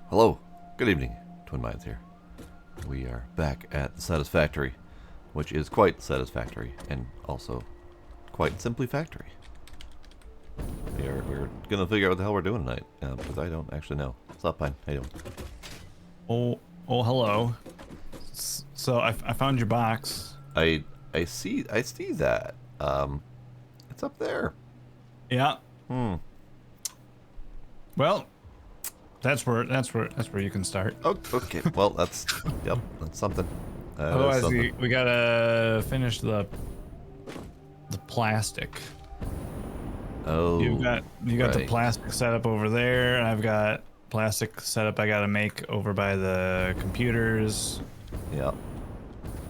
Hello, good evening, Twin Minds here. We are back at the Satisfactory, which is quite satisfactory and also quite simply factory. We're gonna figure out what the hell we're doing tonight, because I don't actually know. What's up, Pine? How you doing? Hello. So I found your box. I see that. It's up there. Yeah. Hmm. Well, that's where you can start. Oh, okay. Well, that's that's something. Otherwise, Something. we gotta finish the plastic. Oh, You got the right. plastic setup over there, and I've got plastic setup I gotta make over by the computers, Yeah.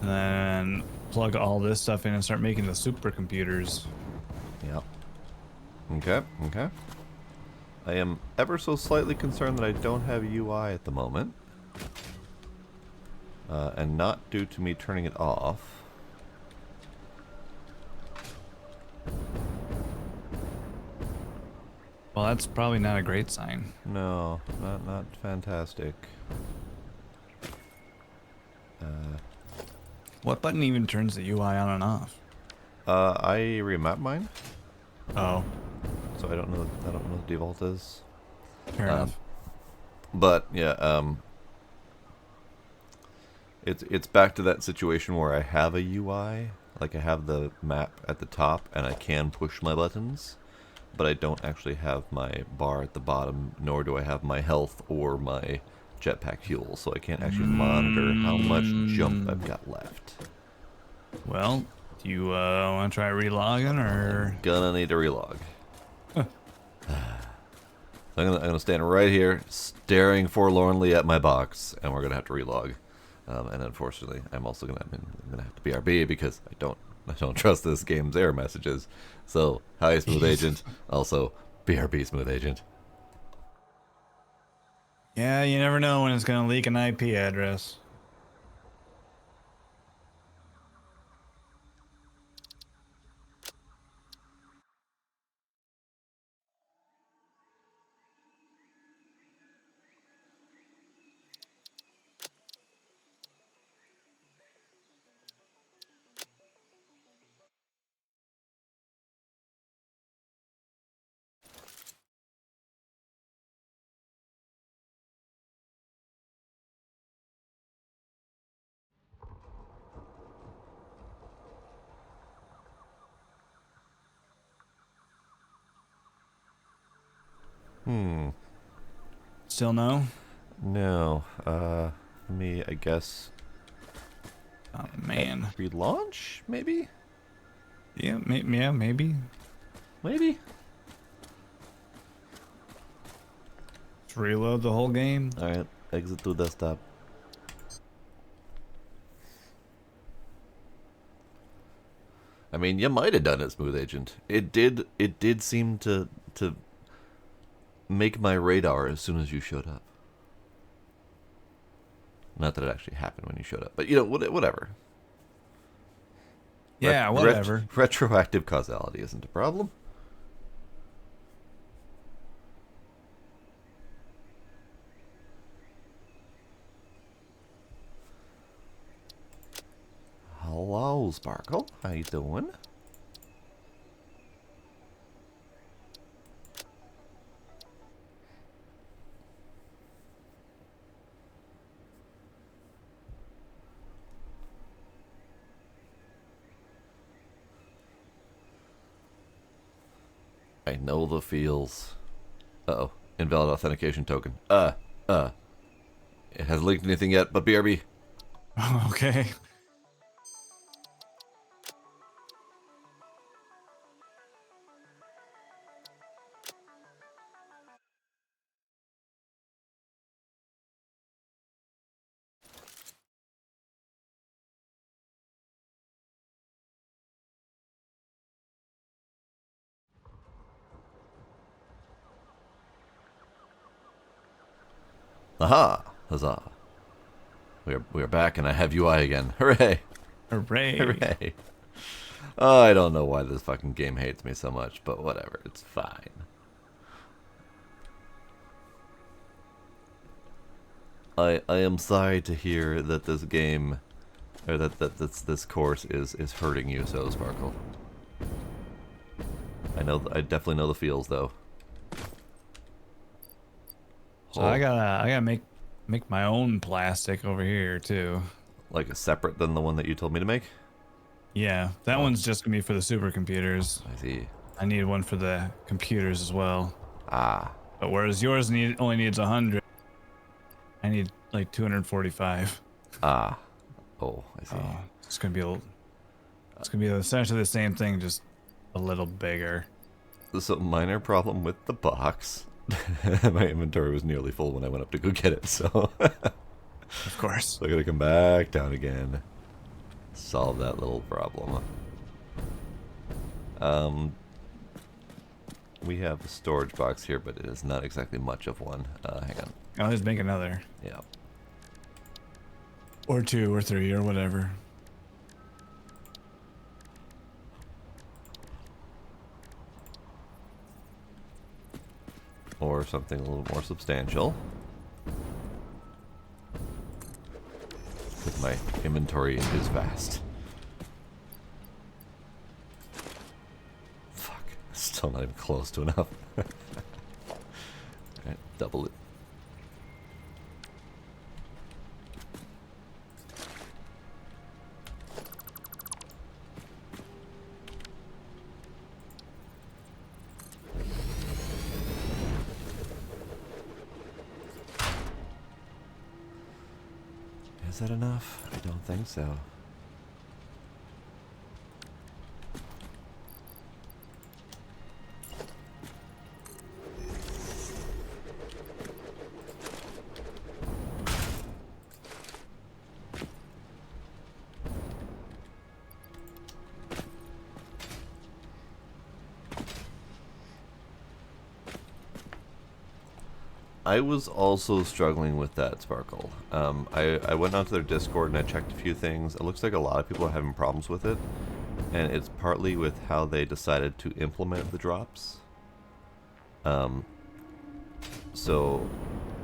and then plug all this stuff in and start making the supercomputers. Yeah. Okay. Okay. I am ever so slightly concerned that I don't have UI at the moment. And not due to me turning it off. Well, that's probably not a great sign. No, not fantastic. What button even turns the UI on and off? I remap mine, Oh, so I don't know what the default is. fair enough. But yeah, it's back to that situation where I have a UI, like I have the map at the top and I can push my buttons, but I don't actually have my bar at the bottom, nor do I have my health or my jetpack fuel, so I can't actually monitor how much jump I've got left. Well, do you want to try relogging or? Gonna need to relog. I'm gonna stand right here, staring forlornly at my box, and we're gonna have to relog. And unfortunately, I'm gonna have to BRB because I don't trust this game's error messages. So, hi, smooth agent. Also, BRB, smooth agent. Yeah, you never know when it's gonna leak an IP address. Hmm. Still no? No. Me, I guess. Oh man. Relaunch? Maybe. Yeah, maybe. Maybe. Just reload the whole game. All right. Exit to desktop. I mean, you might have done it, smooth agent. It did seem to make my radar as soon as you showed up. Not that it actually happened when you showed up, but you know, whatever. Yeah, whatever. Retroactive causality isn't a problem. Hello, Sparkle. How you doing? I know the feels. Uh-oh. Invalid authentication token. It hasn't linked anything yet, but BRB. Okay. Aha! Huzzah. We are back and I have UI again. Hooray! Hooray. Hooray. Oh, I don't know why this fucking game hates me so much, but whatever. It's fine. I am sorry to hear that this game, or this course is hurting you so, Sparkle. I definitely know the feels though. So I gotta make my own plastic over here too. Like a separate than the one that you told me to make? Yeah, that one's just gonna be for the supercomputers. I see. I need one for the computers as well. Ah. But whereas yours only needs 100, I need like 245. Ah. Oh, I see. It's gonna be it's gonna be essentially the same thing, just a little bigger. There's a minor problem with the box. My inventory was nearly full when I went up to go get it, so Of course. I gotta come back down again. Solve that little problem. We have a storage box here, but it is not exactly much of one. Hang on. I'll just make another. Yeah. Or 2 or 3 or whatever. Or something a little more substantial. Because my inventory is vast. Fuck. Still not even close to enough. Alright, double it. Is that enough? I don't think so. I was also struggling with that, Sparkle. I went onto their Discord and I checked a few things. It looks like a lot of people are having problems with it, and it's partly with how they decided to implement the drops. So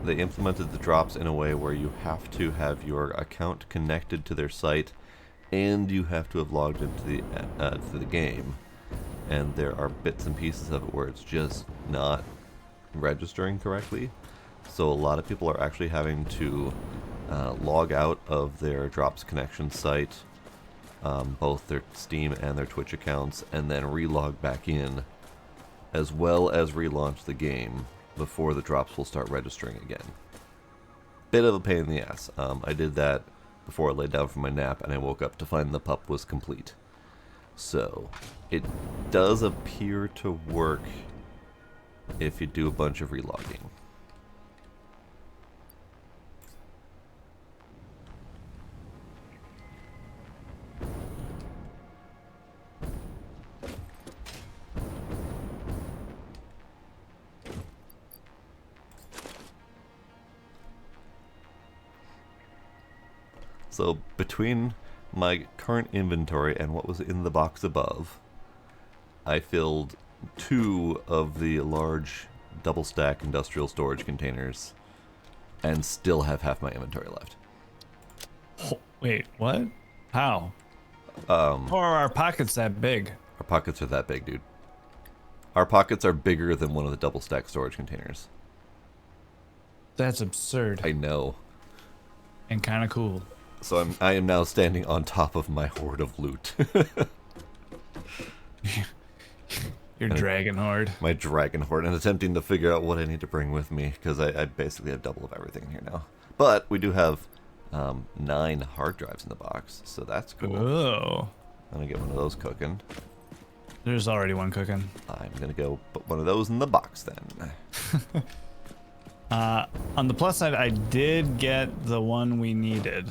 they implemented the drops in a way where you have to have your account connected to their site, and you have to have logged into the game. And there are bits and pieces of it where it's just not registering correctly. So a lot of people are actually having to log out of their Drops connection site, both their Steam and their Twitch accounts, and then relog back in, as well as relaunch the game before the Drops will start registering again. Bit of a pain in the ass. I did that before I laid down for my nap, and I woke up to find the pup was complete. So it does appear to work if you do a bunch of relogging. So between my current inventory and what was in the box above, I filled 2 of the large double stack industrial storage containers and still have half my inventory left. Oh, wait, what? How? How are our pockets that big? Our pockets are that big, dude. Our pockets are bigger than one of the double stack storage containers. That's absurd. I know. And kind of cool. So I am now standing on top of my hoard of loot. Your dragon horde. My dragon horde, and attempting to figure out what I need to bring with me, because I basically have double of everything here now. But we do have 9 hard drives in the box, so that's cool. Oh. I'm gonna get one of those cooking. There's already one cooking. I'm gonna go put one of those in the box then. On the plus side, I did get the one we needed.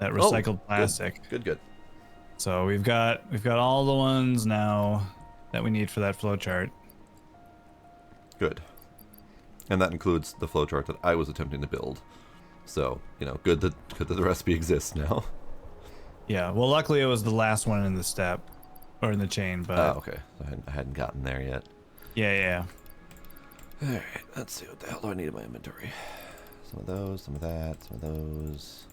That recycled plastic. Good. So we've got all the ones now that we need for that flowchart. Good. And that includes the flowchart that I was attempting to build. So, you know, good that the recipe exists now. Yeah, well, luckily it was the last one in the step, or in the chain, but... Oh, okay. I hadn't gotten there yet. Yeah. Alright, let's see, what the hell do I need in my inventory? some of those, some of that, some of those.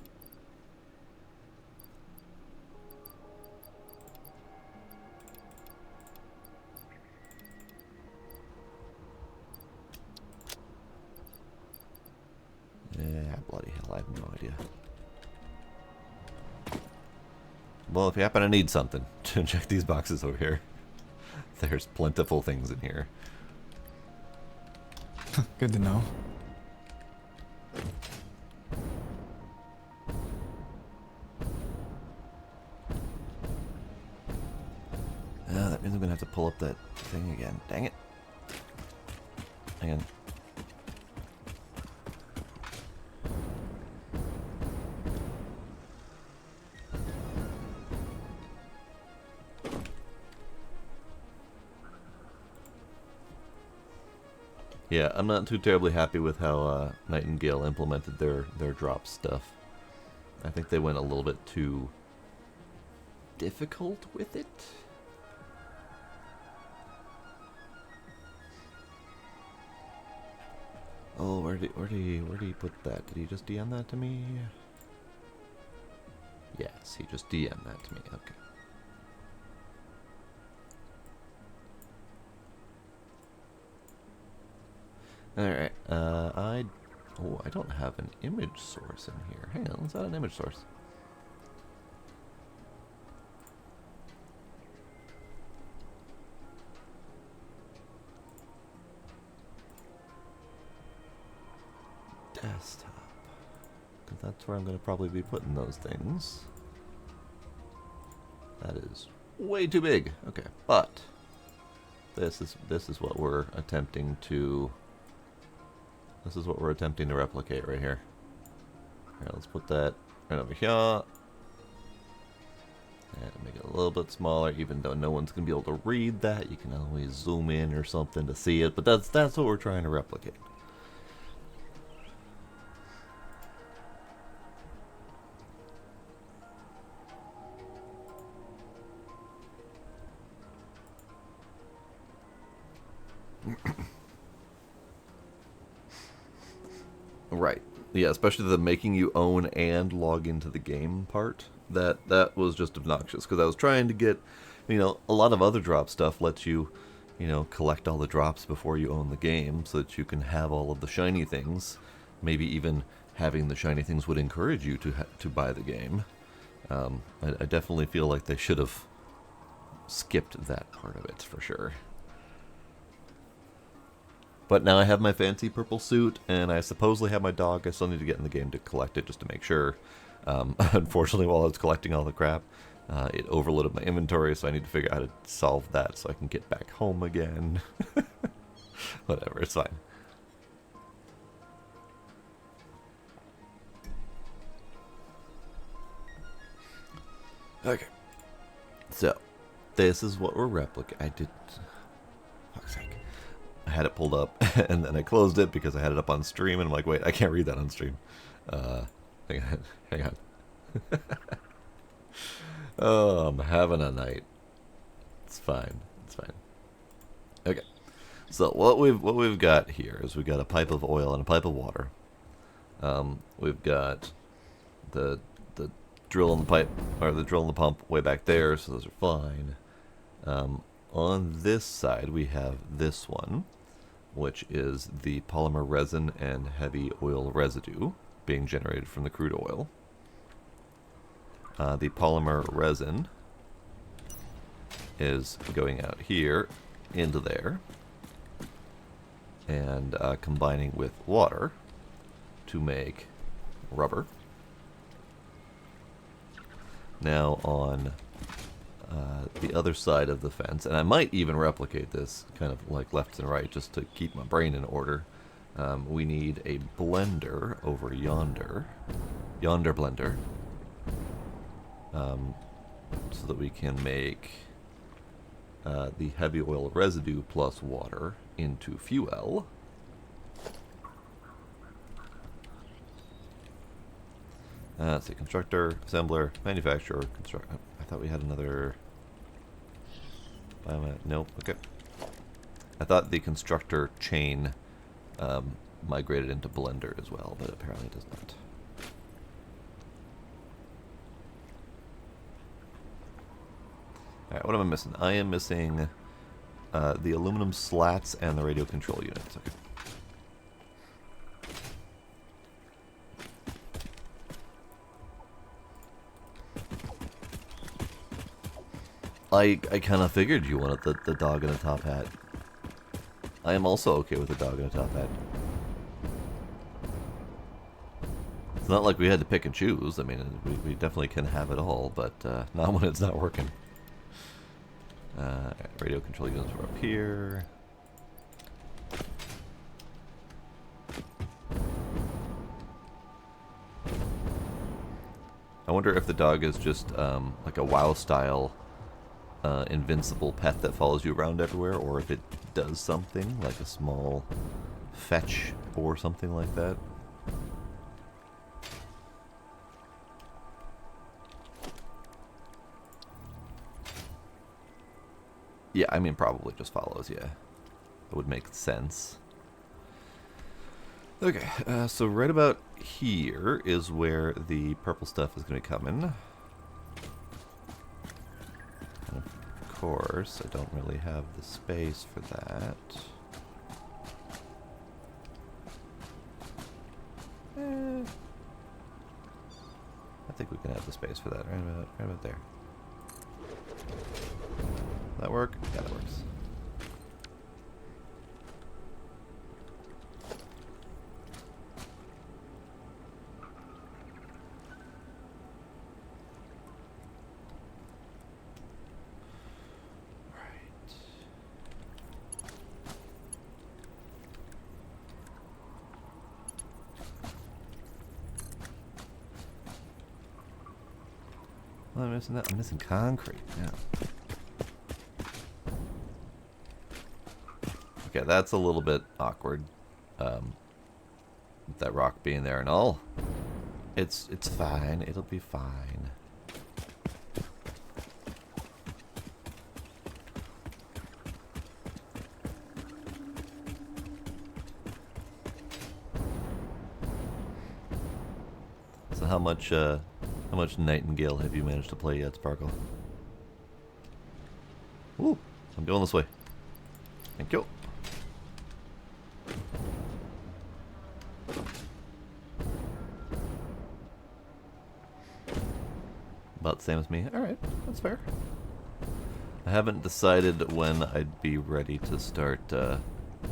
Yeah, bloody hell, I have no idea. Well, if you happen to need something, check these boxes over here. There's plentiful things in here. Good to know. That means I'm gonna have to pull up that thing again. Dang it. Hang on. Yeah, I'm not too terribly happy with how Nightingale implemented their drop stuff. I think they went a little bit too difficult with it. Oh, where did he put that? Did he just DM that to me? Yes, he just DM'd that to me. Okay. Alright, I don't have an image source in here. Hang on, let's add an image source. Desktop. Because that's where I'm going to probably be putting those things. That is way too big. Okay, but this is what we're attempting to. This is what we're attempting to replicate right here. Alright, let's put that right over here. And make it a little bit smaller, even though no one's gonna be able to read that. You can always zoom in or something to see it, but that's what we're trying to replicate. Right. Yeah, especially the making you own and log into the game part. That was just obnoxious because I was trying to get, a lot of other drop stuff lets you, collect all the drops before you own the game so that you can have all of the shiny things. Maybe even having the shiny things would encourage you to buy the game. I definitely feel like they should have skipped that part of it for sure. But now I have my fancy purple suit, and I supposedly have my dog. I still need to get in the game to collect it just to make sure. Unfortunately, while I was collecting all the crap, it overloaded my inventory, so I need to figure out how to solve that so I can get back home again. Whatever, it's fine. Okay. So, this is what we're replicating. I did... Fuck's sake. I had it pulled up, and then I closed it because I had it up on stream, and I'm like, wait, I can't read that on stream. Hang on. Oh, I'm having a night. It's fine. It's fine. Okay. So what we've got here is we've got a pipe of oil and a pipe of water. We've got the drill in the pipe, or the drill in the pump way back there, so those are fine. On this side, we have this one, which is the polymer resin and heavy oil residue being generated from the crude oil. The polymer resin is going out here into there and combining with water to make rubber. Now on the other side of the fence, and I might even replicate this kind of like left and right just to keep my brain in order. We need a blender over yonder blender, so that we can make the heavy oil residue plus water into fuel. Let's see, constructor, assembler, manufacturer, construct. I thought we had another. Nope. Okay. I thought the constructor chain migrated into Blender as well, but apparently it does not. Alright, what am I missing? I am missing the aluminum slats and the radio control units. Okay. I kind of figured you wanted the dog in a top hat. I am also okay with the dog in a top hat. It's not like we had to pick and choose. I mean, we definitely can have it all, but not when it's not working. Radio control units are up here. I wonder if the dog is just like a WoW style invincible pet that follows you around everywhere, or if it does something like a small fetch or something like that. Yeah, I mean, probably just follows, yeah. That would make sense. Okay, so right about here is where the purple stuff is going to come in. And of course, I don't really have the space for that. I think we can have the space for that, right about there. That work? Yeah, that works. Well, I'm missing that. I'm missing concrete. Yeah. Okay, that's a little bit awkward. With that rock being there and all. It's fine. It'll be fine. So how much Nightingale have you managed to play yet, Sparkle? Ooh, I'm going this way. Thank you. About the same as me. Alright, that's fair. I haven't decided when I'd be ready to start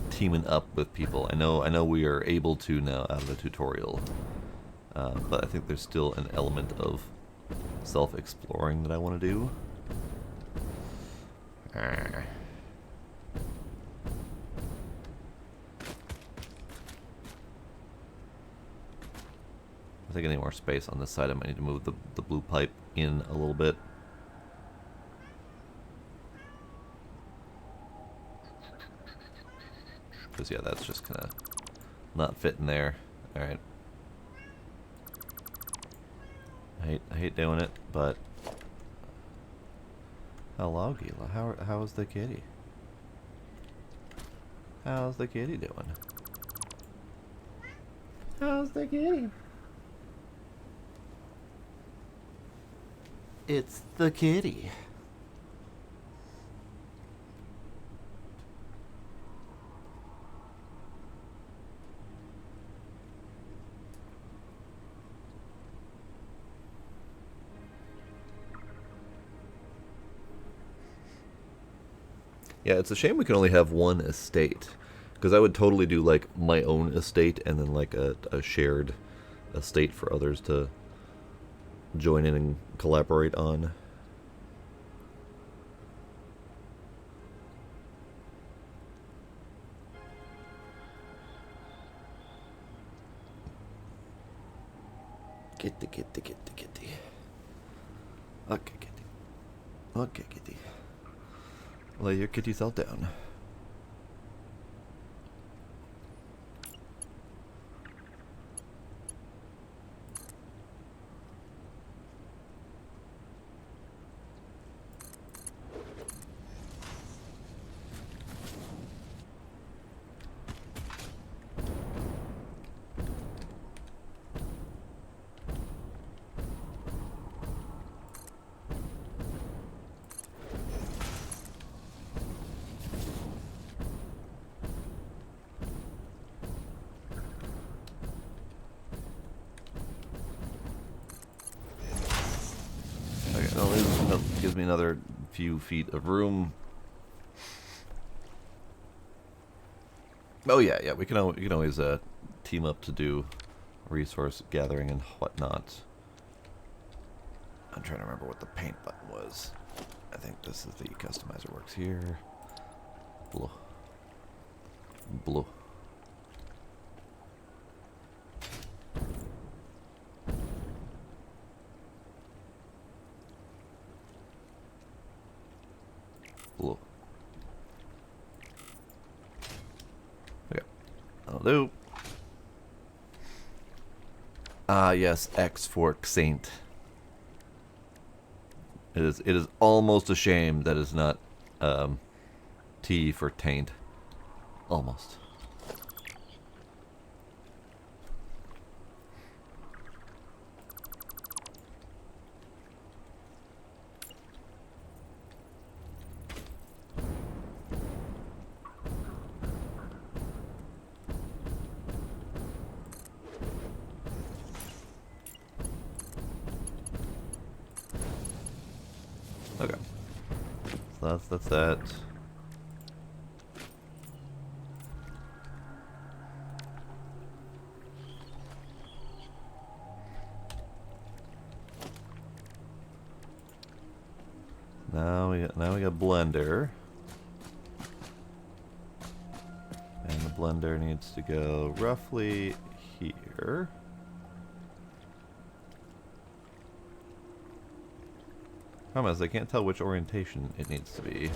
teaming up with people. I know we are able to now out of the tutorial. But I think there's still an element of self-exploring that I want to do. I think I need more space on this side. I might need to move the blue pipe in a little bit. Because, yeah, that's just kind of not fitting there. Alright. I hate doing it, but... Hello, Gila. How's the kitty? How's the kitty doing? How's the kitty? It's the kitty. Yeah, it's a shame we can only have one estate. Because I would totally do, like, my own estate and then, like, a shared estate for others to join in and collaborate on. Kitty. Okay, kitty. Okay, kitty. Lay your kitty self down. gives me another few feet of room. Oh yeah, we can always team up to do resource gathering and whatnot. I'm trying to remember what the paint button was. I think this is the customizer works here. Blue. Blue. Blue. Okay. Hello. Ah, yes, X for Saint. It is almost a shame that it's not T for taint. Almost. Okay. So that's that. Now we got blender. And the blender needs to go roughly here. Problem is, I can't tell which orientation it needs to be.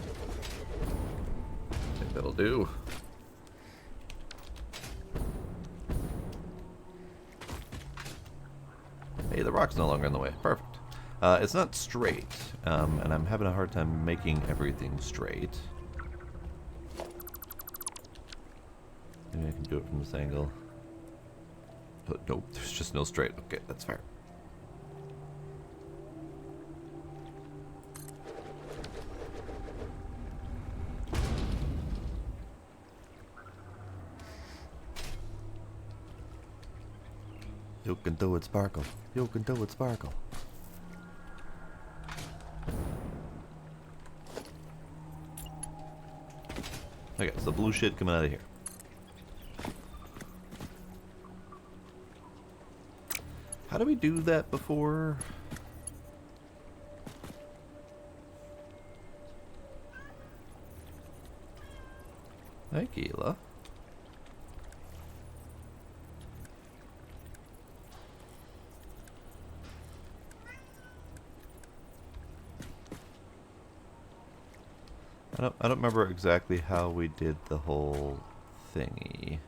I think that'll do. Hey, the rock's no longer in the way. Perfect. It's not straight, and I'm having a hard time making everything straight. Maybe I can do it from this angle. Oh, nope, there's just no straight. Okay, that's fair. You can do it, Sparkle. You can do it, Sparkle. Okay, so blue shit coming out of here. How do we do that before? Hey, Keela. I don't remember exactly how we did the whole thingy.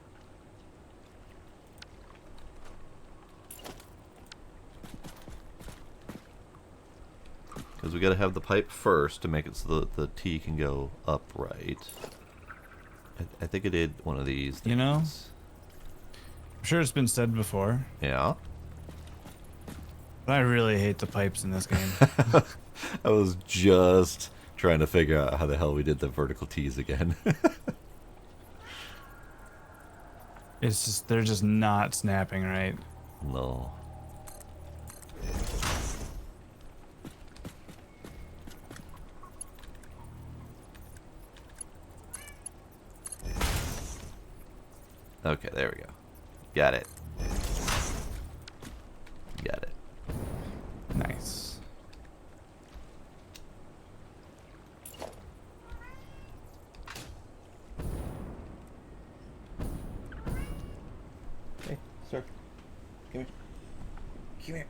Because we gotta have the pipe first to make it so that the T can go upright. I think I did one of these things. You know? I'm sure it's been said before. Yeah. But I really hate the pipes in this game. I was just trying to figure out how the hell we did the vertical T's again. It's just, they're just not snapping right. No. Okay, there we go. Got it. Got it. Nice. Hey, sir. Come here. Come here.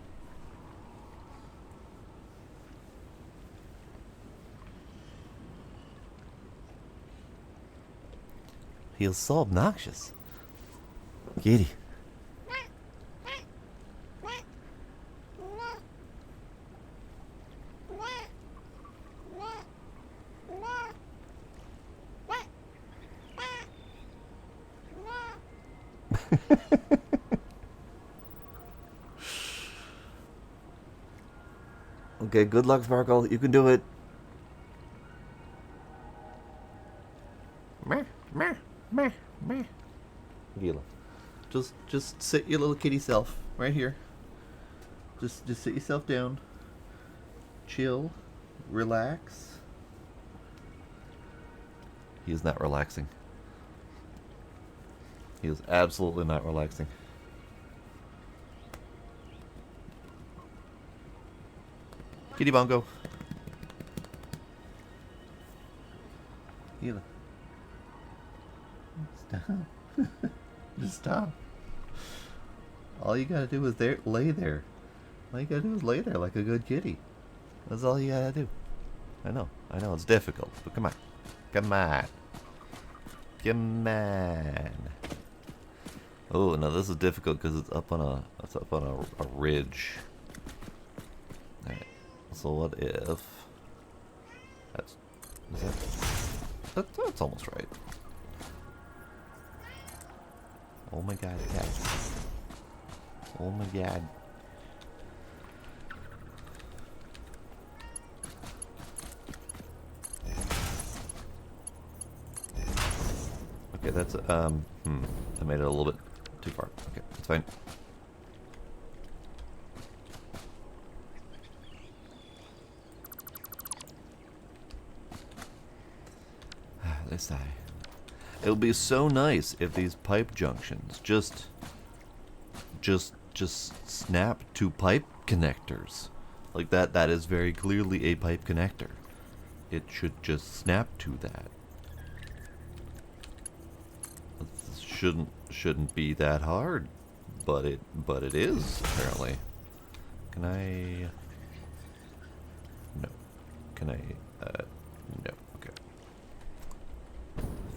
Feels so obnoxious. Kitty. Okay, good luck, Sparkle. You can do it. Meh, meh, meh, meh. Gila. Just sit your little kitty self right here. Just sit yourself down. Chill. relax? He is not relaxing. He is absolutely not relaxing. Kitty Bongo. Gila. Stop. Just stop. All you gotta do is lay there. All you gotta do is lay there like a good kitty. That's all you gotta do. I know, it's difficult, but come on. Come on. Oh, no, this is difficult because it's up on a ridge. Alright. So what if that's almost right. Oh my god, cat. Oh my god. Okay, that's I made it a little bit too far. Okay, that's fine. They sigh. It would be so nice if these pipe junctions just snap to pipe connectors. Like that is very clearly a pipe connector. It should just snap to that. Shouldn't be that hard, but it is apparently. Can I? No. Can I? No. Okay.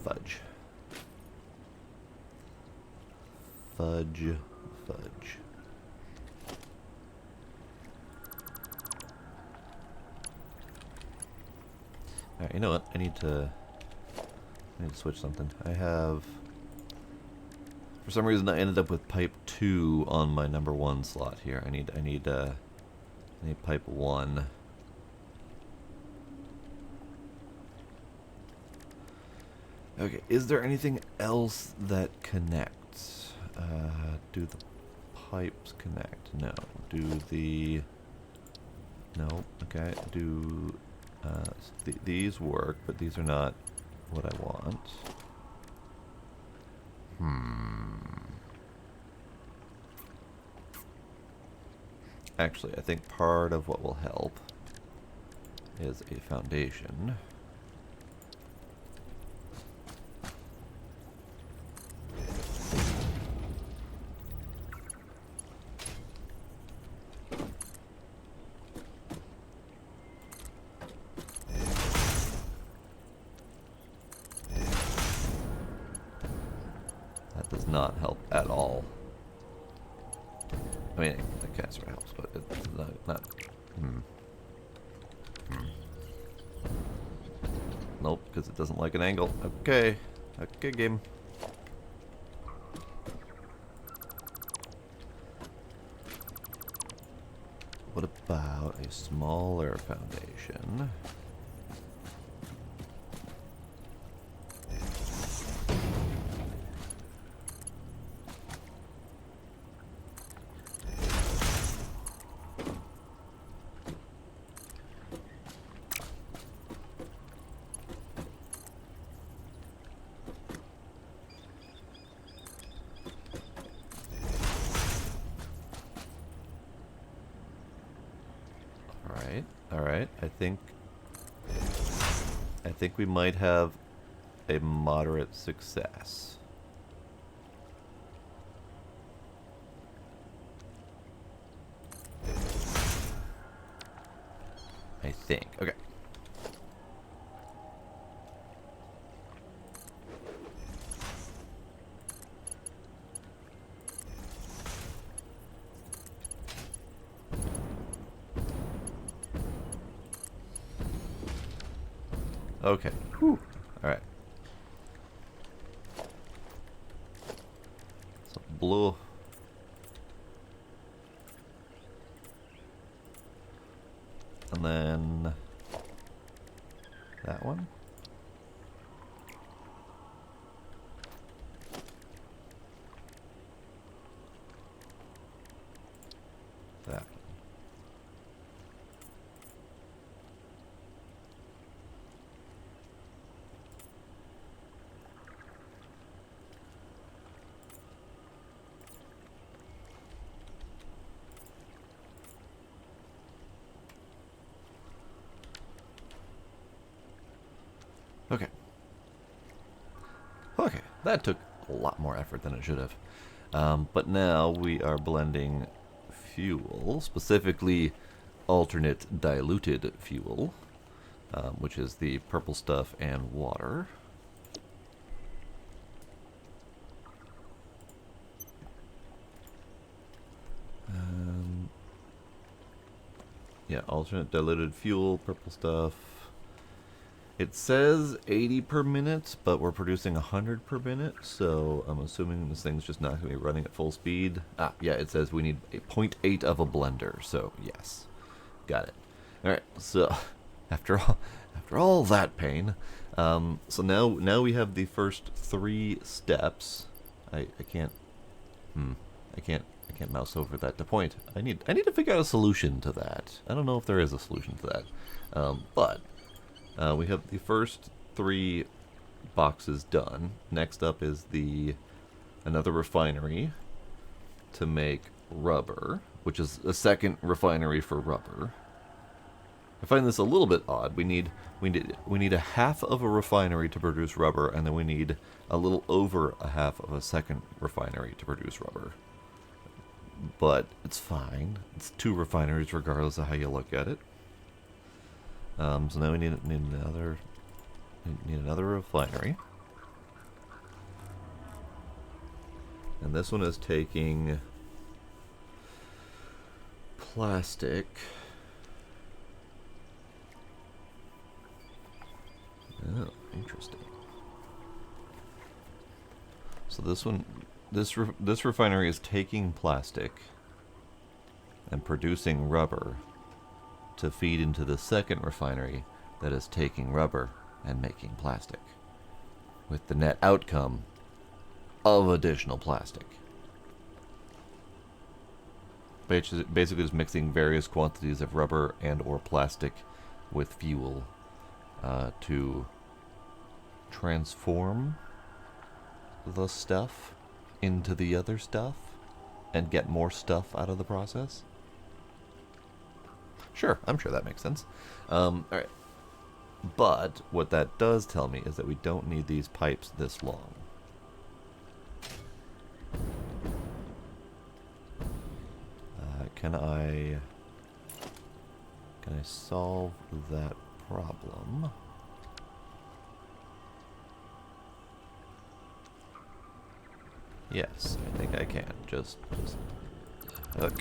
Fudge. Fudge. Alright, you know what? I need to switch something. I have... For some reason I ended up with pipe 2 on my number 1 slot here. I need pipe 1. Okay, is there anything else that connects? Do the pipes connect? No. Do the... No. Okay. Do... these work, but these are not what I want. Actually, I think part of what will help is a foundation. That does not help at all. I mean, it kind of sort of helps, but it's not. Nope, because it doesn't like an angle. Okay. Okay, game. What about a smaller foundation? Alright, I think we might have a moderate success. I think. Okay. Okay. Whew. All right. So blue. And then that one. That one. Okay. Okay, that took a lot more effort than it should have. But now we are blending fuel, specifically alternate diluted fuel, which is the purple stuff and water. Yeah, alternate diluted fuel, purple stuff. It says 80 per minute, but we're producing 100 per minute, so I'm assuming this thing's just not going to be running at full speed. Ah, yeah, it says we need a 0.8 of a blender, so yes. Got it. Alright, so after all that pain, so now we have the first 3 steps. I can't mouse over that to point. I need to figure out a solution to that. I don't know if there is a solution to that. But we have the first 3 boxes done. Next up is another refinery to make rubber, which is a second refinery for rubber. I find this a little bit odd. We need a half of a refinery to produce rubber, and then we need a little over a half of a second refinery to produce rubber. But it's fine. It's 2 refineries regardless of how you look at it. So now we need another refinery. And this one is taking plastic. Oh, interesting. So this refinery is taking plastic and producing rubber to feed into the second refinery that is taking rubber and making plastic, with the net outcome of additional plastic. Basically just mixing various quantities of rubber and or plastic with fuel to transform the stuff into the other stuff and get more stuff out of the process. Sure, I'm sure that makes sense. Alright. But what that does tell me is that we don't need these pipes this long. Can I solve that problem? Yes, I think I can. Just hook.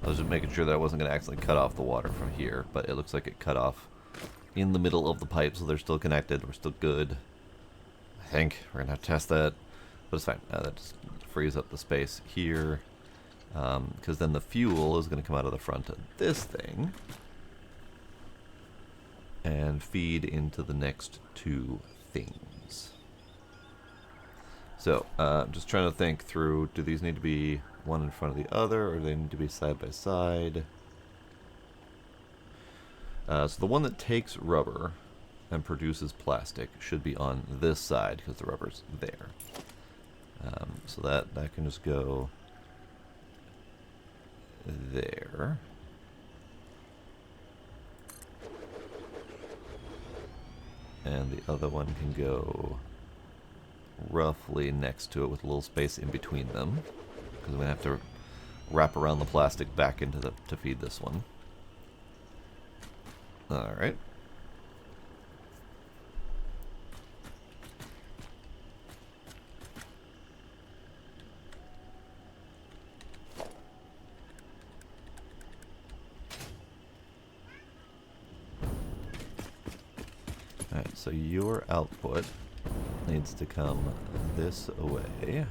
I was just making sure that I wasn't going to accidentally cut off the water from here, but it looks like it cut off in the middle of the pipe, so they're still connected. We're still good. I think we're going to have to test that, but it's fine. That just frees up the space here, because then the fuel is going to come out of the front of this thing and feed into the next 2 things. So, just trying to think through, do these need to be one in front of the other, or do they need to be side by side? So the one that takes rubber and produces plastic should be on this side, because the rubber's there. So that can just go there. And the other one can go roughly next to it with a little space in between them, because we're going to have to wrap around the plastic back into to feed this one. Alright. Alright, so your output needs to come this way.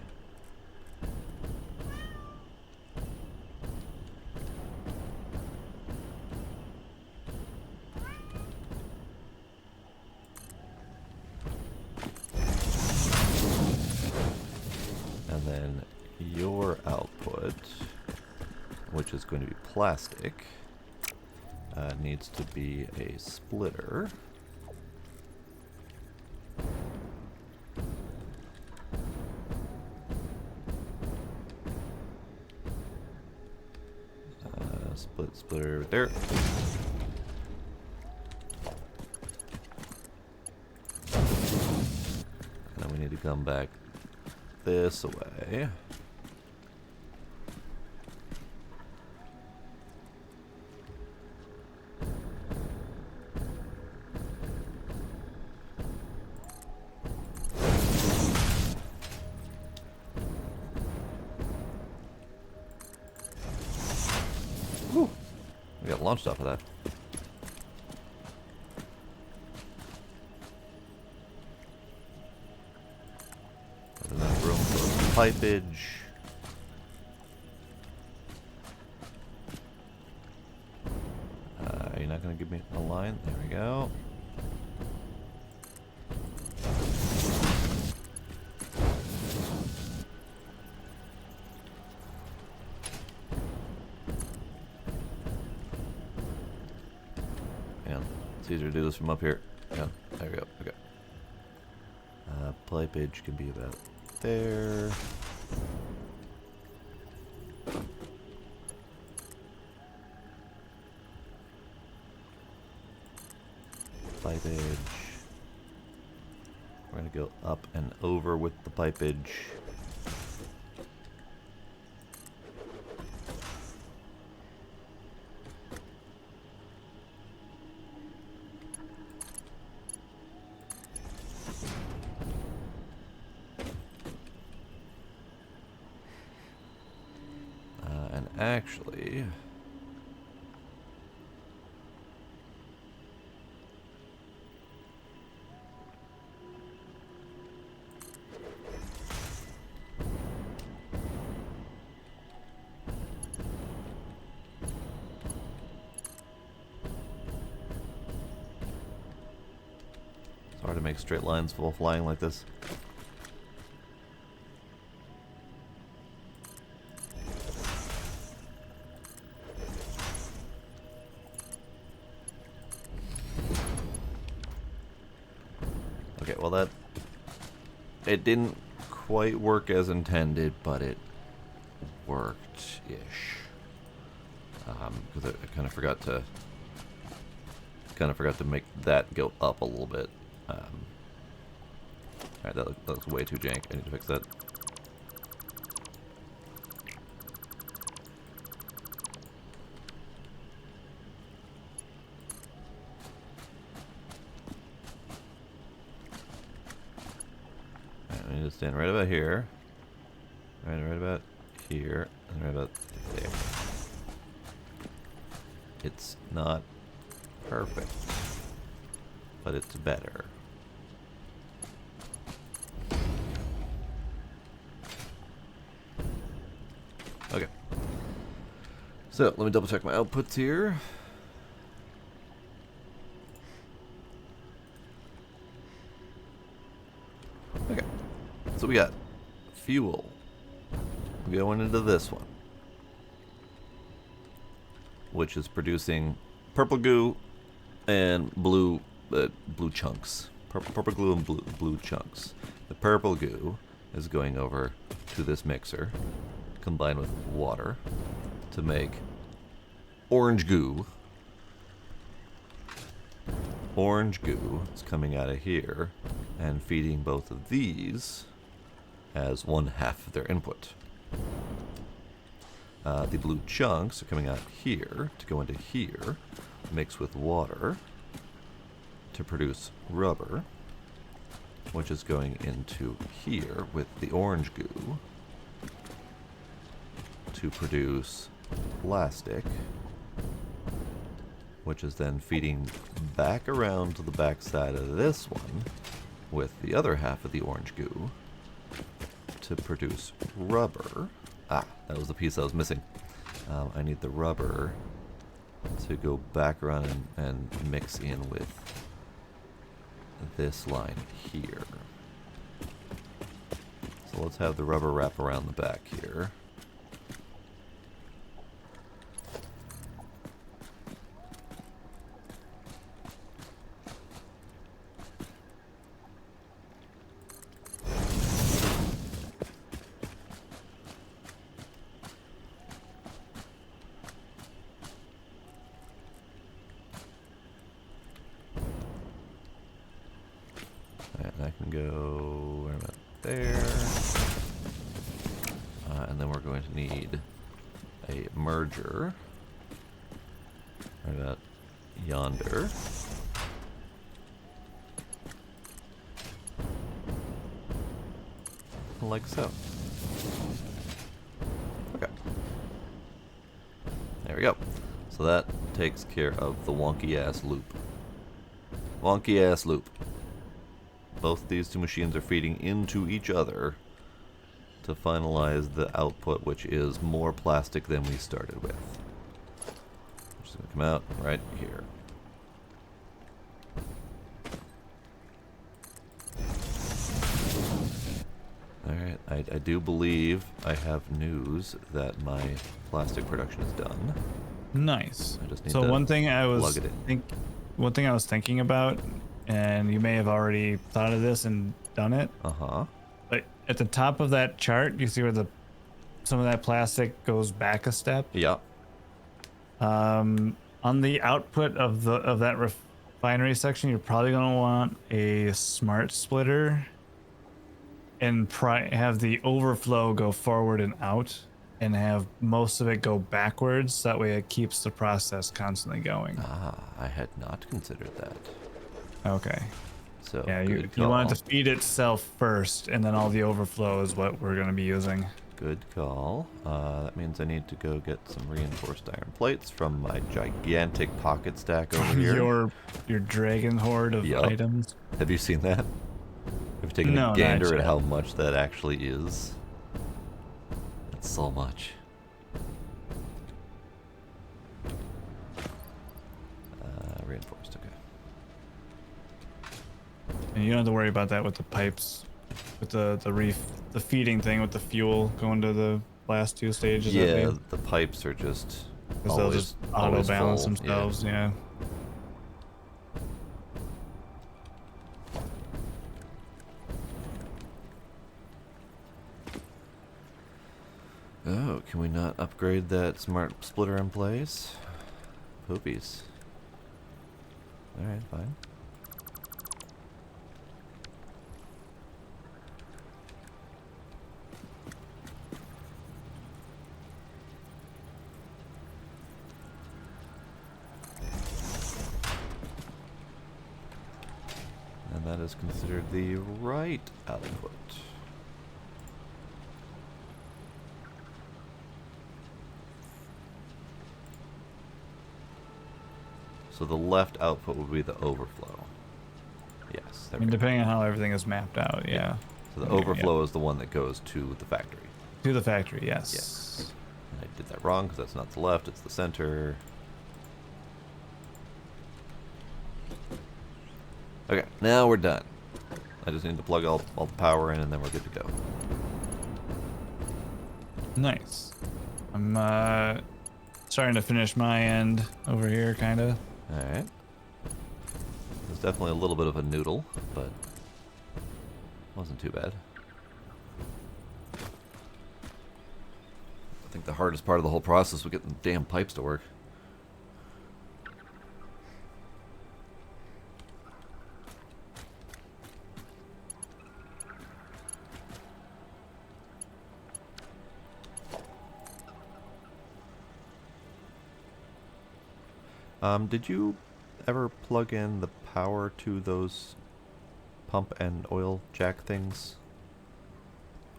And then your output, which is going to be plastic, needs to be a splitter. splitter right there. And then we need to come back this way. Whew. We got launched off of that. There's enough room for pipage. You're not going to give me a line? There we go. And it's easier to do this from up here. Yeah, there we go. Okay. Pipage can be about there. Pipage. We're going to go up and over with the pipage. And actually, it's hard to make straight lines while flying like this. Okay, well it didn't quite work as intended, but it worked-ish. Because I kind of forgot to make that go up a little bit. Alright, that looks way too jank. I need to fix that. I need to stand right about here. Right about here. And right about there. It's not perfect, but it's better. Okay. So, let me double check my outputs here. Okay. So we got fuel going into this one, which is producing purple goo and blue chunks. Purple glue and blue chunks. The purple goo is going over to this mixer, combined with water, to make orange goo. Orange goo is coming out of here and feeding both of these as 1/2 of their input. The blue chunks are coming out here to go into here, mix with water to produce rubber, which is going into here with the orange goo to produce plastic, which is then feeding back around to the back side of this one with the other half of the orange goo to produce rubber. Ah, that was the piece I was missing. I need the rubber to go back around and mix in with this line here. So let's have the rubber wrap around the back here. That can go right about there. And then we're going to need a merger right about yonder. Like so. Okay. There we go. So that takes care of the wonky ass loop. Wonky ass loop. Both these two machines are feeding into each other to finalize the output, which is more plastic than we started with. Which is going to come out right here. Alright, I do believe I have news that my plastic production is done. Nice. I just need So to one thing I was plug it in. one thing I was thinking about, and you may have already thought of this and done it, Uh-huh. but at the top of that chart, you see where some of that plastic goes back a step. Yeah. On the output of that refinery section, you're probably gonna want a smart splitter and have the overflow go forward and out, and have most of it go backwards. That way, it keeps the process constantly going. Ah, I had not considered that. Okay. So, Yeah, good you call. want it to feed itself first, and then all the overflow is what we're gonna be using. Good call. That means I need to go get some reinforced iron plates from my gigantic pocket stack over here. Your dragon horde of Yup. items. Have you seen that? Have you taken No, a not gander at yet. how much that actually is? It's so much. Reinforced, okay. And you don't have to worry about that with the pipes, with the feeding thing with the fuel going to the last two stages. Yeah, the pipes are just because they'll just auto balance themselves. Yeah. Oh, can we not upgrade that smart splitter in place? Poopies. Alright, fine. And that is considered the right output. So the left output would be the overflow. Yes. I mean, depending on how everything is mapped out, yeah. So the overflow is the one that goes to the factory. To the factory, yes. Yes. I did that wrong because that's not the left, it's the center. Okay, now we're done. I just need to plug all the power in and then we're good to go. Nice. I'm starting to finish my end over here, kind of. Alright. It's definitely a little bit of a noodle, but wasn't too bad. I think the hardest part of the whole process was getting the damn pipes to work. Did you ever plug in the power to those pump and oil jack things?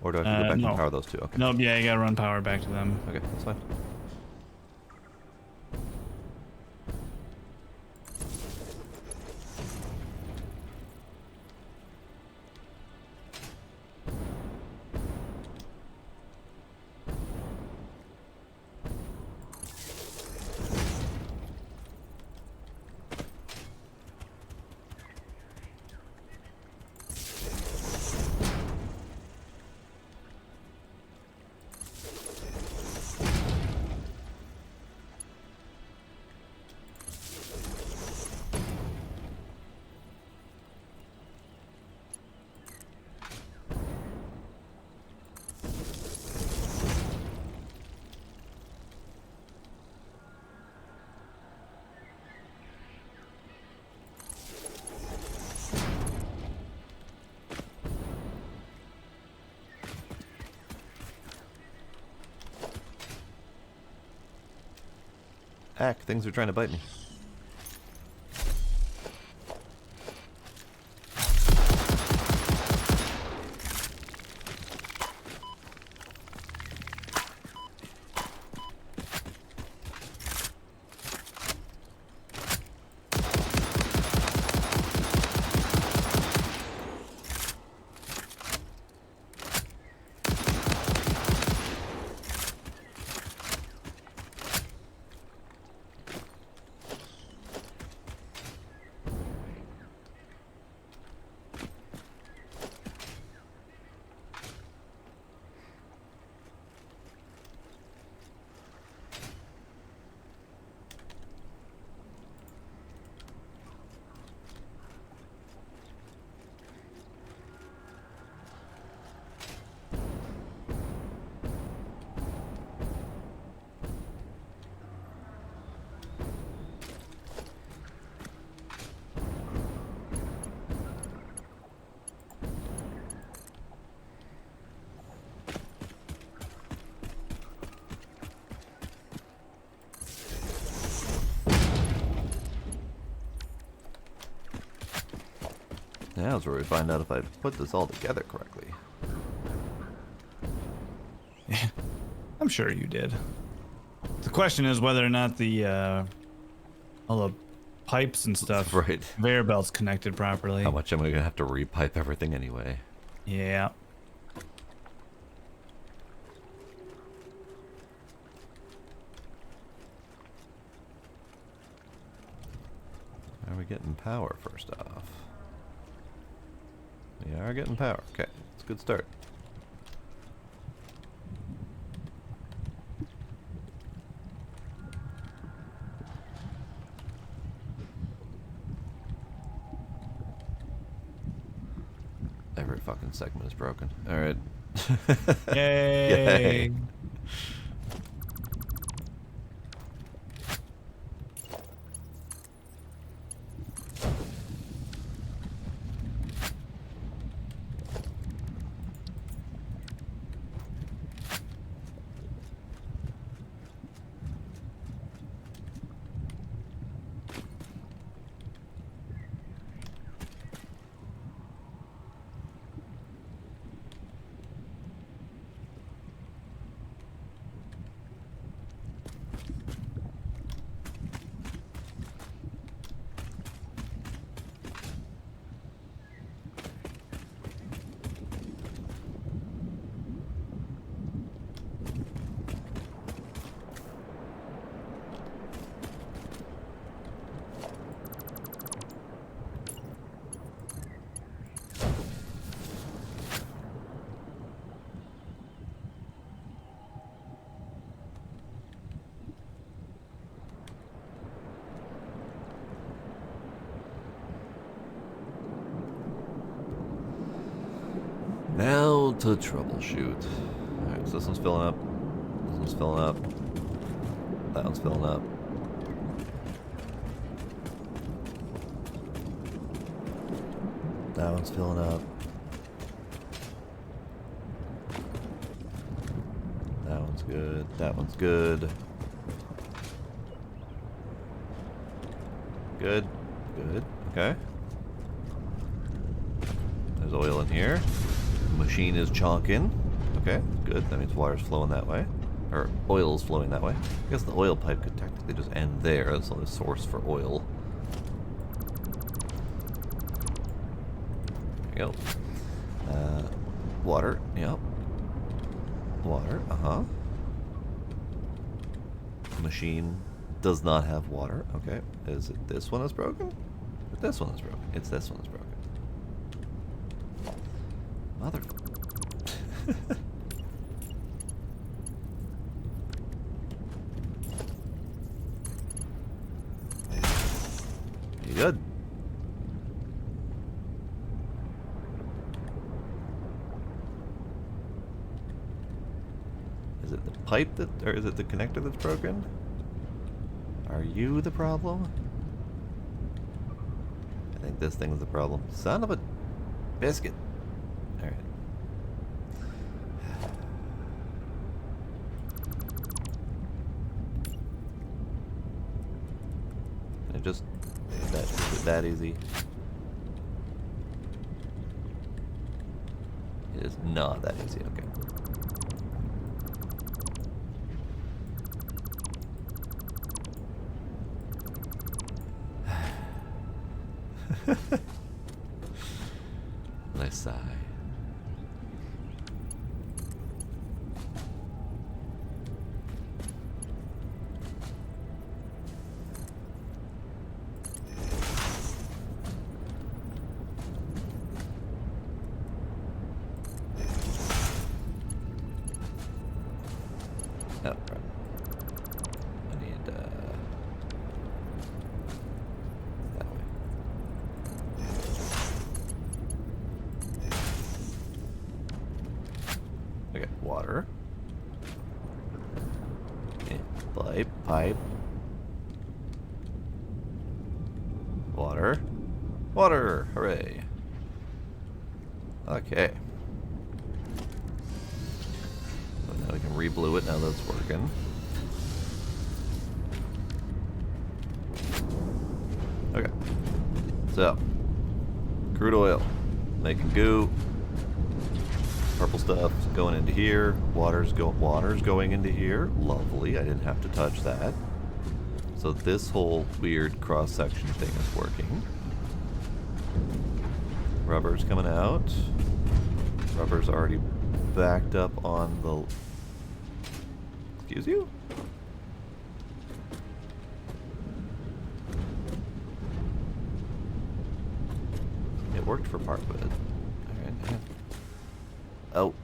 Or do I have to go back No. and power those two? Okay. Nope, yeah, you gotta run power back to them. Okay, that's fine. Heck, things are trying to bite me. Now is where we find out if I put this all together correctly. Yeah, I'm sure you did. The question is whether or not the all the pipes and stuff, Right. conveyor belts connected properly. How much am I going to have to repipe everything anyway? Yeah. Are we getting power first off? We are getting power. Okay, it's a good start. Every fucking segment is broken. Alright. Yay. Yay. Now to troubleshoot. Alright, so this one's filling up. This one's filling up. That one's filling up. That one's filling up. That one's good. That one's good. Good. Good. Okay. There's oil in here. Machine is chonking. Okay, good. That means water's flowing that way. Or oil's flowing that way. I guess the oil pipe could technically just end there. That's the only source for oil. There you go. Water. Yep. Water. Uh-huh. Machine does not have water. Okay. Is it this one that's broken? This one is broken. It's this one that's broken. Mother. You good? Is it the pipe that, or is it the connector that's broken? Are you the problem? I think this thing's the problem. Son of a biscuit. Alright. just... is it that easy? It is not that easy, okay. Nice sigh. Oh, right. I need, that way. Okay, water. Okay, pipe. Water. Water! Hooray. Okay. So now we can re-blue it now that it's working. Okay. So, crude oil. Making goo. Purple stuff going into here. Water's going into here. Lovely. I didn't have to touch that. So this whole weird cross-section thing is working. Rubber's coming out. Rubber's already backed up on the... Excuse you? It worked for part of it. Alright. Oh,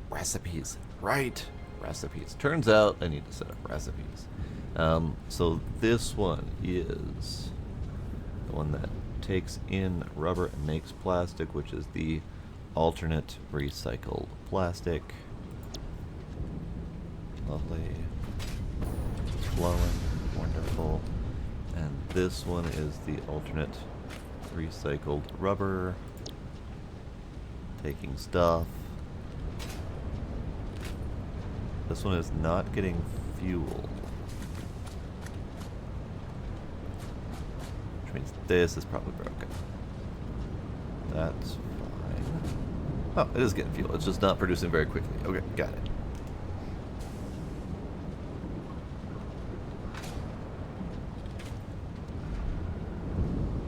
recipes. Right. Recipes. Turns out I need to set up recipes. So this one is the one that takes in rubber and makes plastic, which is the alternate recycled plastic. Lovely. It's flowing. Wonderful. And this one is the alternate recycled rubber. Taking stuff. This one is not getting fuel. Which means this is probably broken. That's fine. Oh, it is getting fuel. It's just not producing very quickly. Okay, got it.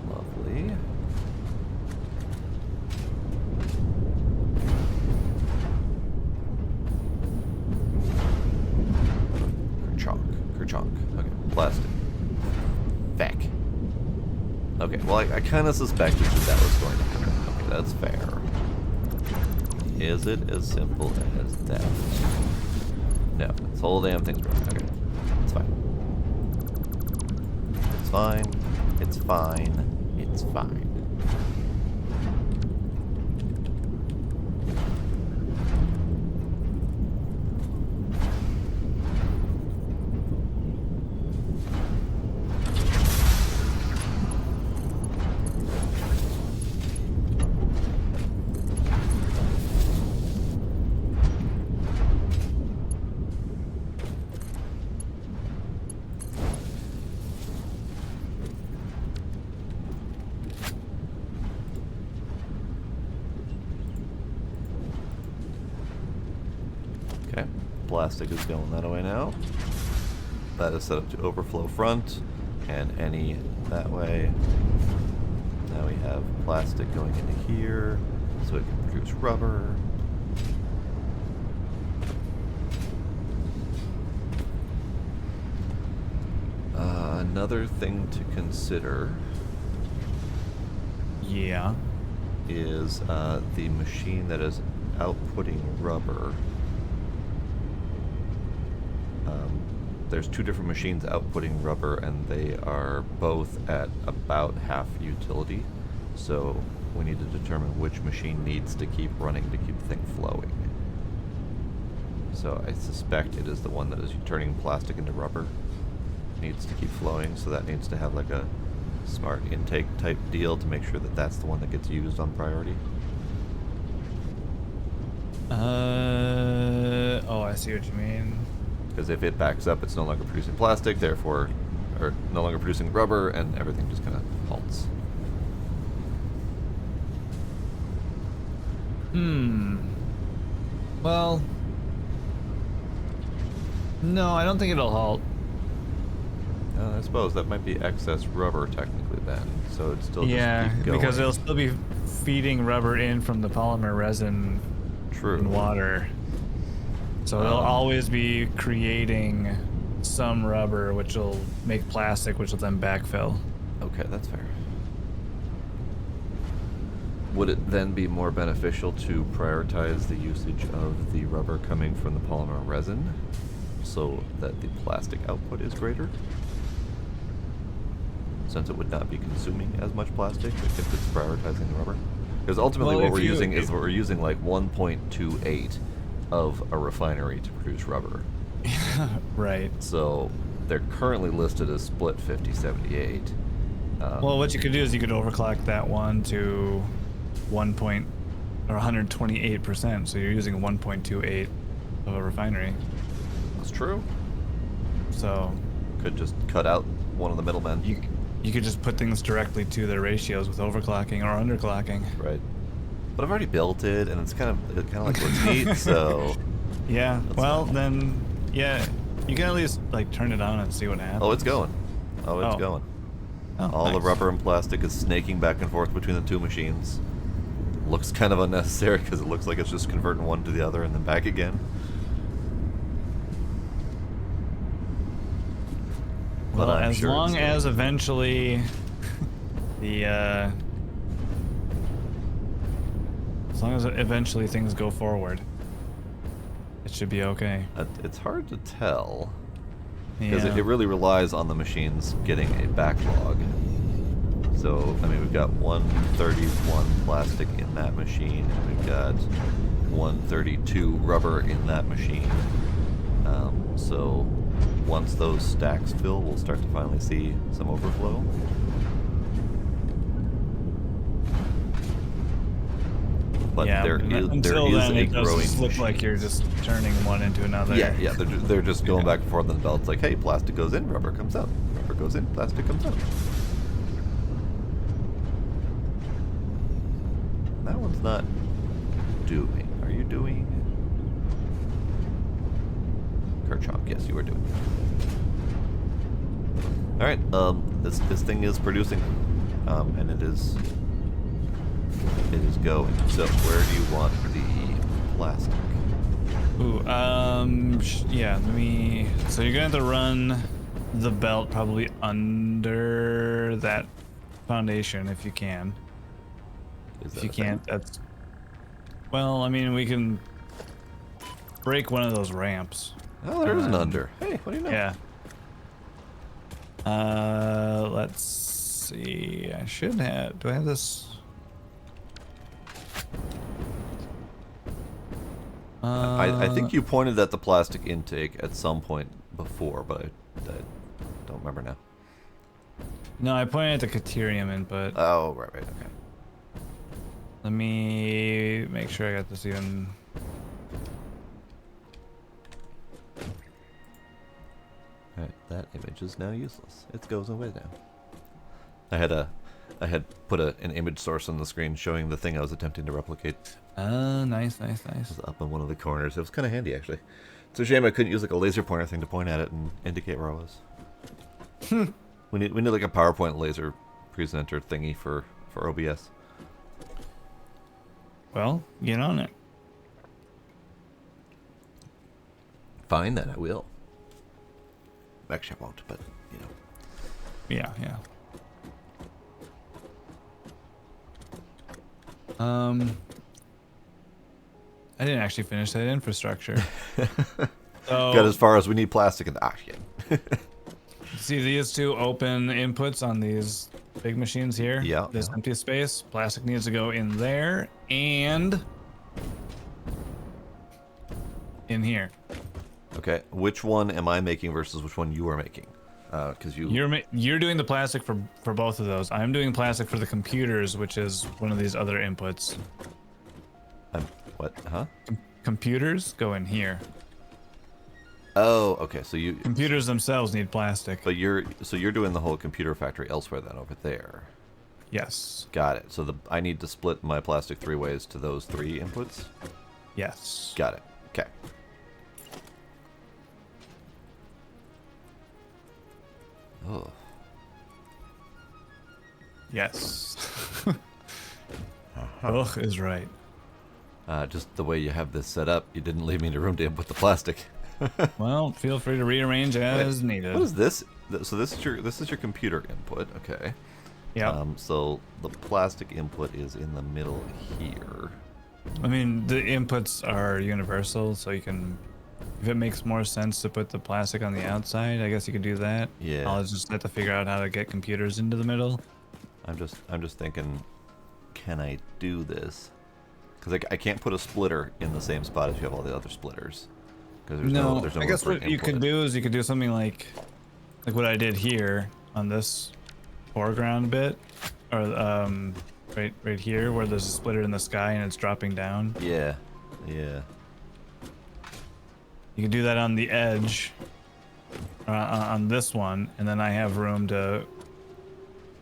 Lovely. Kerchonk. Okay, plastic. Feck. Okay, well, I kind of suspected that was going to happen. Okay, that's fair. Is it as simple as that? No, this whole damn thing's broken. Okay, it's fine. It's fine. It's fine. It's fine. Okay, plastic is going that way now. That is set up to overflow front, and any that way. Now we have plastic going into here, so it can produce rubber. Another thing to consider, Yeah. is the machine that is outputting rubber. There's two different machines outputting rubber, and they are both at about half utility. So we need to determine which machine needs to keep running to keep the thing flowing. So I suspect it is the one that is turning plastic into rubber. Needs to keep flowing, so that needs to have like a smart intake type deal to make sure that that's the one that gets used on priority. Oh, I see what you mean. Because if it backs up, it's no longer producing plastic, therefore or no longer producing rubber, and everything just kind of halts. Well, no, I don't think it'll halt. I suppose that might be excess rubber technically then, so it'd still Yeah, just keep going. because it'll still be feeding rubber in from the polymer resin True. and water. So it'll always be creating some rubber, which will make plastic, which will then backfill. Okay, that's fair. Would it then be more beneficial to prioritize the usage of the rubber coming from the polymer resin so that the plastic output is greater? Since it would not be consuming as much plastic if it's prioritizing the rubber? Because ultimately what we're using is we're using like 1.28 of a refinery to produce rubber. Right. So they're currently listed as split 50-78. Well, what you could do is you could overclock that one to 128%. So you're using 1.28 of a refinery. That's true. So Could just cut out one of the middlemen. you could just put things directly to their ratios with overclocking or underclocking. Right. But I've already built it, and it's kind of like what's neat. So Yeah. Well, fine. then, yeah, you can at least like turn it on and see what happens. oh, it's going. Oh, it's Oh. going. Oh, All the nice. rubber and plastic is snaking back and forth between the two machines. Looks kind of unnecessary because it looks like it's just converting one to the other and then back again. But Well, I'm as sure long it's as going. eventually the as long as eventually things go forward, it should be okay. It's hard to tell because Yeah. it really relies on the machines getting a backlog. So, I mean, we've got 131 plastic in that machine, and we've got 132 rubber in that machine. So, once those stacks fill, we'll start to finally see some overflow. But yeah. there is Until then, a it does growing look like you're just turning one into another. Yeah, they're just going back and forth on the belt. It's like, hey, plastic goes in, rubber comes out. Rubber goes in, plastic comes out. That one's not doing. Are you doing? Kerchak, yes, you are doing. All right, this thing is producing, and it is going. So where do you want the plastic? Ooh, yeah, let me. So you're gonna have to run the belt probably under that foundation if you can. Is If that you a thing? can't, that's. Well, I mean, we can break one of those ramps. Oh, there's an under. Hey, what do you know? Yeah. Let's see. I should have. Do I have this? I think you pointed at the plastic intake at some point before, but I don't remember now. No, I pointed at the Caterium input. Oh, right, okay. Let me make sure I got this even. Alright, that image is now useless. It goes away now. I had put an image source on the screen showing the thing I was attempting to replicate. Nice. It was up in one of the corners. It was kind of handy, actually. It's a shame I couldn't use like a laser pointer thing to point at it and indicate where I was. we need like a PowerPoint laser presenter thingy for OBS. Well, get on it. Fine, then I will. Actually, I won't, but you know. Yeah. I didn't actually finish that infrastructure. So, Got as far as we need plastic and shit. see these two open inputs on these big machines here? Yeah. This empty space. Plastic needs to go in there and in here. Okay, which one am I making versus which one you are making? Because You're doing the plastic for both of those. I'm doing plastic for the computers, which is one of these other inputs. what? Huh? Computers go in here. Oh, okay. So you, Computers themselves need plastic. but you're doing the whole computer factory elsewhere then over there. Yes. Got it. So I need to split my plastic 3 ways to those 3 inputs. Yes. Got it. Okay. Oh. Yes. Ugh is right. Just the way you have this set up, you didn't leave me any room to input the plastic. Well, feel free to rearrange as needed. What is this? So this is your computer input. Okay. Yeah. So the plastic input is in the middle here. I mean, the inputs are universal, so you can, if it makes more sense to put the plastic on the outside, I guess you could do that. Yeah. I'll just have to figure out how to get computers into the middle. I'm just thinking, can I do this? Because I can't put a splitter in the same spot as you have all the other splitters. Because there's no I room guess for what you could do is you could do something like what I did here on this foreground bit, or right here where there's a splitter in the sky and it's dropping down. Yeah, yeah. You can do that on the edge, on this one, and then I have room to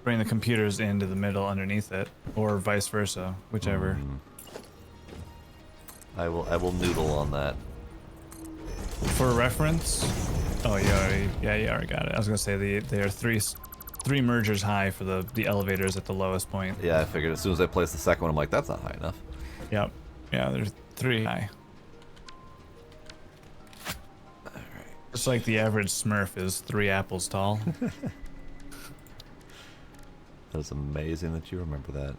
bring the computers into the middle underneath it, or vice versa, whichever. I will noodle on that. For reference, oh you already got it. I was gonna say they are three mergers high for the elevators at the lowest point. Yeah, I figured as soon as I placed the second one, I'm like, that's not high enough. Yep. Yeah, there's 3 high. Alright. Just like the average Smurf is 3 apples tall. That is amazing that you remember that.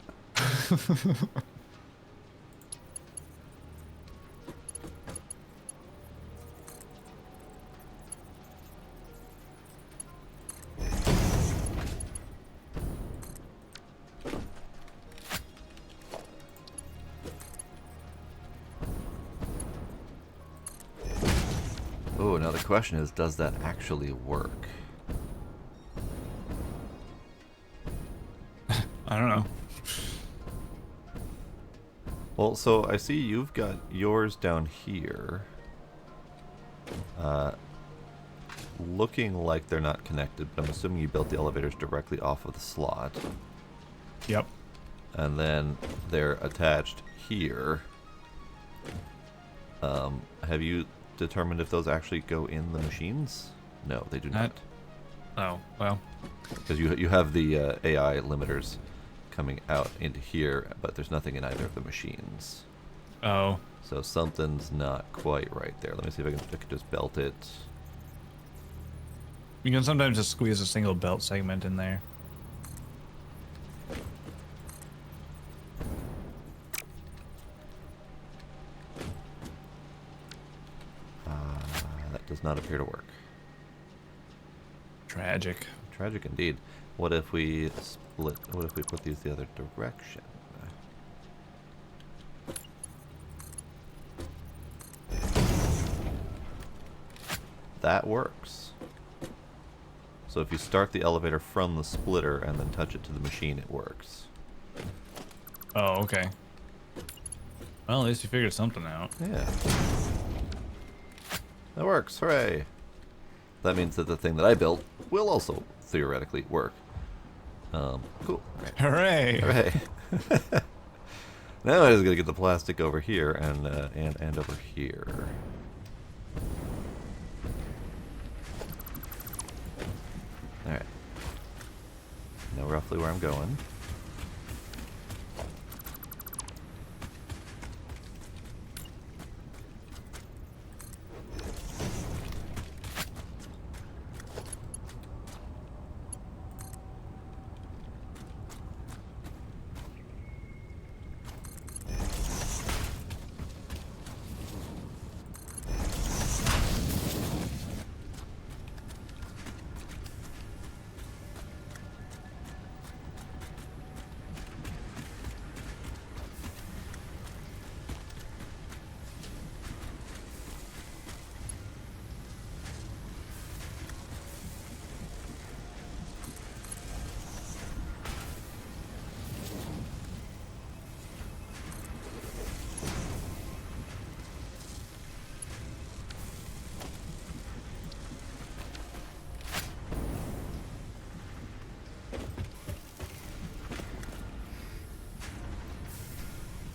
Oh, now the question is, does that actually work? I don't know. Well, so I see you've got yours down here. Looking like they're not connected, but I'm assuming you built the elevators directly off of the slot. Yep. And then they're attached here. Have you determined if those actually go in the machines? No, they do not. Oh, well. Because you have the AI limiters coming out into here, but there's nothing in either of the machines. Oh. So something's not quite right there. Let me see if I can just belt it. You can sometimes just squeeze a single belt segment in there. That does not appear to work. Tragic. Tragic indeed. What if we split? What if we put these the other direction? That works. So if you start the elevator from the splitter and then touch it to the machine, it works. Oh, okay. Well, at least you figured something out. Yeah. That works, hooray! That means that the thing that I built will also theoretically work. Cool. Right. Hooray! Hooray! Now I just gotta get the plastic over here and over here. Alright. Know roughly where I'm going.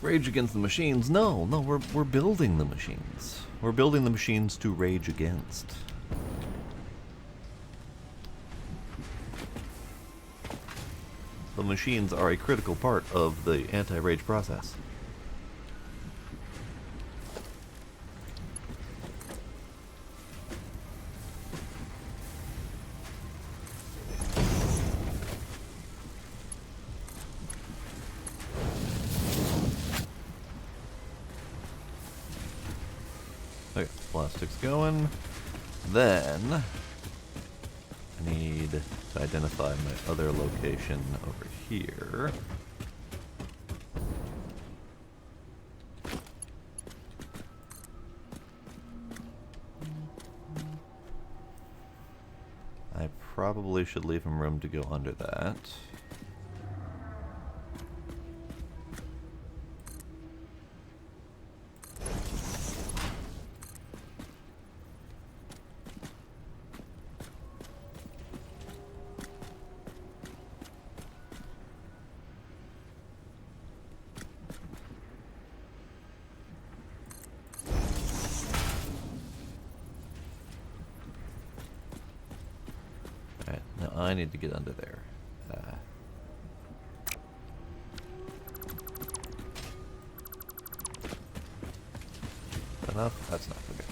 Rage against the machines? No, no, we're building the machines. We're building the machines to rage against. The machines are a critical part of the anti-rage process. Okay, plastic's going. Then I need to identify my other location over here. I probably should leave him room to go under that. Alright, now I need to get under there. Enough? That's not okay.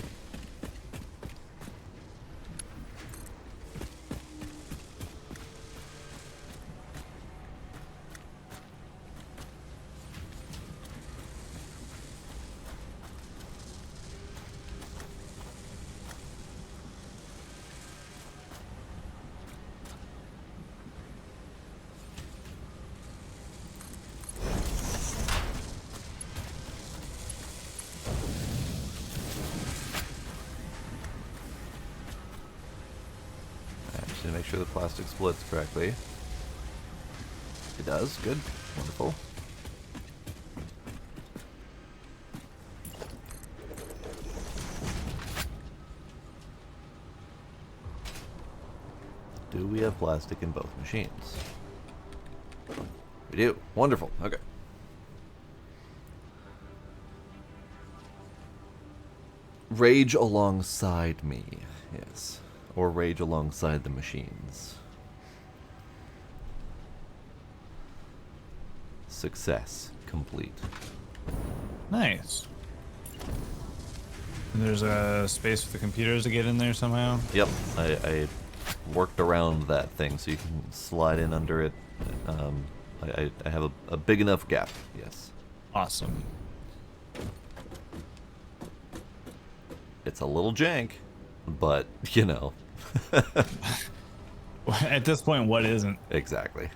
To make sure the plastic splits correctly. It does. Good. Wonderful. Do we have plastic in both machines? We do. Wonderful. Okay. Rage alongside me. Yes. Or rage alongside the machines. Success complete. Nice. And there's a space for the computers to get in there somehow? Yep, I worked around that thing so you can slide in under it. I have a big enough gap, yes. Awesome. It's a little jank, but, you know. At this point, what isn't? Exactly.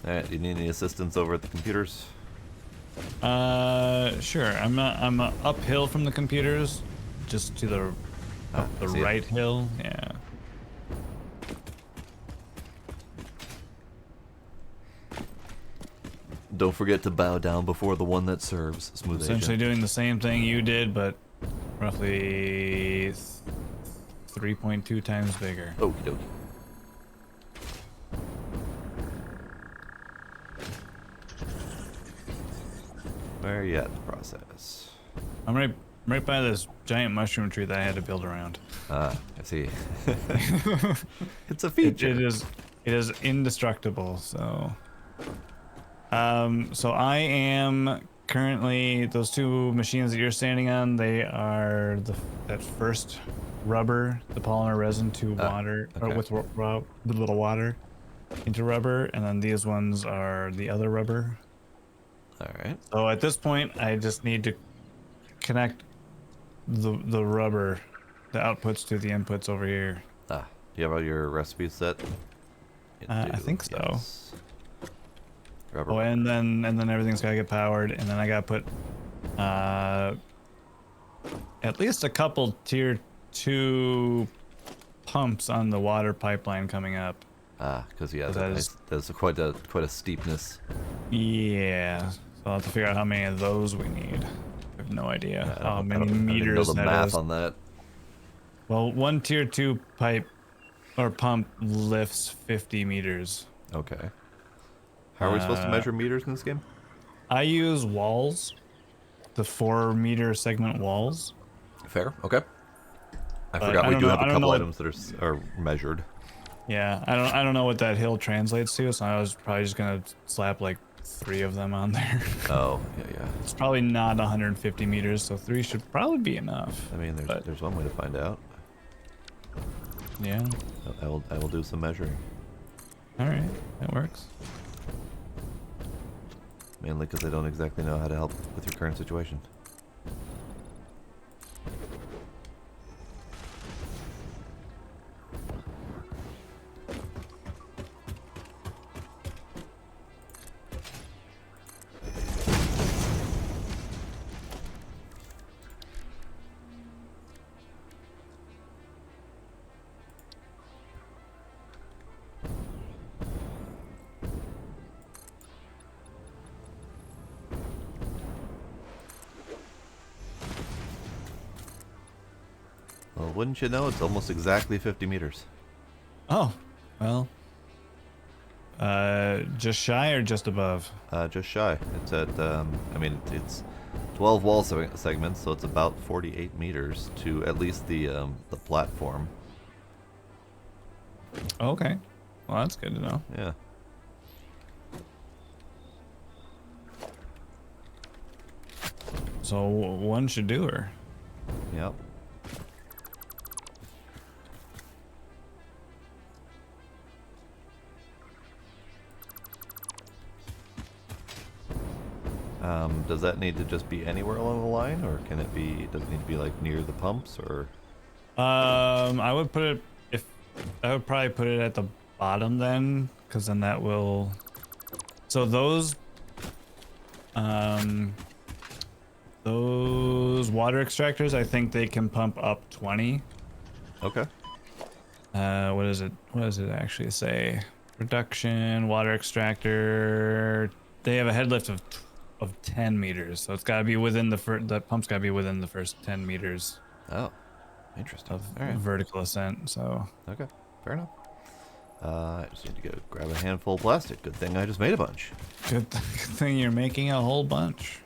Alright, do you need any assistance over at the computers? Sure. I'm uphill from the computers, just to the right hill. Yeah. Don't forget to bow down before the one that serves. Smooth Essentially agent. doing the same thing you did, but roughly 3.2 times bigger. Okie dokie. Where are you at in the process? I'm right by this giant mushroom tree that I had to build around. Ah, I see. It's a feature. It is indestructible. So I am currently, those two machines that you're standing on, they are that first rubber, the polymer resin to water, okay. or with the little water into rubber, and then these ones are the other rubber. All right. So at this point, I just need to connect the rubber, the outputs to the inputs over here. Ah, do you have all your recipes set? You I do, think so. yes. Rubber. Oh, and then everything's gotta get powered, and then I gotta put at least a couple tier 2 pumps on the water pipeline coming up. Ah, because yeah, That that's quite a steepness. Yeah, so I'll have to figure out how many of those we need. I have no idea how many I didn't know meters the that math is. on that. Well, one tier 2 pipe or pump lifts 50 meters. Okay. How are we supposed to measure meters in this game? I use walls, the 4 meter segment walls. Fair. Okay. I But forgot I we don't do know. have I a don't know couple what. items that are measured. Yeah, I don't know what that hill translates to. So I was probably just gonna slap like 3 of them on there. Oh, yeah, yeah. It's probably not 150 meters, so 3 should probably be enough. I mean, But there's one way to find out. yeah, I will do some measuring. all right, that works. Mainly because I don't exactly know how to help with your current situation. Well, wouldn't you know, it's almost exactly 50 meters. Oh, well, just shy or just above? Just shy. It's at, I mean, it's 12 wall segments, so it's about 48 meters to at least the platform. Okay, well that's good to know. Yeah. So one should do her. Yep. Does that need to just be anywhere along the line, or can it be? Does it need to be like near the pumps, or? I would put it if I would probably put it at the bottom then, because then that will. So those water extractors, I think they can pump up 20. Okay. What is it? What does it actually say? Reduction water extractor. They have a head lift of 10 meters, so it's got to be within the that pump's got to be within the first 10 meters Oh, interesting. of All right. vertical ascent. So Okay. Fair enough. I just need to go grab a handful of plastic. Good thing I just made a bunch. good thing you're making a whole bunch.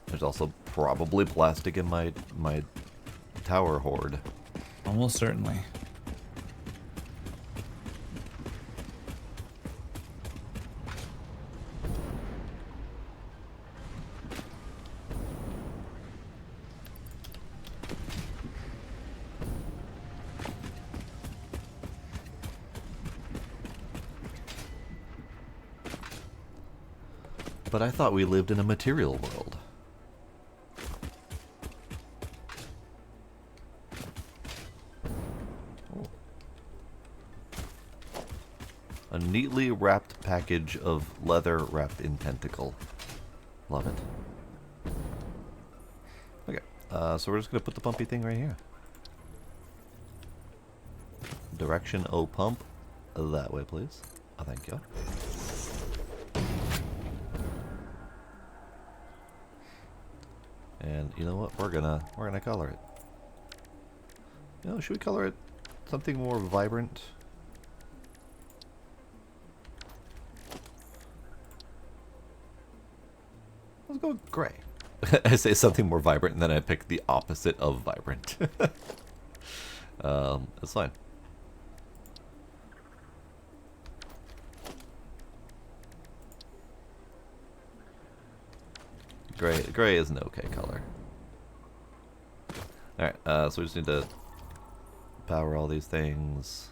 There's also probably plastic in my tower hoard. Almost certainly. But I thought we lived in a material world. Oh. A neatly wrapped package of leather wrapped in tentacle. Love it. Okay, so we're just going to put the pumpy thing right here. Direction O pump. That way, please. Oh, thank you. And you know what? We're gonna color it. You know, should we color it something more vibrant? Let's go with gray. I say something more vibrant, and then I pick the opposite of vibrant. That's fine. Gray is an okay color. Alright, so we just need to power all these things.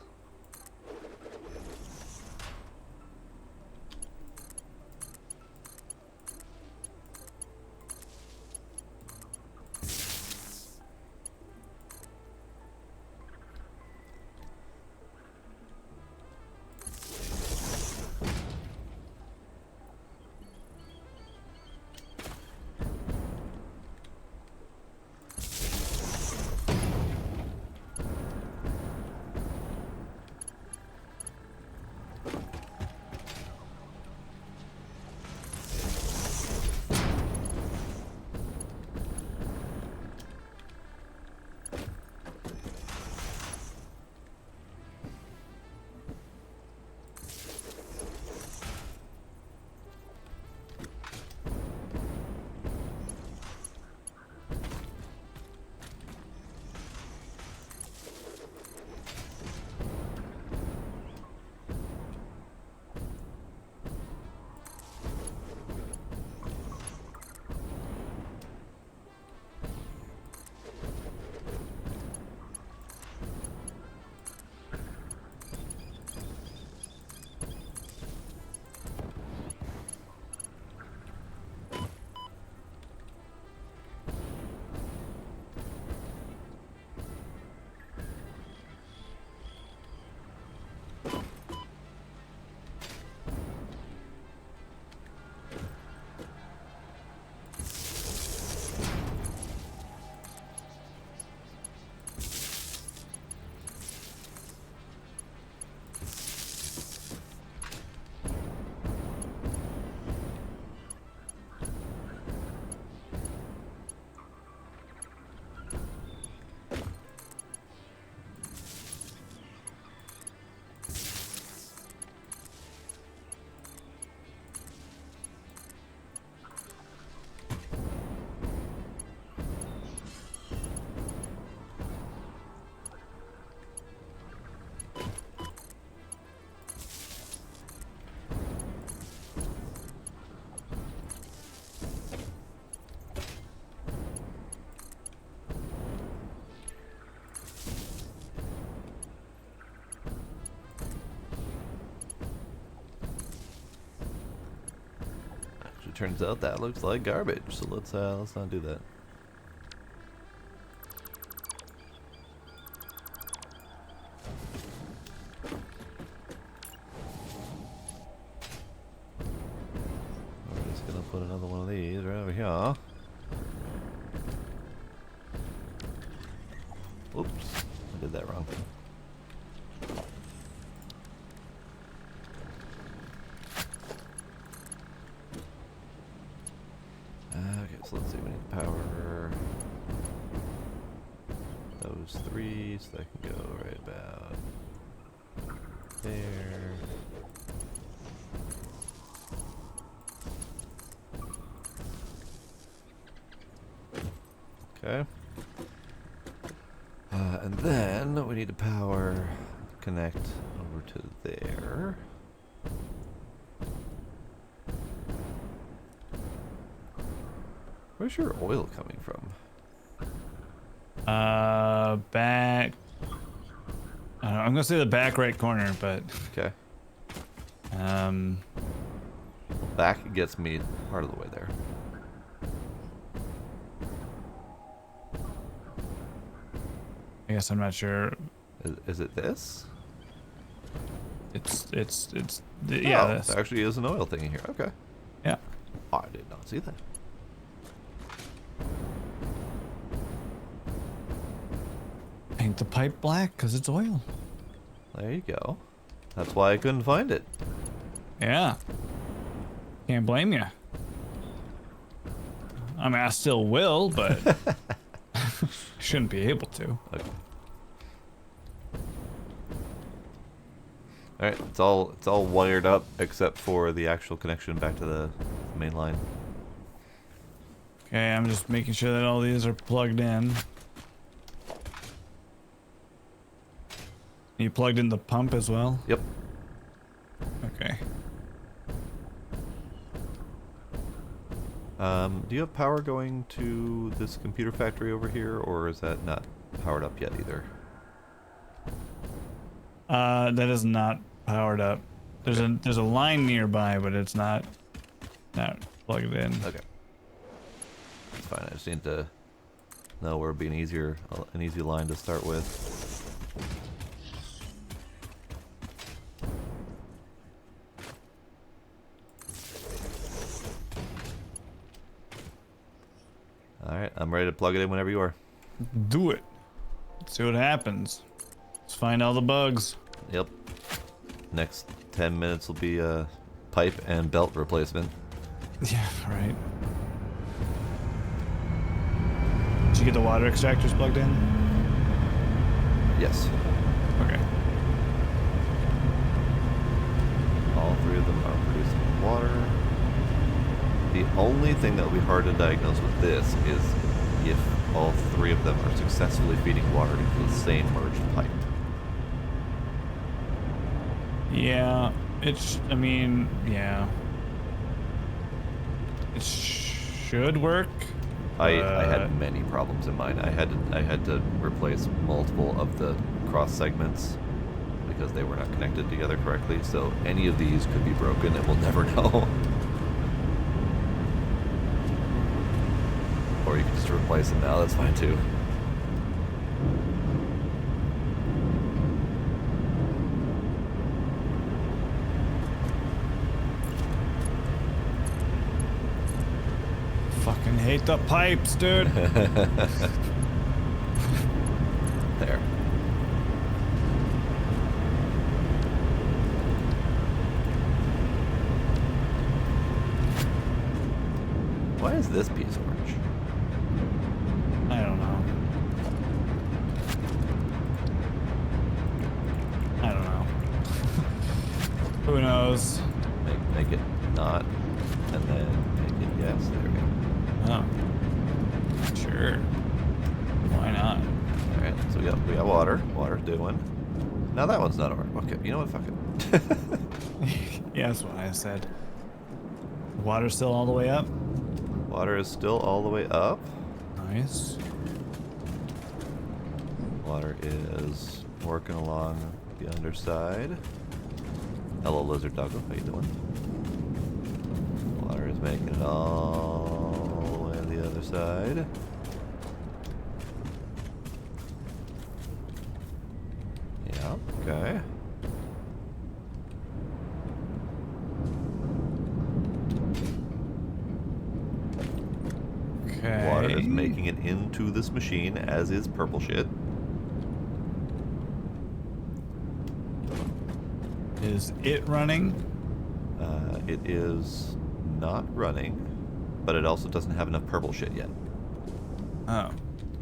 Actually, turns out that looks like garbage. So let's not do that. We're just gonna put another one of these right over here. Oops, I did that wrong. Okay, so let's see, we need to power those three, so that can go right about there. Okay. And then we need to power connect over to there. Where's your oil coming from? Back. I don't know, I'm gonna say the back right corner, but Okay. um, Back gets me part of the way there. I guess I'm not sure. Is it this? It's Oh, yeah. there actually is an oil thing in here. Okay. Yeah. Oh, I did not see that. Paint the pipe black because it's oil. There you go. That's why I couldn't find it. Yeah. Can't blame you. I mean, I still will, but shouldn't be able to. Okay. All right, it's all wired up except for the actual connection back to the main line. Okay, I'm just making sure that all these are plugged in. You plugged in the pump as well? Yep. Okay. Do you have power going to this computer factory over here, or is that not powered up yet either? That is not powered up. There's a line nearby, but it's not plugged in. Okay. That's fine. I just need to know where it'd be an easy line to start with. Alright, I'm ready to plug it in whenever you are. Do it. Let's see what happens. Let's find all the bugs. Yep. Next 10 minutes will be a pipe and belt replacement. Yeah, right. Did you get the water extractors plugged in? Yes. Okay. All three of them are producing water. The only thing that will be hard to diagnose with this is if all three of them are successfully feeding water into the same merged pipe. Yeah, I mean, yeah. It should work. I had many problems in mine. I had to replace multiple of the cross segments because they were not connected together correctly. So any of these could be broken and we'll never know. Or you can just replace them now, that's fine too. hate the pipes, dude. There. Why is this piece orange? I don't know. I don't know. Who knows? Make it not, and then make it yes. There we go. Oh. Sure. Why not? All right, so we got water. Water's doing. Now that one's not orange. Okay, you know what? Fuck it. Yeah, that's what I said. Water's still all the way up? Water is still all the way up. Nice. Water is working along the underside. Hello, lizard doggo. How you doing? Water is making it all the way to the other side. Yeah, okay. Okay. Water is making it into this machine, as is purple shit. Is it running? It is not running, but it also doesn't have enough purple shit yet. Oh.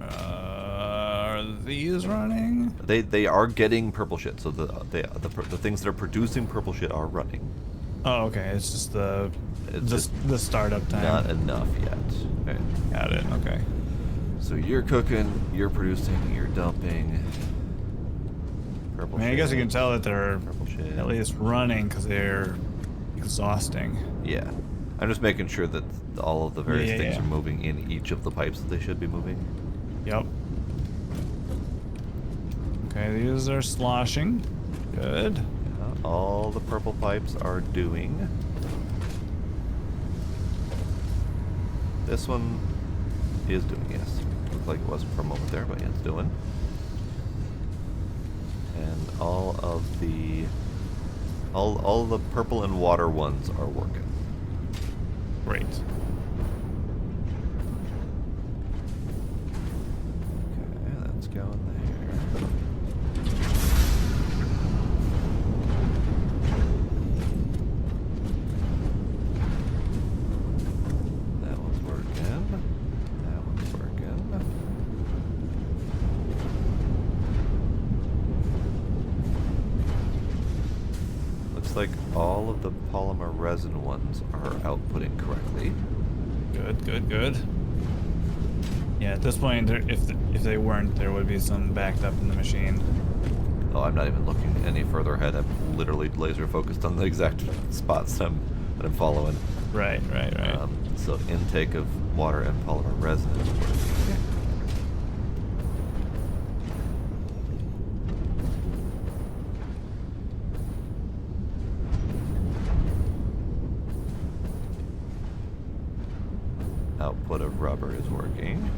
Are these running? They are getting purple shit, so the things that are producing purple shit are running. Oh, okay. It's just It's just the startup time. not enough yet. Okay. Got it. Okay. So you're cooking, you're producing, you're dumping. Purple I mean, I shit. guess you can tell that they're Purple shit. at least running because they're exhausting. Yeah. I'm just making sure that all of the various Yeah, things yeah. are moving in each of the pipes that they should be moving. Yep. Okay, these are sloshing. Good. Yeah, all the purple pipes are doing. This one is doing, yes. Looked like it wasn't for a moment there, but yeah, it's doing. And all of the purple and water ones are working. Great. Okay, that's going there. That one's working. That one's working. Looks like all of the polymer resin ones are outputting correctly. Good, good, good. Yeah, at this point, if they weren't, there would be some backed up in the machine. Oh, I'm not even looking any further ahead. I'm literally laser focused on the exact spots that I'm following. Right, right, right. So intake of water and polymer resin is working. Output of rubber is working.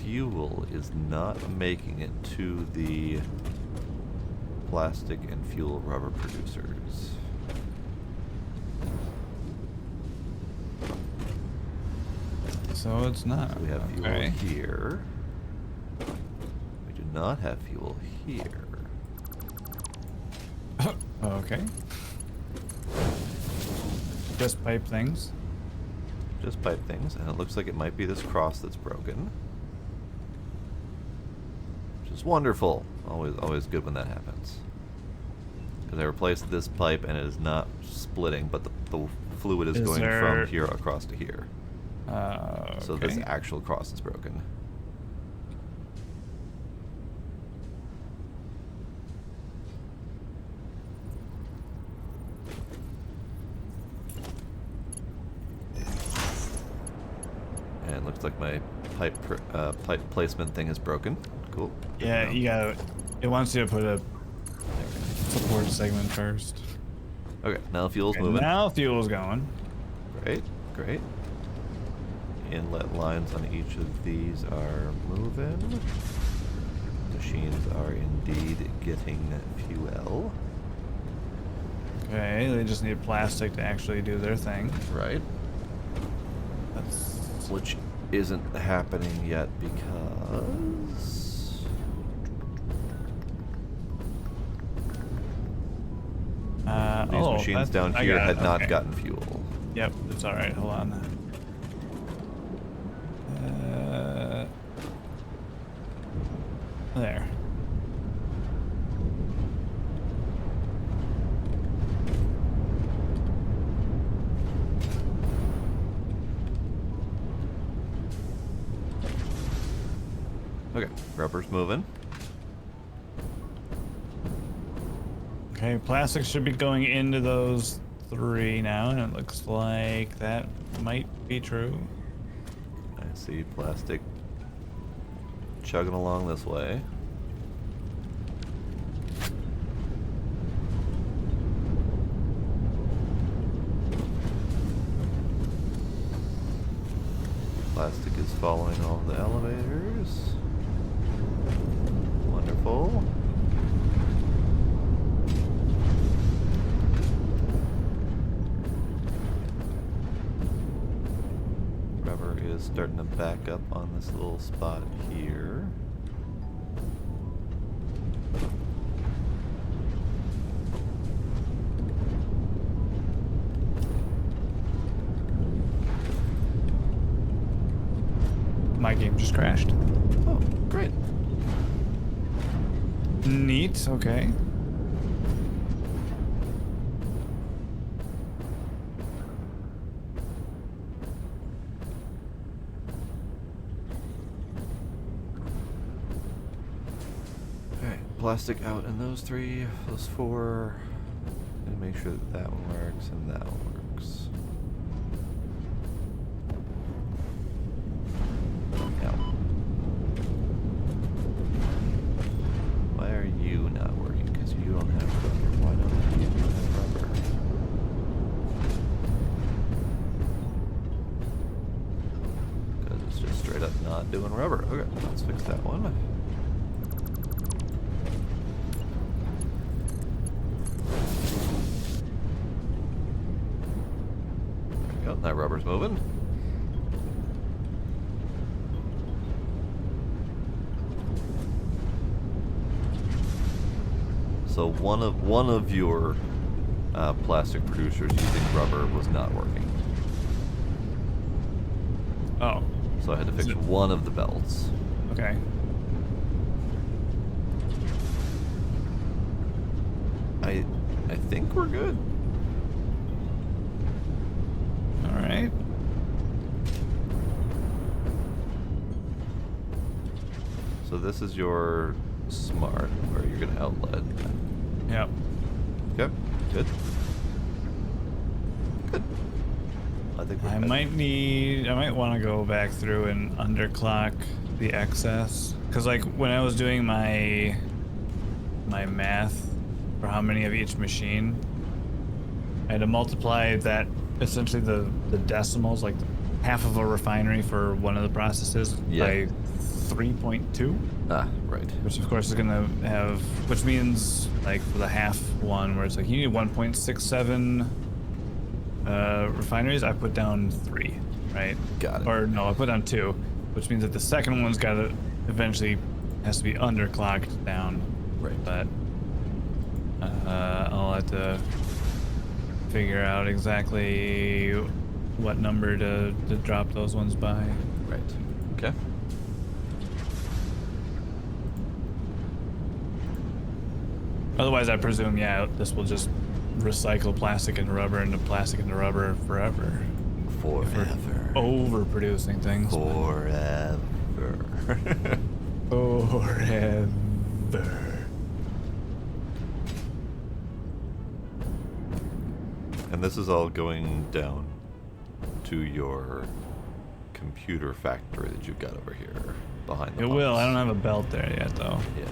Fuel is not making it to the plastic and fuel rubber producers. So it's not. So we have fuel okay. here. We do not have fuel here. Okay. Just pipe things. Just pipe things, and it looks like it might be this cross that's broken. Which is wonderful. Always good when that happens. Because I replaced this pipe and it is not splitting, but the fluid is going from here across to here. So this Okay. actual cross is broken. And it looks like my pipe placement thing is broken. Cool. Good Yeah, to know. you gotta. It wants you to put a support segment first. Okay, now fuel's Okay, moving. now fuel's going. Great, great. inlet lines on each of these are moving. Machines are indeed getting fuel. Okay, they just need plastic to actually do their thing. Right. That's... Which isn't happening yet because... these machines down here had not gotten fuel. Yep, it's alright, hold on. There. Okay, rubber's moving. Okay, plastic should be going into those 3 now, and it looks like that might be true. I see plastic chugging along this way. Plastic is following all the elevators. Wonderful. Rubber is starting to back up on this little spot here. My game just crashed. Oh, great. Neat, okay. Alright, plastic out in those 3, those 4. And make sure that that one works and that one works. Now, why are you not working? Because you don't have rubber. Why don't you have rubber? Because it's just straight up not doing rubber. Okay, let's fix that one. There we go, that rubber's moving. So one of your plastic producers using rubber was not working. Oh, So I had to fix one of the belts. okay. I think we're good. All right. So this is your smart, where you're gonna outlet. Yep. Okay, good. Good. I think we're I good. might want to go back through and underclock the excess, because like when I was doing my math for how many of each machine, I had to multiply that, essentially the decimals, like half of a refinery for one of the processes, Yeah. by 3.2, Ah, right. which of course is gonna have, which means like for the half one where it's like you need 1.67 refineries, I put down 3, right? Got it. Or no, I put down 2, which means that the second one's got to eventually has to be underclocked down. Right. But I'll have to figure out exactly what number to drop those ones by. Right. Okay. Otherwise, I presume, yeah, this will just recycle plastic into rubber forever. Forever. Overproducing things. Forever. Forever. And this is all going down to your computer factory that you've got over here behind the It will. I don't pumps. have a belt there yet, though. Yeah.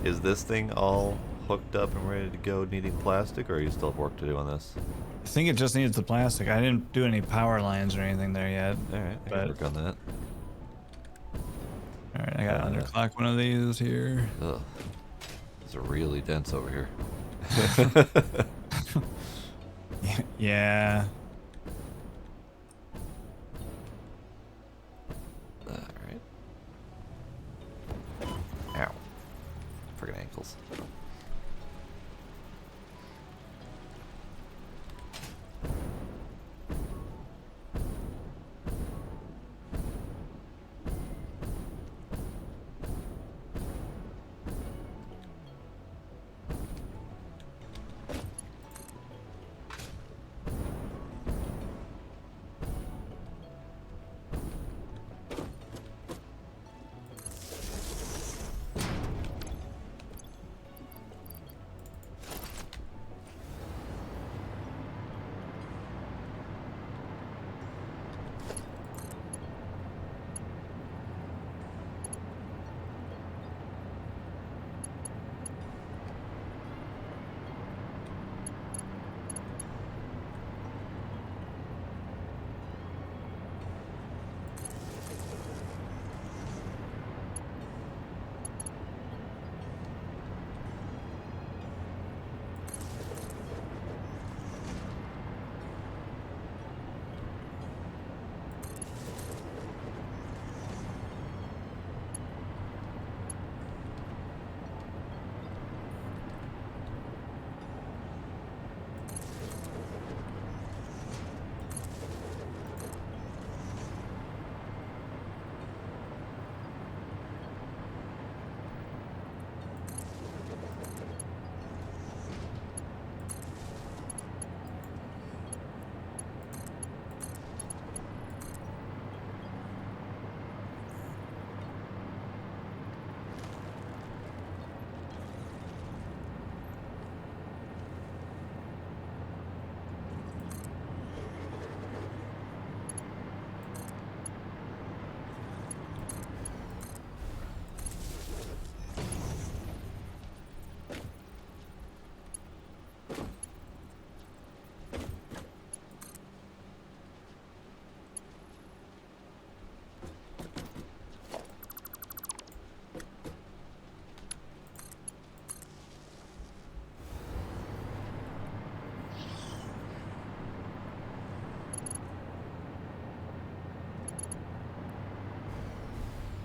Is this thing all hooked up and ready to go needing plastic, or you still have work to do on this? I think it just needs the plastic. I didn't do any power lines or anything there yet. Alright, I can But work on that. alright, I got underclock one of these here. Ugh. These are really dense over here. Yeah. Alright. Ow. Friggin' ankles.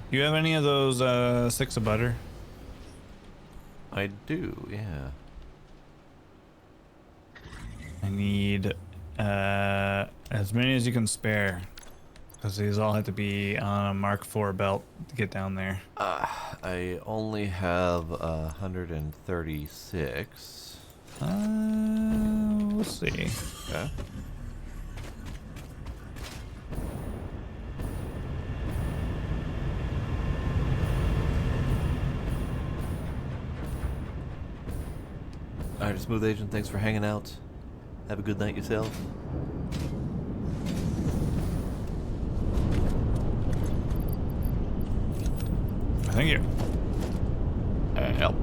Do you have any of those sticks of butter? I do, yeah. I need as many as you can spare, because these all have to be on a Mark IV belt to get down there. I only have 136. We'll see. Okay. Alright, Smooth Agent, thanks for hanging out. Have a good night yourself. Thank you. Help.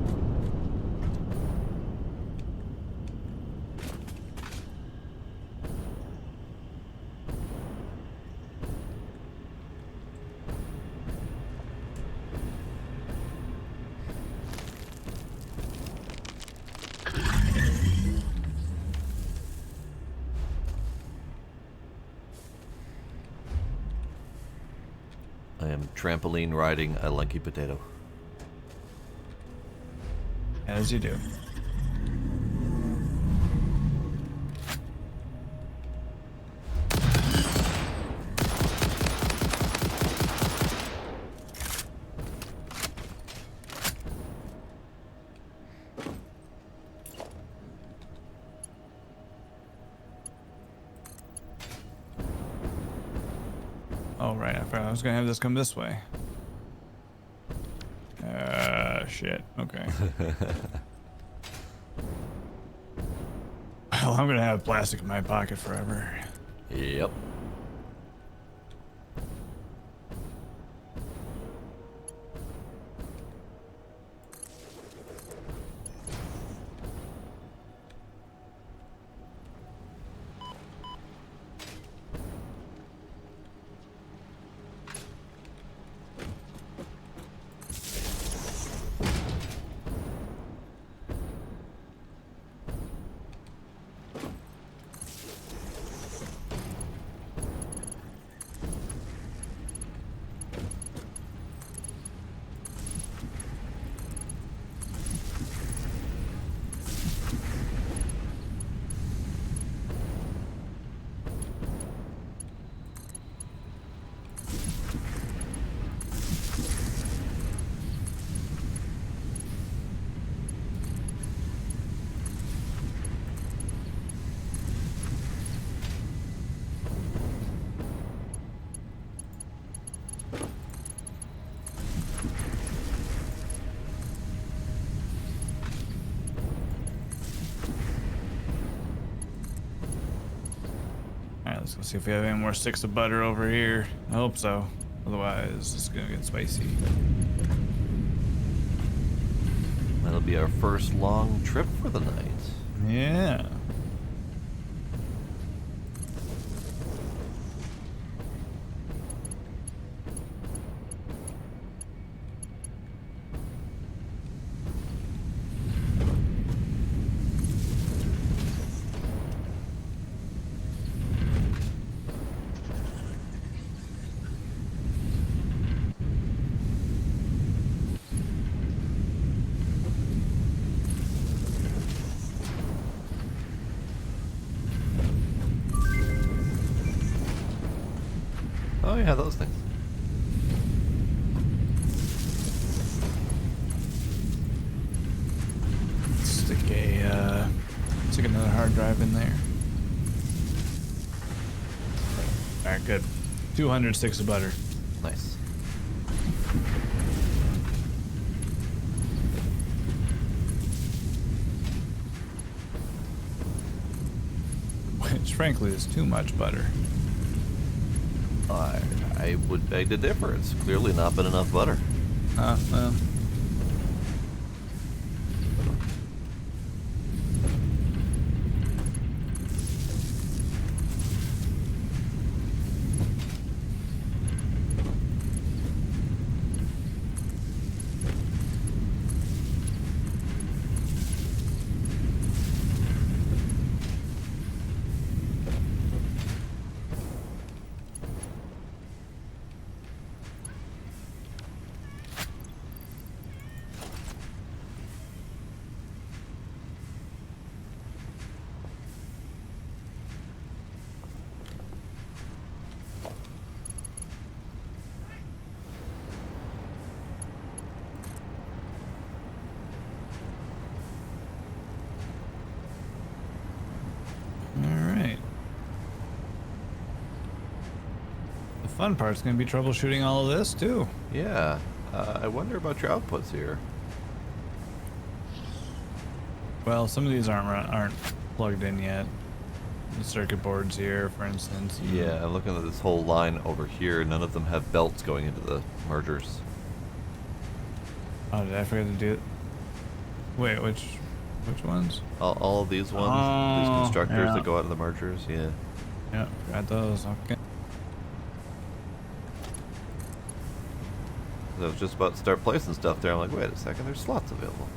I am trampoline riding a lanky potato. As you do. Oh, right. I forgot I was gonna have this come this way. Shit. Okay. Well, I'm gonna have plastic in my pocket forever. Yep. Let's go see if we have any more sticks of butter over here. I hope so. Otherwise, it's gonna get spicy. That'll be our first long trip for the night. Yeah. Oh yeah, those things. Stick another hard drive in there. All right, good. 200 sticks of butter. Nice. Which, frankly, is too much butter. I would beg to differ. It's clearly not been enough butter. Well. Fun part's gonna be troubleshooting all of this too. Yeah. I wonder about your outputs here. Well, some of these aren't plugged in yet. The circuit boards here, for instance. Yeah, I'm looking at this whole line over here. None of them have belts going into the mergers. Oh, did I forget to do it? Wait, which ones? All of these ones, these constructors yeah. that go out of the mergers, yeah. Yeah, got those. Okay. I was just about to start placing stuff there. I'm like, wait a second, there's slots available.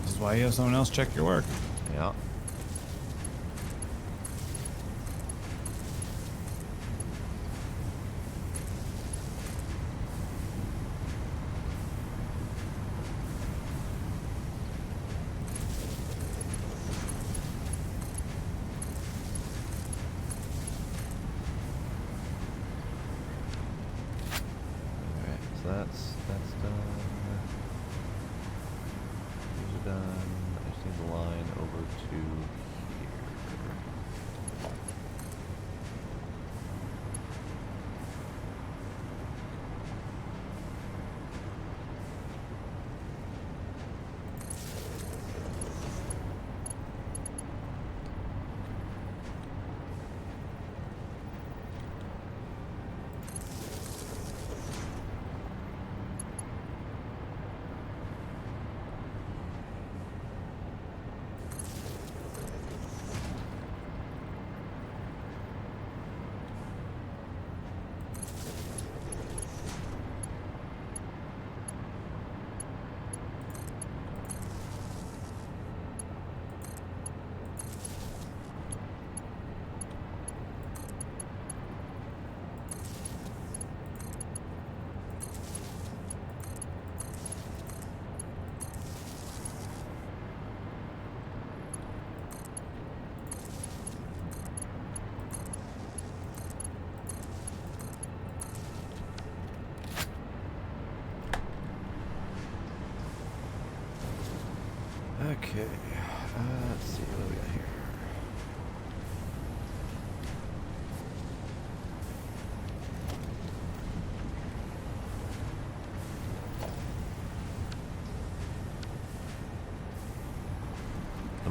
This is why you have someone else check your work. Yeah. That's done. These are done. I just need the line over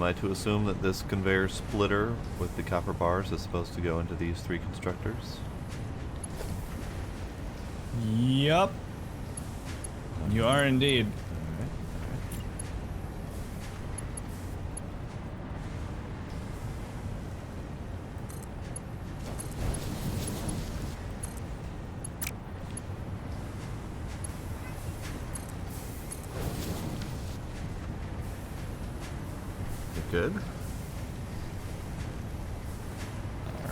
Am I to assume that this conveyor splitter with the copper bars is supposed to go into these 3 constructors? Yup. You are indeed. Alright, alright. Good.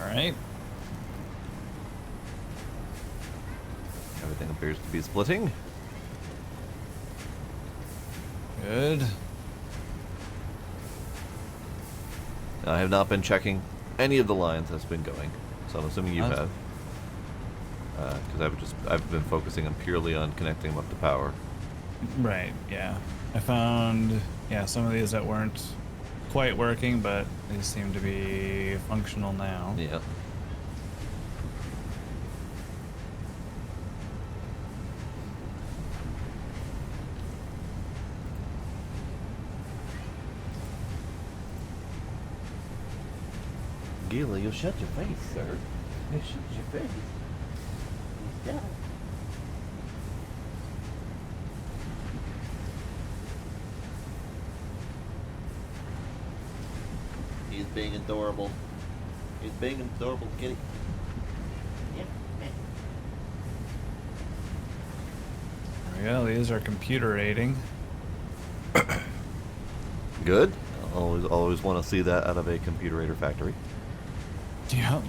Alright. Everything appears to be splitting. Good. I have not been checking any of the lines that's been going, so I'm assuming you have. Because I've been focusing on purely on connecting them up to power. Right, yeah. I found, yeah, some of these that weren't quite working, but they seem to be functional now. Yeah. Gila, you shut your face, sir. You shut your face. Yeah. He's being adorable. He's being an adorable kitty. Yeah. There we go, these are computer rating. Good. Always want to see that out of a computerator factory. Yep.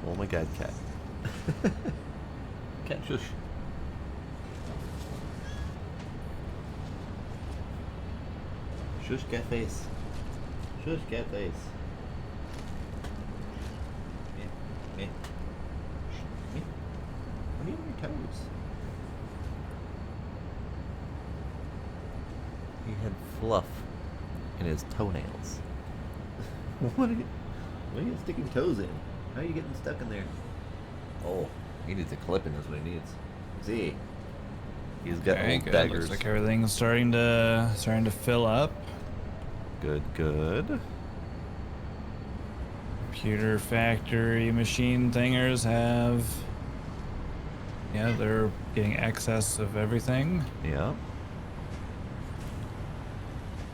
Oh my god, cat. Cat shush. Shush cat face. Shush cat face. Me. Shh. Me. What are you on your toes? He had fluff in his toenails. What are you sticking toes in? How are you getting stuck in there? Oh, he needs a clipping is what he needs. See? He's got Okay, old good. daggers. Looks like everything's starting to fill up. Good, good. Computer factory machine thingers have, yeah, they're getting excess of everything. Yeah.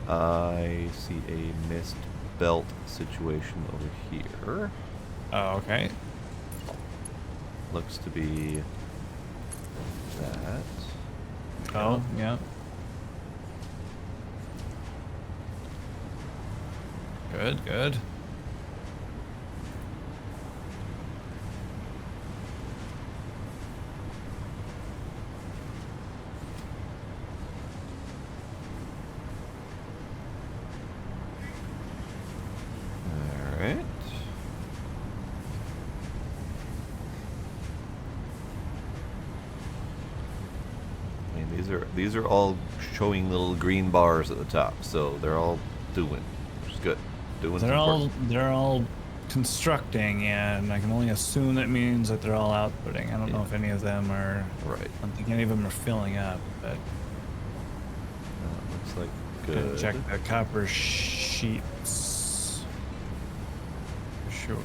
I see a missed belt situation over here. Oh, okay. Looks to be that. Oh, yeah. Good, good. Alright. I mean, these are all showing little green bars at the top, so they're all doing, which is good. Doing They're all constructing, and I can only assume that means that they're all outputting. I don't know if any of them are. Right. I don't think any of them are filling up, but Looks like gotta good. check the copper sheets for sure.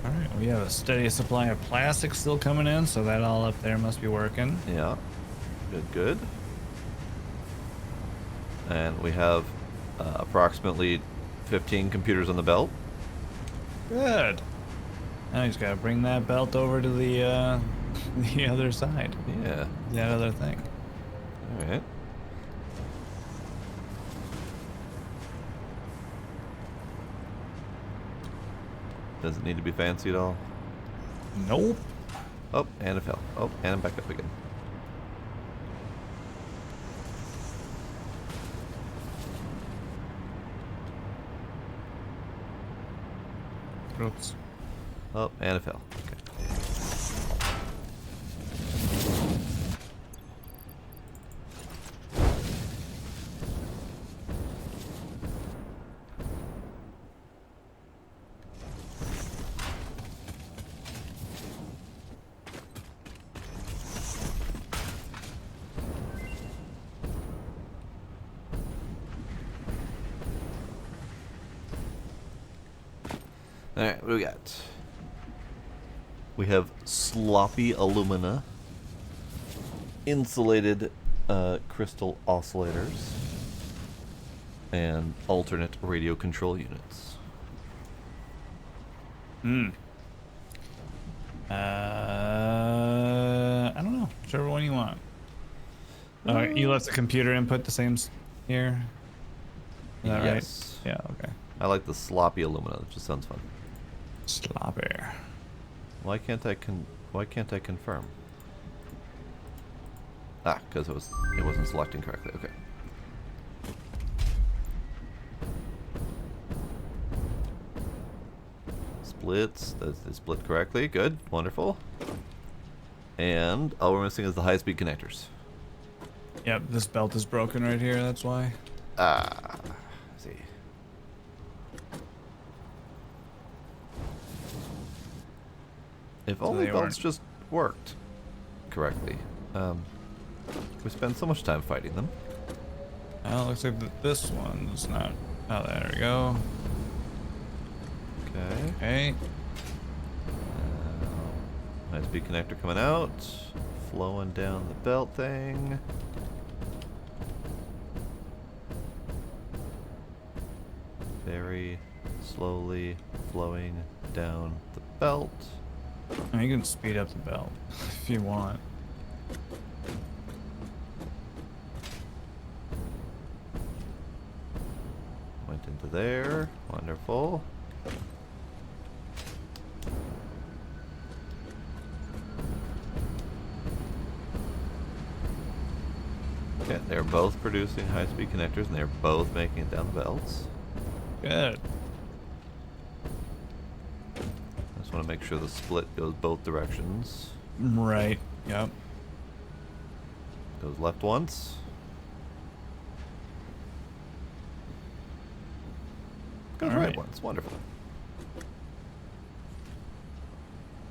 Alright, we have a steady supply of plastic still coming in, so that all up there must be working. Yeah. Good, good. And we have approximately 15 computers on the belt. Good. Now he's got to bring that belt over to the the other side. Yeah. That other thing. All right. Does it need to be fancy at all? Nope. Oh, and it fell. Oh, and I'm back up again. Oops. Oh, and it fell. Okay. Alright, what do we got? We have sloppy alumina, insulated crystal oscillators, and alternate radio control units. I don't know. Whichever one you want. You left the computer input the same here? Is that Yes. right? Yeah, okay. I like the sloppy alumina. That just sounds fun. Sloppy. Why can't I confirm? Ah, because it wasn't selecting correctly. Okay. Splits. They split correctly. Good. Wonderful. And all we're missing is the high-speed connectors. Yep, this belt is broken right here, that's why. Ah. Let's see. If only belts just worked correctly. We spend so much time fighting them. Well, it looks like this one's not. Oh, there we go. Okay. Okay. High-speed connector coming out. Flowing down the belt thing. Very slowly flowing down the belt. I mean, you can speed up the belt if you want. Went into there. Wonderful. Okay, they're both producing high-speed connectors, and they're both making it down the belts. Good. I just want to make sure the split goes both directions. Right. Yep. Goes left once. Goes right once. Wonderful.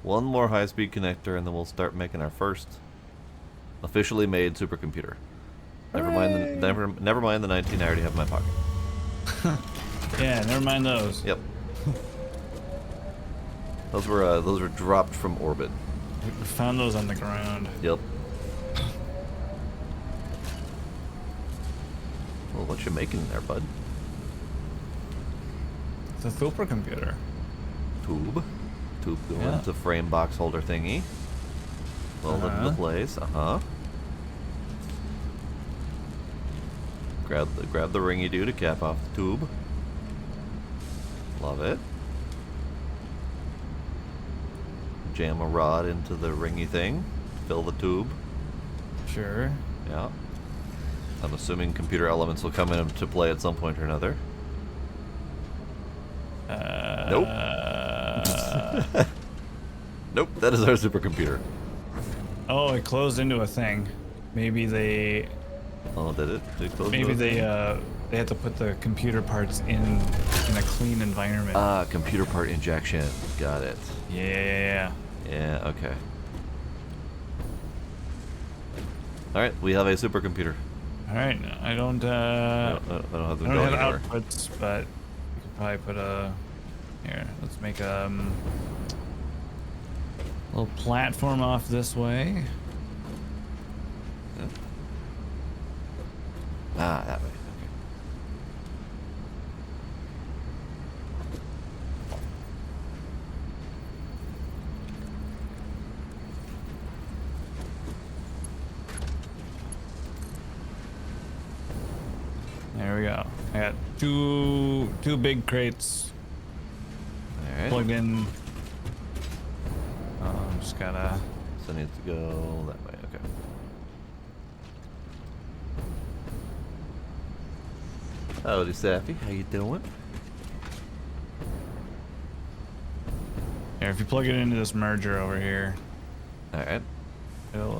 One more high-speed connector, and then we'll start making our first officially made supercomputer. Never mind the 19 I already have in my pocket. Yeah, never mind those. Yep. Those were dropped from orbit. We found those on the ground. Yep. Well, what you making there, bud? It's a supercomputer. Tube going Yeah. into frame box holder thingy. Welded into place. Grab the ring you do to cap off the tube. Love it. Jam a rod into the ringy thing. Fill the tube. Sure. Yeah. I'm assuming computer elements will come into play at some point or another. Nope. Nope, that is our supercomputer. Oh, it closed into a thing. Maybe they. Oh, did it? Did it close Maybe the thing? they had to put the computer parts in a clean environment. Ah, computer part injection. Got it. Yeah. Yeah, okay. Alright, we have a supercomputer. All right. I don't I don't have them I don't going have anywhere. outputs, but we could probably put a. Here, let's make a little platform off this way. Yeah. Ah, that way. Okay. I got two big crates Alright. plugged in. Just gotta. So it needs to go that way. Okay. Howdy, Sappy. How you doing? Here, if you plug it into this merger over here, Alright. it'll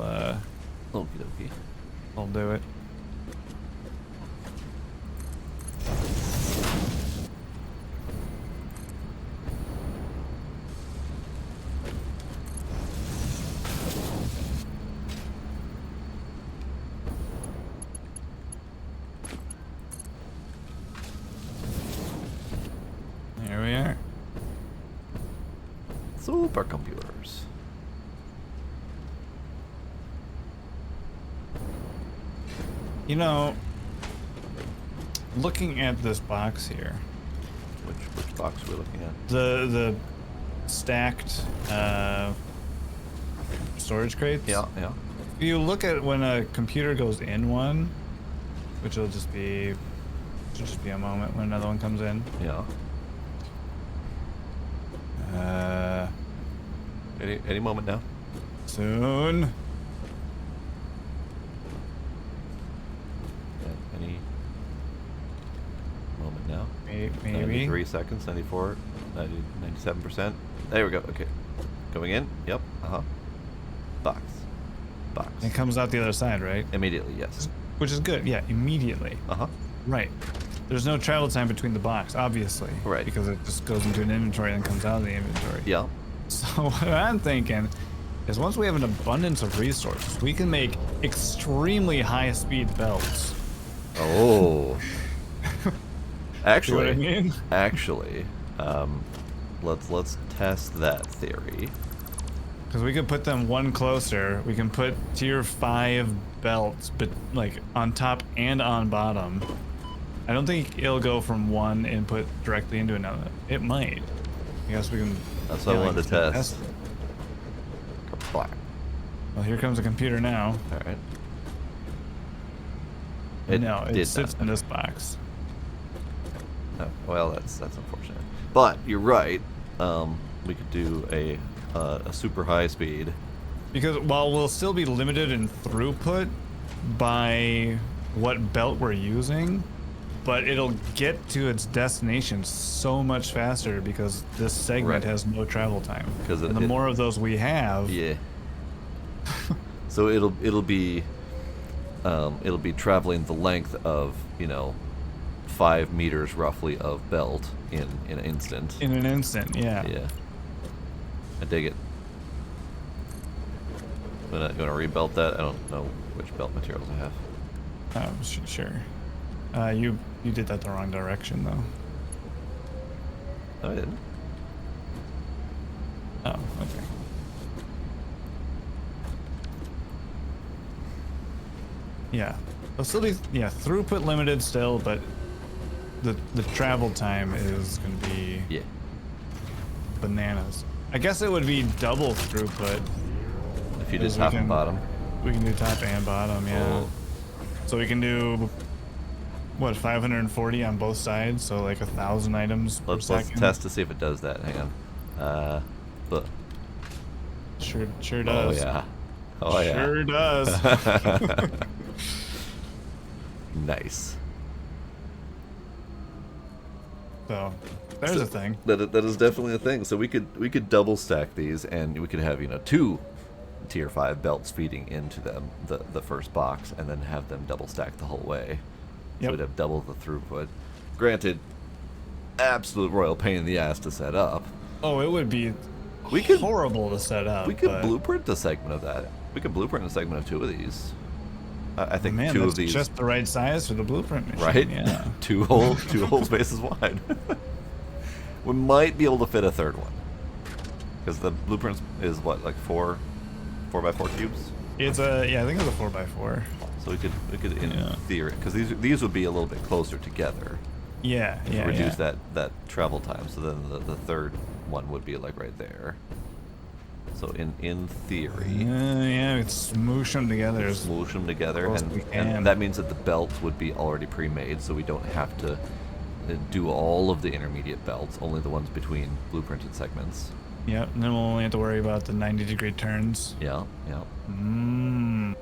Okie dokie. it'll do it. There we are. Supercomputers. You know, looking at this box here, Which box are we looking at? the stacked storage crates. Yeah, yeah. If you look at when a computer goes in one, which will just be should just be a moment when another one comes in. Yeah. Any moment now? Soon. Yeah, any moment now? Maybe. 93 seconds, 94, 90, 97%. There we go. Okay. Going in. Yep. Uh-huh. Box. Box. It comes out the other side, right? Immediately, yes. Which is good. Yeah, immediately. Uh-huh. Right. There's no travel time between the box, obviously. Right. Because it just goes into an inventory and comes out of the inventory. Yeah. So what I'm thinking is once we have an abundance of resources, we can make extremely high-speed belts. Oh. Actually, See what I mean? actually, let's test that theory. Because we could put them one closer. We can put tier 5 belts, but like on top and on bottom. I don't think it'll go from one input directly into another. It might. I guess we can. That's what I wanted to test. it. Black. Well, here comes a computer now. All right. No, it did sits not. in this box. Oh, well, that's unfortunate. But you're right. We could do a super high speed. Because while we'll still be limited in throughput by what belt we're using, but it'll get to its destination so much faster because this segment Right. has no travel time. 'Cause And the more of those we have, Yeah. So it'll be traveling the length of 5 meters roughly of belt in an instant. in an instant, yeah. Yeah. I dig it. You wanna rebuild that? I don't know which belt materials I have. Sure. You did that the wrong direction though. No, I didn't. Oh, okay. Yeah. It'll still be throughput limited still, but the travel time is gonna be Yeah. bananas. I guess it would be double throughput. If you did Because we top and can- bottom. We can do top and bottom, yeah. Oh. So we can do what 540 on both sides, so like 1,000 items per Let's second. test to see if it does that. Hang on. But Sure oh does. yeah. Oh yeah. Sure does. Nice. So there's a thing. That is definitely a thing. So we could double stack these, and we could have 2 tier 5 belts feeding into them, the first box, and then have them double stack the whole way. So Yep. we'd have double the throughput. Granted, absolute royal pain in the ass to set up. Oh, it would be We could horrible to set up. we could but- blueprint a segment of that. We could bluept a segment of 2 of these. I think Man, 2 that's of these. just the right size for the blueprint machine. Right? Yeah. 2 whole spaces wide. We might be able to fit a third one. Because the blueprint is what, like 4x4 cubes? It's I think it's a 4x4. So we could in Yeah. theory, because these would be a little bit closer together. Yeah, To yeah, reduce yeah. that travel time. So then the third one would be like right there. So in theory, Yeah, we can smoosh them together. smoosh them together, close as we can. and that means that the belts would be already pre-made, so we don't have to do all of the intermediate belts, only the ones between blueprinted segments. Yep, and then we'll only have to worry about the 90-degree turns. Yeah, yeah. Mmm.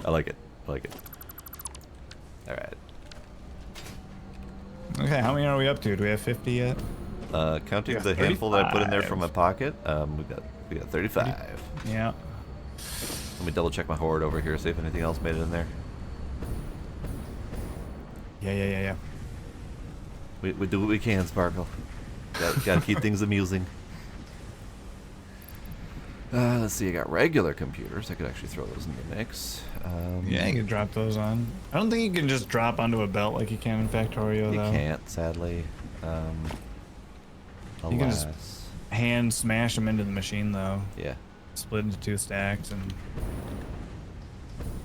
I like it. I like it. All right. Okay, how many are we up to? Do we have 50 yet? Counting We got the handful that I put in there from my 35. pocket, we got 35. Yeah. Let me double check my hoard over here, see if anything else made it in there. Yeah. We do what we can, Sparkle. Gotta keep things amusing. Let's see, I got regular computers. I could actually throw those in the mix. Yeah, you can drop those on. I don't think you can just drop onto a belt like you can in Factorio, You though. can't, sadly. You can just Alas. hand smash them into the machine, though. Yeah. Split into 2 stacks, and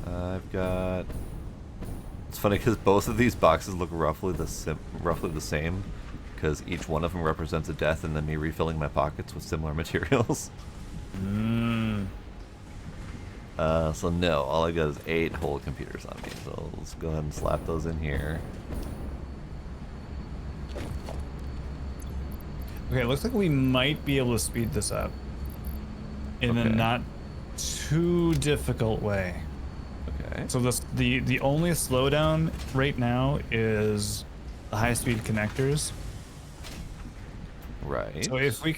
I've got... It's funny because both of these boxes look roughly the same, because each one of them represents a death and then me refilling my pockets with similar materials. So no, all I got is 8 whole computers on me. So let's go ahead and slap those in here. okay, it looks like we might be able to speed this up in a Okay. not too difficult way. Okay. So the only slowdown right now is the high-speed connectors. Right. So if we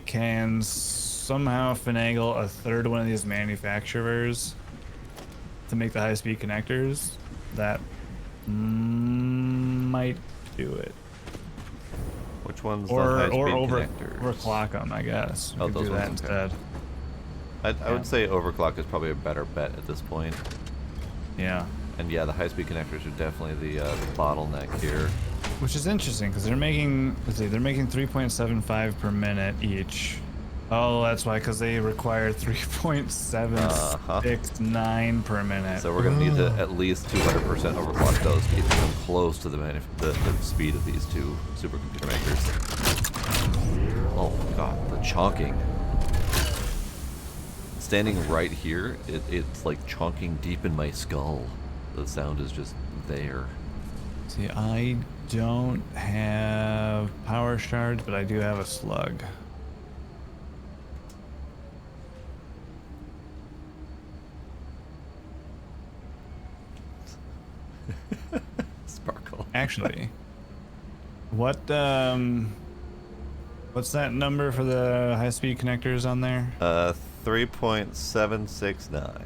can somehow finagle a third one of these manufacturers to make the high-speed connectors, that might do it. Which one's Or the high-speed overclock connectors? them, I guess. We Oh, could those do that ones, okay. instead. I Yeah. would say overclock is probably a better bet at this point. Yeah. And yeah, the high-speed connectors are definitely the bottleneck here. Which is interesting because they're making, let's see, they're making 3.75 per minute each. Oh, that's why, because they require 3.769 per minute. So we're gonna need to at least 200% overclock those to get them close to the speed of these two supercomputer makers. Oh god, the chonking. Standing right here, it's like chonking deep in my skull. The sound is just there. See, I don't have power shards, but I do have a slug. Sparkle. Actually, what's that number for the high-speed connectors on there? 3.769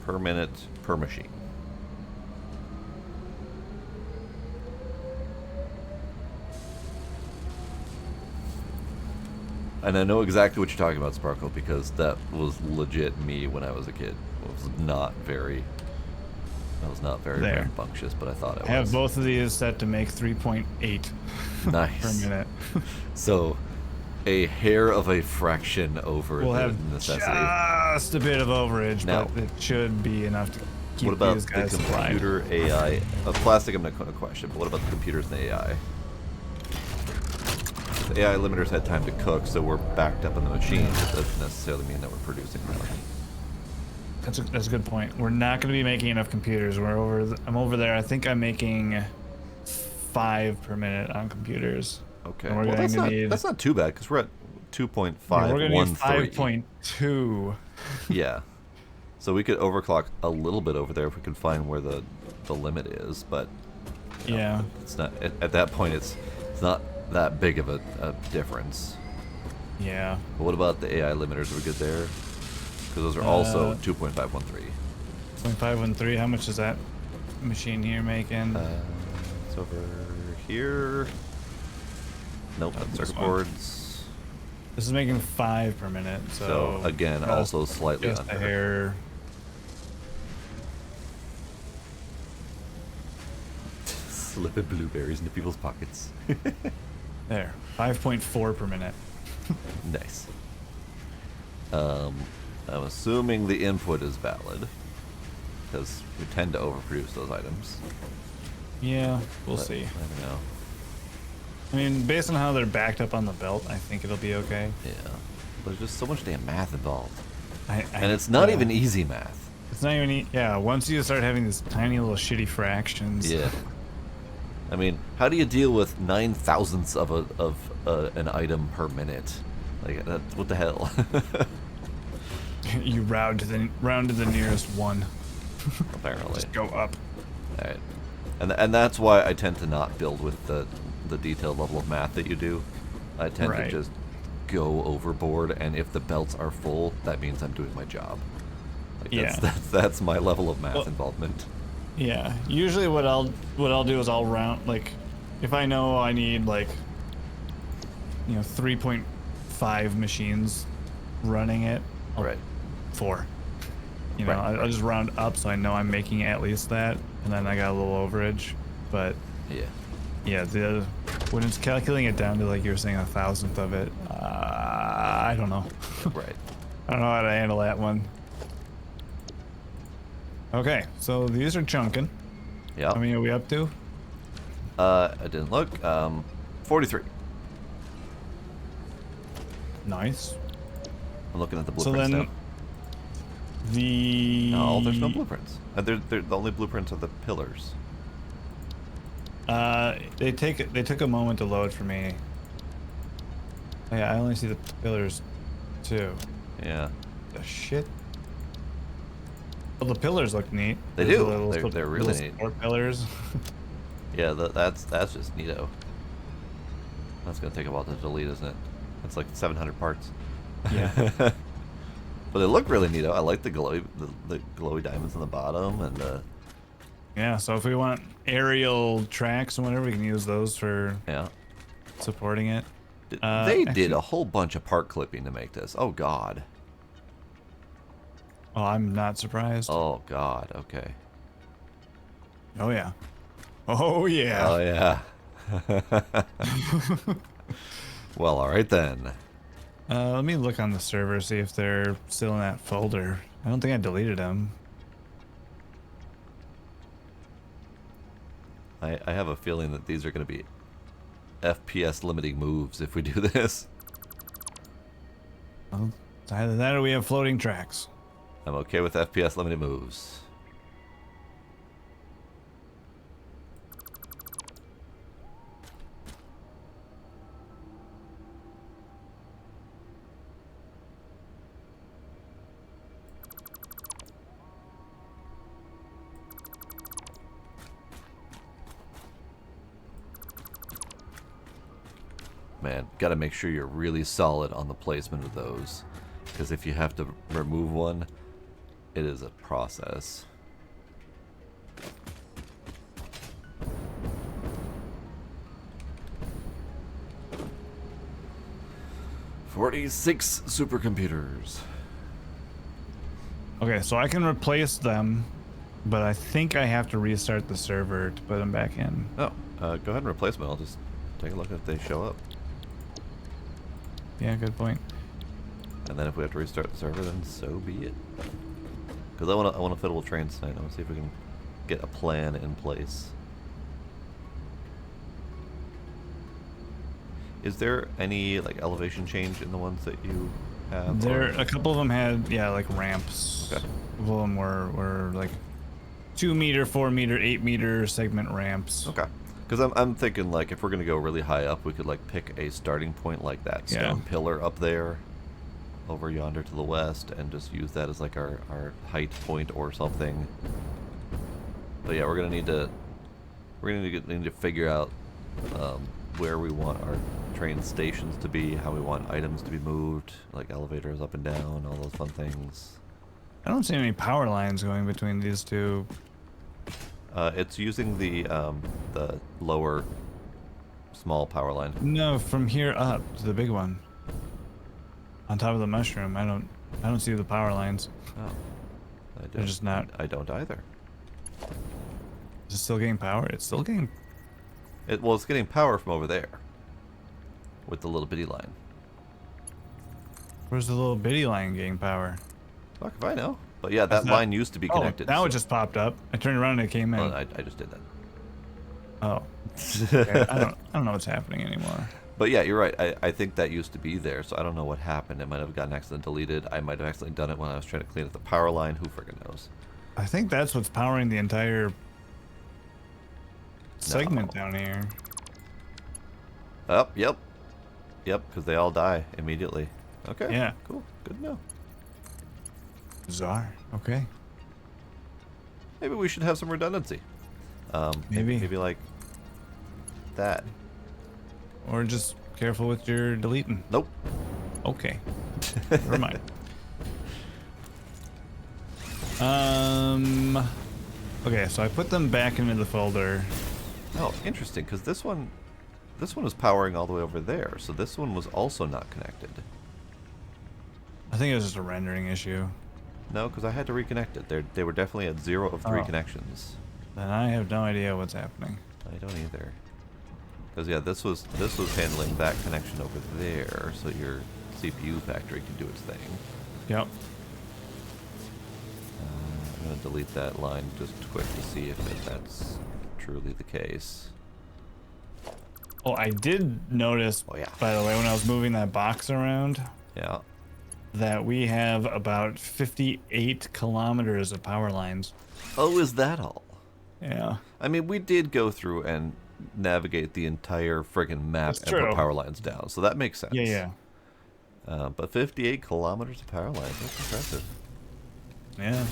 per minute per machine. And I know exactly what you're talking about, Sparkle, because that was legit me when I was a kid. I was not very There. rambunctious, but I thought I I have was. both of these set to make 3.8 per Nice. minute. So, a hair of a fraction over We'll the have necessity. just a bit of overage, Now- but it should be enough to keep What about these the guys supplied. computer AI? Plastic, I'm not going to question, but what about the computers and the AI? The AI limiters had time to cook, so we're backed up in the machine. It doesn't necessarily mean that we're producing them. That's a good point. We're not going to be making enough computers. I'm over there. I think I'm making 5 per minute on computers. Okay, And we're well going to that's not too bad because we're at We're going to need 2.513. 5.2. Yeah, so we could overclock a little bit over there if we could find where the limit is, but you know, Yeah. it's not at that point. It's not that big of a difference. Yeah. But what about the AI limiters? Are we good there? Because those are also 2.513. 0.513. How much is that machine here making? It's over here. Nope, Oh, that's this circuit one. boards. This is making 5 per minute. So again, also slightly just under. a hair. Slipping blueberries into people's pockets. There. 5.4 per minute. Nice. I'm assuming the input is valid because we tend to overproduce those items. Yeah, we'll But see. I don't know. I mean, based on how they're backed up on the belt, I think it'll be okay. Yeah. There's just so much damn math involved. I And it's not yeah. even easy math. It's not even. Yeah, once you start having these tiny little shitty fractions. Yeah. I mean, how do you deal with 9 thousandths of an item per minute? Like, what the hell? You round to the nearest one. Apparently. Just go up. All right. And that's why I tend to not build with the detailed level of math that you do. I tend to just go overboard, and if the belts are full, that means I'm doing my job. Like that's my level of math involvement. Yeah. Usually what I'll do is I'll round, like, if I know I need, like, 3.5 machines running it. Right. 4. Right. I'll just round up so I know I'm making at least that, and then I got a little overage. But yeah, when it's calculating it down to, like you were saying, 1,000th of it, I don't know. Right. I don't know how to handle that one. Okay, so these are chunking. Yeah. How many are we up to? I didn't look. 43. Nice. I'm looking at the So blueprints then, now. No, there's no blueprints. They're the only blueprints are the pillars. They took a moment to load for me. Oh, yeah, I only see the pillars too. Yeah. The shit. Well, the pillars look neat. They There's do. They're really little neat. support pillars. Yeah, that's just neato. That's gonna take a while to delete, isn't it? It's like 700 parts. Yeah. But they look really neato. I like the glowy diamonds on the bottom, and Yeah, so if we want aerial tracks and whatever, we can use those for supporting it. they did a whole bunch of part clipping to make this. Oh God. Oh, I'm not surprised. Oh God. Okay. Oh yeah. Oh yeah. Oh yeah. Well, all right then. Let me look on the server, see if they're still in that folder. I don't think I deleted them. I have a feeling that these are going to be FPS limiting moves if we do this. Well, it's either that or we have floating tracks. I'm okay with FPS limited moves. Man, gotta make sure you're really solid on the placement of those. Because if you have to remove one, it is a process. "46 supercomputers." Okay, so I can replace them, but I think I have to restart the server to put them back in. Oh, go ahead and replace them. I'll just take a look if they show up. Yeah, good point. And then if we have to restart the server, then so be it. Because I want to fiddle with trains tonight. I want to see if we can get a plan in place. Is there any like elevation change in the ones that you have? A couple of them had like ramps. Okay. A couple of them were like 2 meter, 4 meter, 8 meter segment ramps. Okay. Because I'm thinking like if we're gonna go really high up, we could like pick a starting point like that stone pillar up there, over yonder to the west, and just use that as like our height point or something. But yeah, we're gonna need to figure out where we want our train stations to be, how we want items to be moved, like elevators up and down, all those fun things. I don't see any power lines going between these two. It's using the lower small power line. No, from here up to the big one. On top of the mushroom, I don't see the power lines. Oh, They're just not. I don't either. Is it still getting power? It's still getting. Well, it's getting power from over there, with the little bitty line. Where's the little bitty line getting power? Fuck if I know. But yeah, that line used to be connected. Oh, now it just popped up. I turned around and it came in. Well, I just did that. Oh, okay. I don't know what's happening anymore. But yeah, you're right. I think that used to be there, so I don't know what happened. It might have gotten accidentally deleted. I might have accidentally done it when I was trying to clean up the power line. Who friggin' knows? I think that's what's powering the entire No. segment down here. Oh, yep. Yep, because they all die immediately. Okay. Yeah. Cool. Good to know. Bizarre. Okay. Maybe we should have some redundancy. Maybe. Maybe like that. Or just careful with your deleting. Nope. Okay. Never mind. Okay, so I put them back into the folder. Oh, interesting, because this one was powering all the way over there, so this one was also not connected. I think it was just a rendering issue. No, because I had to reconnect it. They were definitely at 0 of 3 Oh. connections. And I have no idea what's happening. I don't either. Because yeah, this was handling that connection over there, so your CPU factory can do its thing. Yep. I'm gonna delete that line just quick to see if that's truly the case. Oh, I did notice, Oh yeah. by the way, when I was moving that box around, Yeah. that we have about 58 kilometers of power lines. Oh, is that all? Yeah. I mean, we did go through and navigate the entire friggin' map That's and true. put power lines down, so that makes sense. Yeah, But 58 kilometers of power lines, that's impressive. yeah.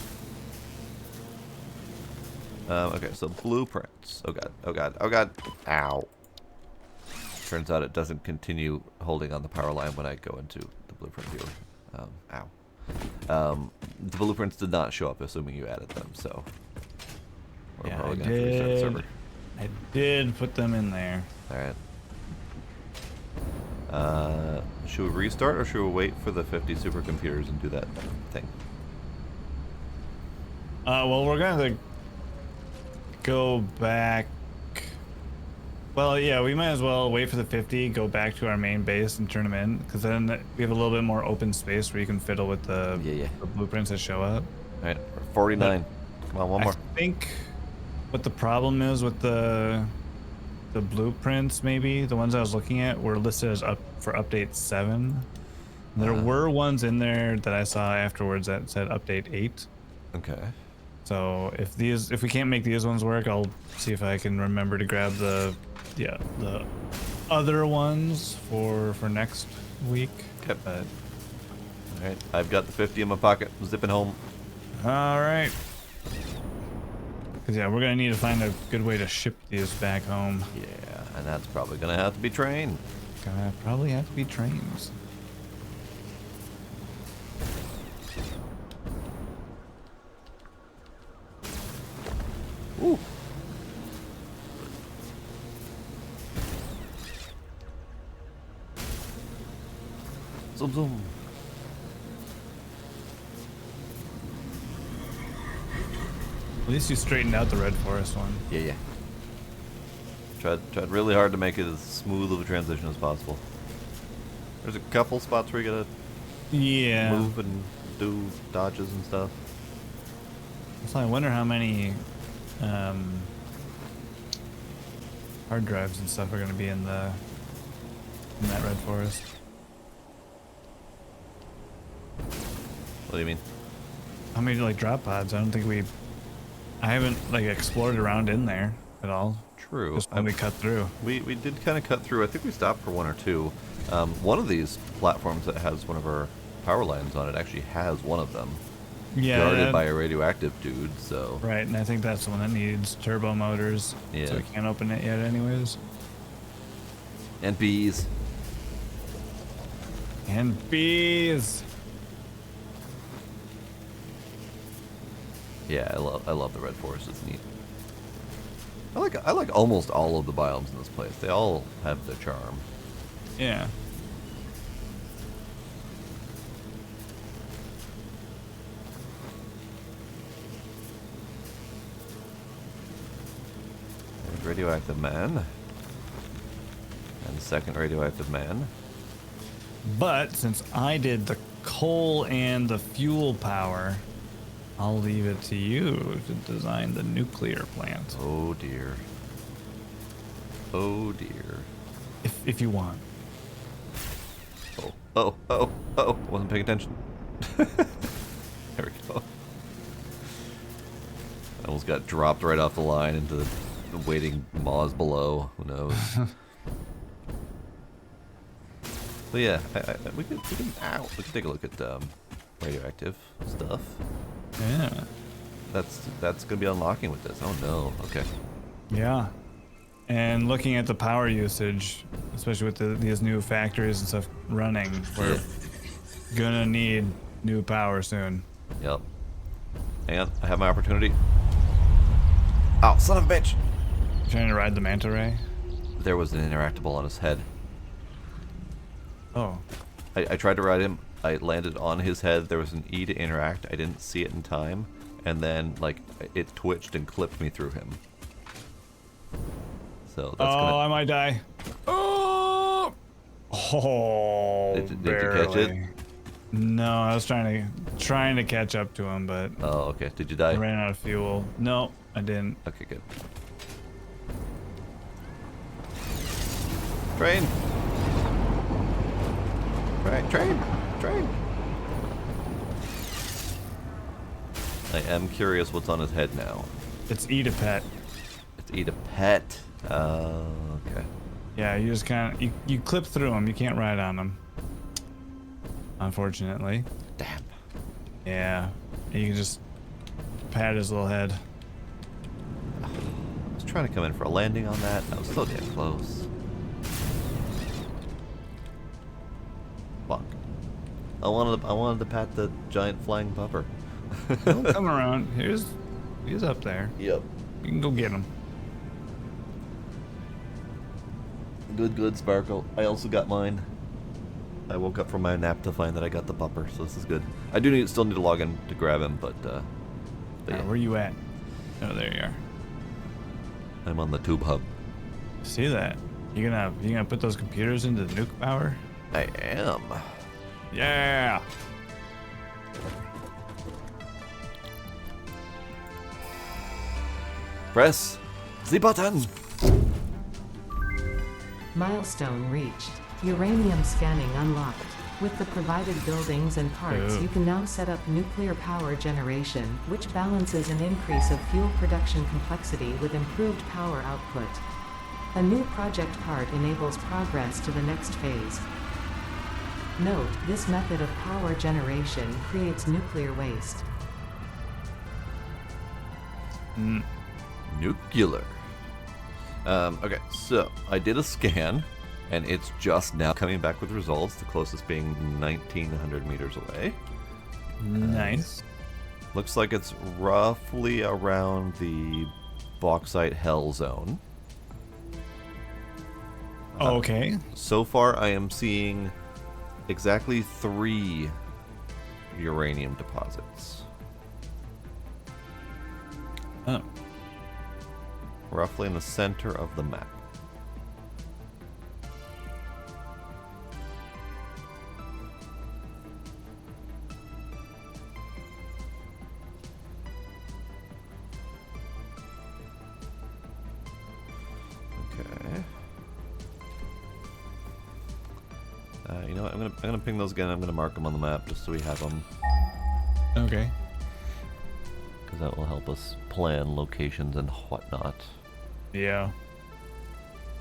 Okay, so blueprints. Oh god, oh god, oh god. Ow. Turns out it doesn't continue holding on the power line when I go into the blueprint viewer. Ow. The blueprints did not show up, assuming you added them, so we're Yeah, probably I gonna have to restart the server. I did put them in there. Alright. Should we restart or should we wait for the 50 supercomputers and do that thing? Well, we're going to go back. Well, yeah, we might as well wait for the 50, go back to our main base and turn them in, because then we have a little bit more open space where you can fiddle with the blueprints that show up. Alright, 49. Come on, one more. I think what the problem is with the blueprints, maybe the ones I was looking at were listed as up for update 7. There were ones in there that I saw afterwards that said update 8. Okay. So if we can't make these ones work, I'll see if I can remember to grab the other ones for next week. Okay. But Alright, I've got the 50 in my pocket. Zipping home. all right. Because yeah, we're gonna need to find a good way to ship these back home. Yeah, and that's probably gonna have to be train. Gonna probably have to be trains. Ooh. Zoom zoom. At least you straightened out the Red Forest one. Yeah. Tried really hard to make it as smooth of a transition as possible. There's a couple spots where you gotta Yeah. move and do dodges and stuff. So I wonder how many hard drives and stuff are going to be in that Red Forest. What do you mean? How many like drop pods? I haven't like explored around in there at all. True. Just when we cut through. We did kind of cut through. I think we stopped for 1 or 2. One of these platforms that has one of our power lines on it actually has one of them. Yeah. Guarded by a radioactive dude, so... Right, and I think that's the one that needs turbo motors. Yeah. So we can't open it yet anyways. And bees. And bees! Yeah, I love the Red Forest. It's neat. I like almost all of the biomes in this place. They all have their charm. Yeah. There's radioactive man. And second radioactive man. But since I did the coal and the fuel power, I'll leave it to you to design the nuclear plant. Oh dear. Oh dear. if you want. Oh. Wasn't paying attention. There we go. I almost got dropped right off the line into the waiting maws below. Who knows? But yeah, we could take a look at radioactive stuff. Yeah. That's gonna be unlocking with this. Oh no. Okay. Yeah. And looking at the power usage, especially with these new factories and stuff running, we're gonna need new power soon. Yep. And I have my opportunity. Oh, son of a bitch! Trying to ride the manta ray? There was an interactable on his head. Oh. I tried to ride him. I landed on his head. There was an E to interact. I didn't see it in time. And then, like, it twitched and clipped me through him. So that's gonna... I might die. Oh! Oh, Did you catch it? No, I was trying to catch up to him, but Oh, okay. Did you die? I ran out of fuel. No, I didn't. Okay, good. Train! Train! I am curious what's on his head now. It's eat a pet. It's eat a pet. Okay. Yeah, you just kind of you clip through him. You can't ride on him. Unfortunately. Damn. Yeah, you can just pat his little head. I was trying to come in for a landing on that. I was so damn close. Fuck. I wanted to pat the giant flying pupper. He'll come around. He's up there. Yep. You can go get him. Good, Sparkle. I also got mine. I woke up from my nap to find that I got the pupper, so this is good. I still need to log in to grab him, but yeah. Where you at? Oh, there you are. I'm on the tube hub. See that? You gonna put those computers into the nuke power? I am. Yeah. Press the button. Milestone reached. Uranium scanning unlocked. With the provided buildings and parts, you can now set up nuclear power generation, which balances an increase of fuel production complexity with improved power output. A new project part enables progress to the next phase. Note, this method of power generation creates nuclear waste. Nuclear. Okay, so I did a scan, and it's just now coming back with results, the closest being 1,900 meters away. Nice. Looks like it's roughly around the bauxite hell zone. Okay. So far, I am seeing exactly 3 uranium deposits. Oh. Roughly in the center of the map. Okay. You know what? I'm gonna ping those again. I'm gonna mark them on the map just so we have them, Okay. because that will help us plan locations and whatnot. Yeah.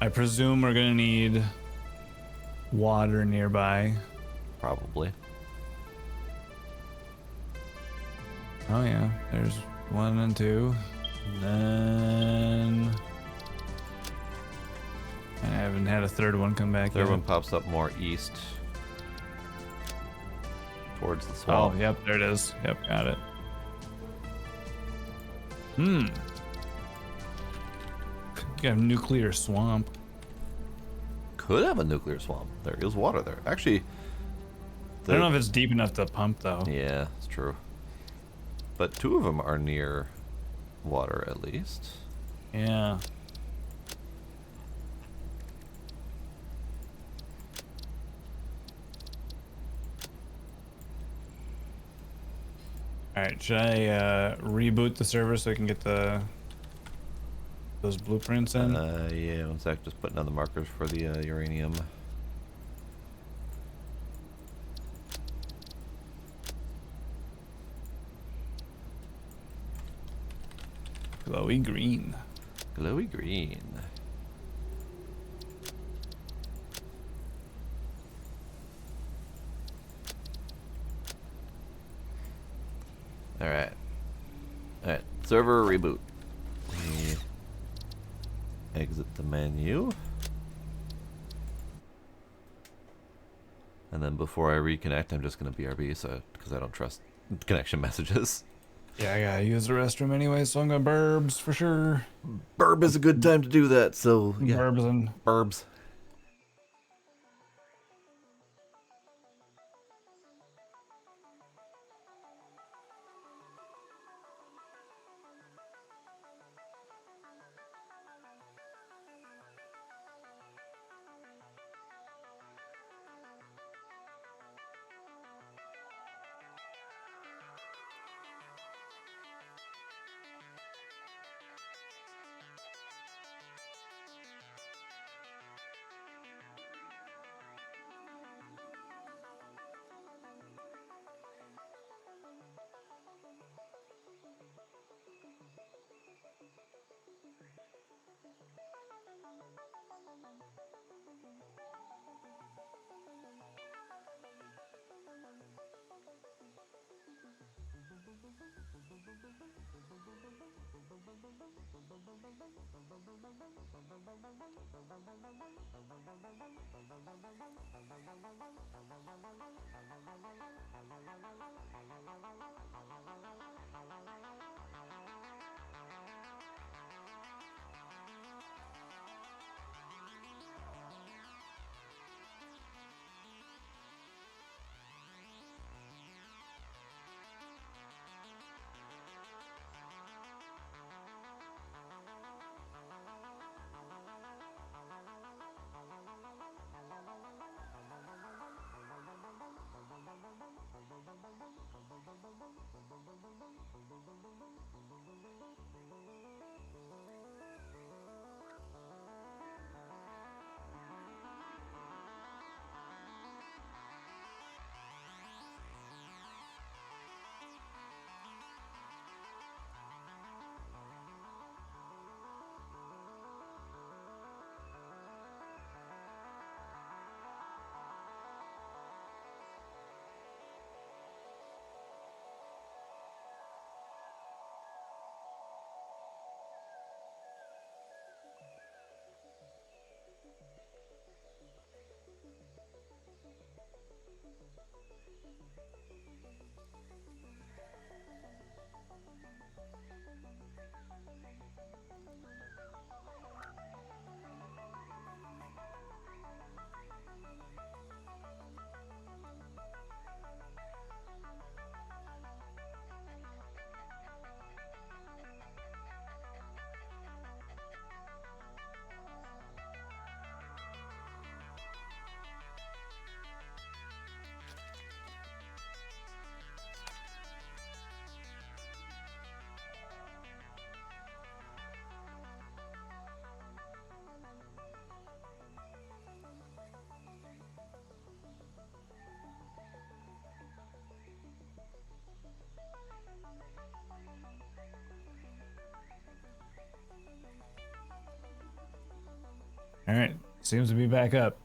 I presume we're gonna need water nearby. Probably. Oh yeah, there's 1 and 2. And then I haven't had a third one come back Third yet. one pops up more east towards the Oh, swamp. yep, there it is. Yep, got it. Got a nuclear swamp. Could have a nuclear swamp. There is water there. Actually, I don't know if it's deep enough to pump though. yeah, it's true. But 2 of them are near water at least. Yeah. Alright, should I reboot the server so I can get the those blueprints in. Yeah, one sec. Just putting on the markers for the uranium. Glowy green. Glowy green. Alright. Alright. Server reboot. We exit the menu. And then before I reconnect, I'm just going to BRB, so because I don't trust connection messages. Yeah, I gotta use the restroom anyway, so I'm gonna burbs for sure. Burb is a good time to do that, so yeah. Burbs and Burbs. all right, seems to be back up.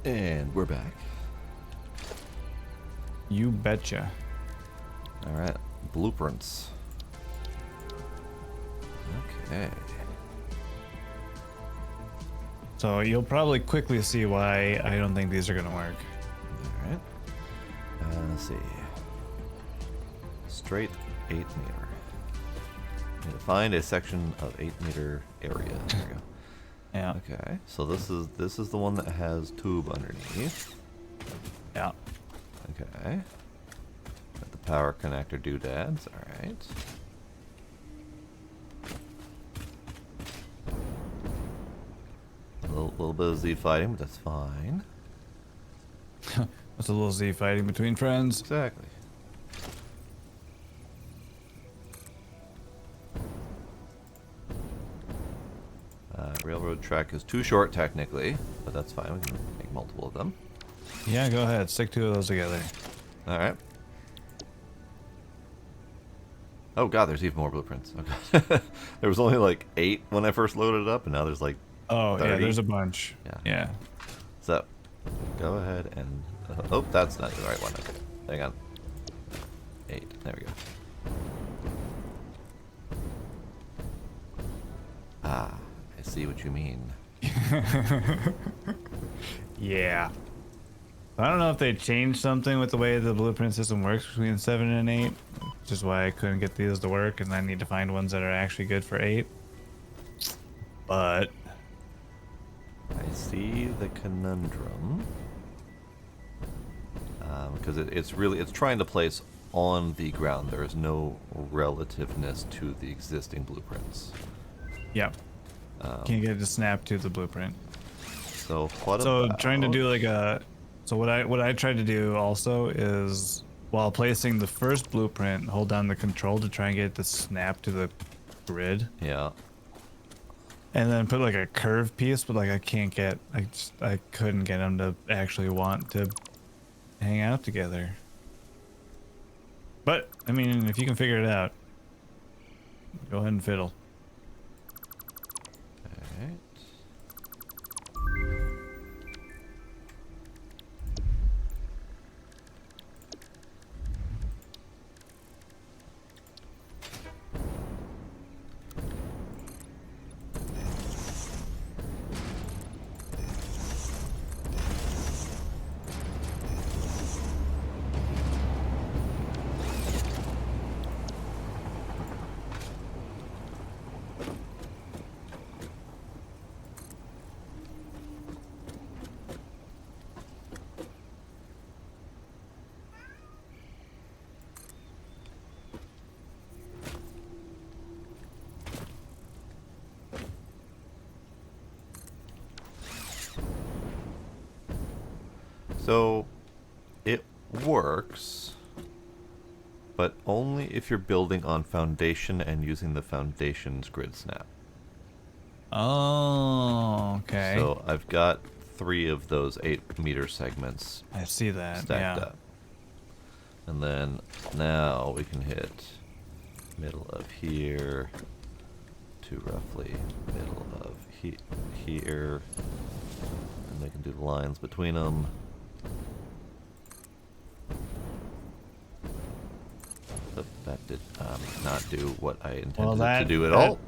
And we're back. You betcha. All right, blueprints. Okay. So you'll probably quickly see why I don't think these are gonna work. All right. Let's see. Straight 8 meter. Need to find a section of 8-meter area. There we go. Yeah. Okay. So this is the one that has tube underneath. Yeah. Okay. Got the power connector doodads. All right. A little bit of Z fighting, but that's fine. That's a little Z fighting between friends. Exactly. Railroad track is too short technically, but that's fine. We can make multiple of them. Yeah, go ahead. Stick 2 of those together. All right. Oh god, there's even more blueprints. Okay. There was only like 8 when I first loaded it up, and now there's like Oh, 30. yeah, there's a bunch. Yeah. Yeah. So, go ahead and... oh, that's not the right one. Okay. Hang on. 8. There we go. Ah, I see what you mean. Yeah. I don't know if they changed something with the way the blueprint system works between 7 and 8, which is why I couldn't get these to work, and I need to find ones that are actually good for 8. But I see the conundrum. Because it's trying to place on the ground. There is no relativeness to the existing blueprints. yeah, can't get it to snap to the blueprint. So what So about... trying to do like a, so what I tried to do also is while placing the first blueprint, hold down the control to try and get it to snap to the grid, Yeah. and then put like a curved piece, but like I couldn't get them to actually want to hang out together. But I mean, if you can figure it out, go ahead and fiddle. Alright. So, it works, but only if you're building on foundation and using the foundation's grid snap. Oh, okay. So I've got 3 of those 8-meter segments I see that. stacked Yeah. up. And then now we can hit middle of here to roughly middle of here. And they can do the lines between them. Oh, that did not do what I intended it to do at all.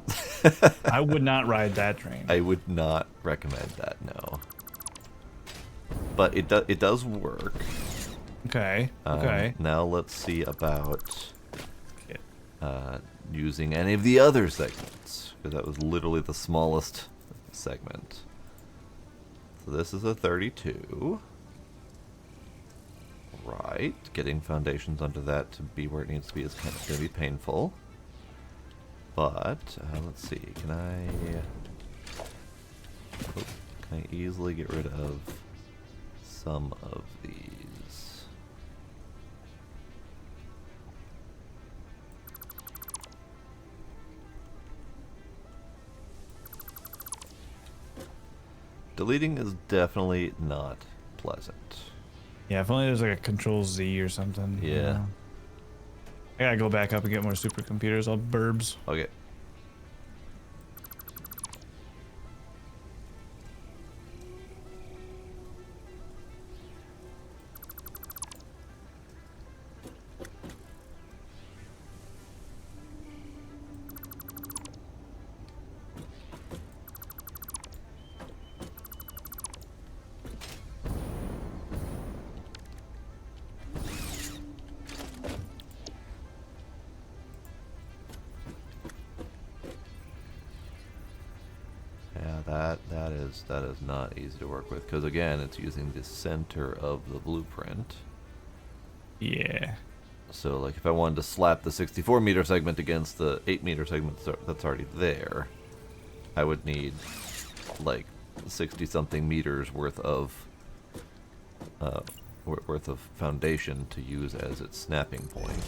I would not ride that train. I would not recommend that, no. But it does work. Okay. Okay. Now let's see about using any of the other segments, because that was literally the smallest segment. So this is a 32. Right, getting foundations under that to be where it needs to be is kind of going to be painful. But let's see, can I easily get rid of some of these? Deleting is definitely not pleasant. Yeah, if only there's like a Control Z or something. Yeah. You know? I gotta go back up and get more supercomputers. All burbs. Okay. Yeah, that is not easy to work with because again, it's using the center of the blueprint. Yeah. So like if I wanted to slap the 64 meter segment against the 8 meter segment that's already there, I would need like 60 something meters worth of foundation to use as its snapping point.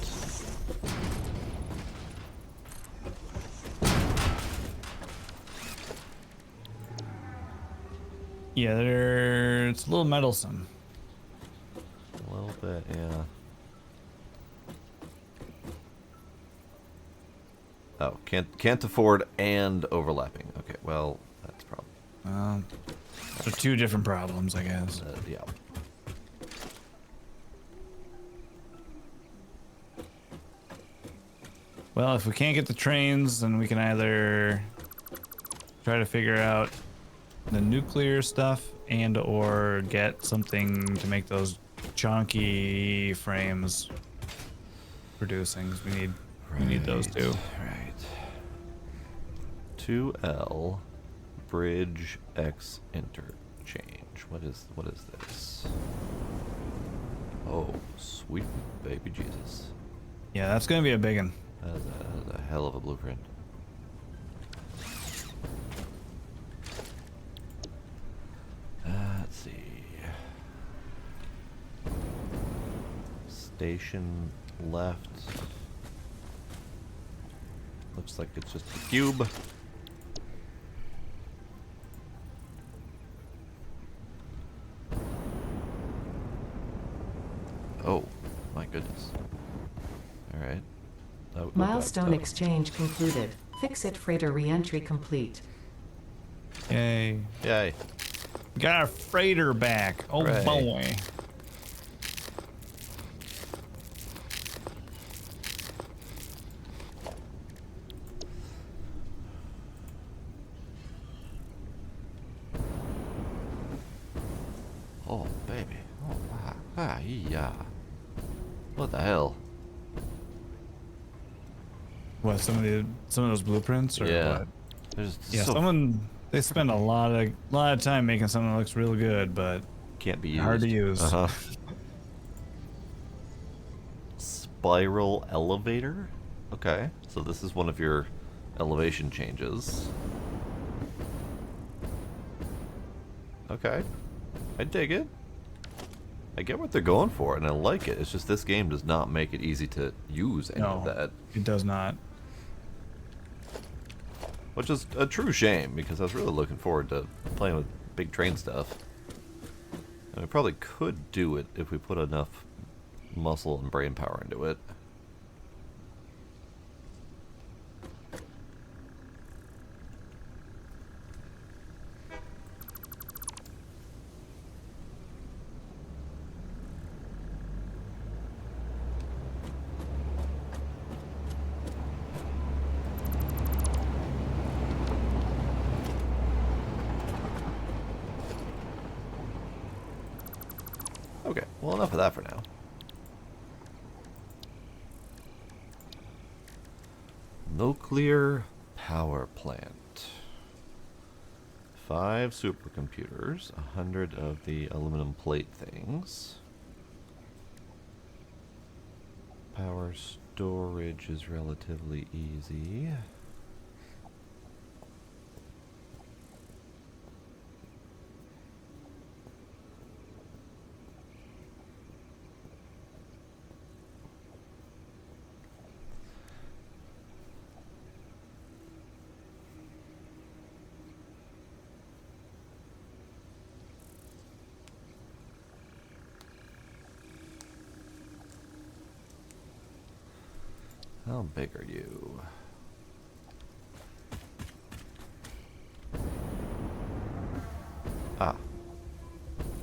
Yeah, it's a little meddlesome. A little bit, yeah. Oh, can't afford and overlapping. Okay, well, that's a problem. They're two different problems, I guess. Yeah. Well, if we can't get the trains, then we can either try to figure out the nuclear stuff and or get something to make those chunky frames producing. We need those two. Right. 2L bridge X interchange. What is this? Oh, sweet baby Jesus. Yeah, that's gonna be a big one. That is a hell of a blueprint. Let's see. Station left. Looks like it's just a cube. Oh, my goodness. Alright. Milestone exchange concluded. Fix-it freighter re-entry complete. Yay. Yay. We got our freighter back. Oh Hooray. boy. Oh, baby. Oh, yeah. What the hell? What, some of those blueprints or Yeah. what? There's Yeah, so they spend a lot of time making something that looks real good, but can't be used. hard to use. Uh-huh. Spiral elevator? Okay. So this is one of your elevation changes. Okay. I dig it. I get what they're going for, and I like it. It's just this game does not make it easy to use any of No, that. it does not. Which is a true shame, because I was really looking forward to playing with big train stuff. And we probably could do it if we put enough muscle and brain power into it. Okay, well, enough of that for now. Nuclear power plant. 5 supercomputers, 100 of the aluminum plate things. Power storage is relatively easy. How big are you? Ah.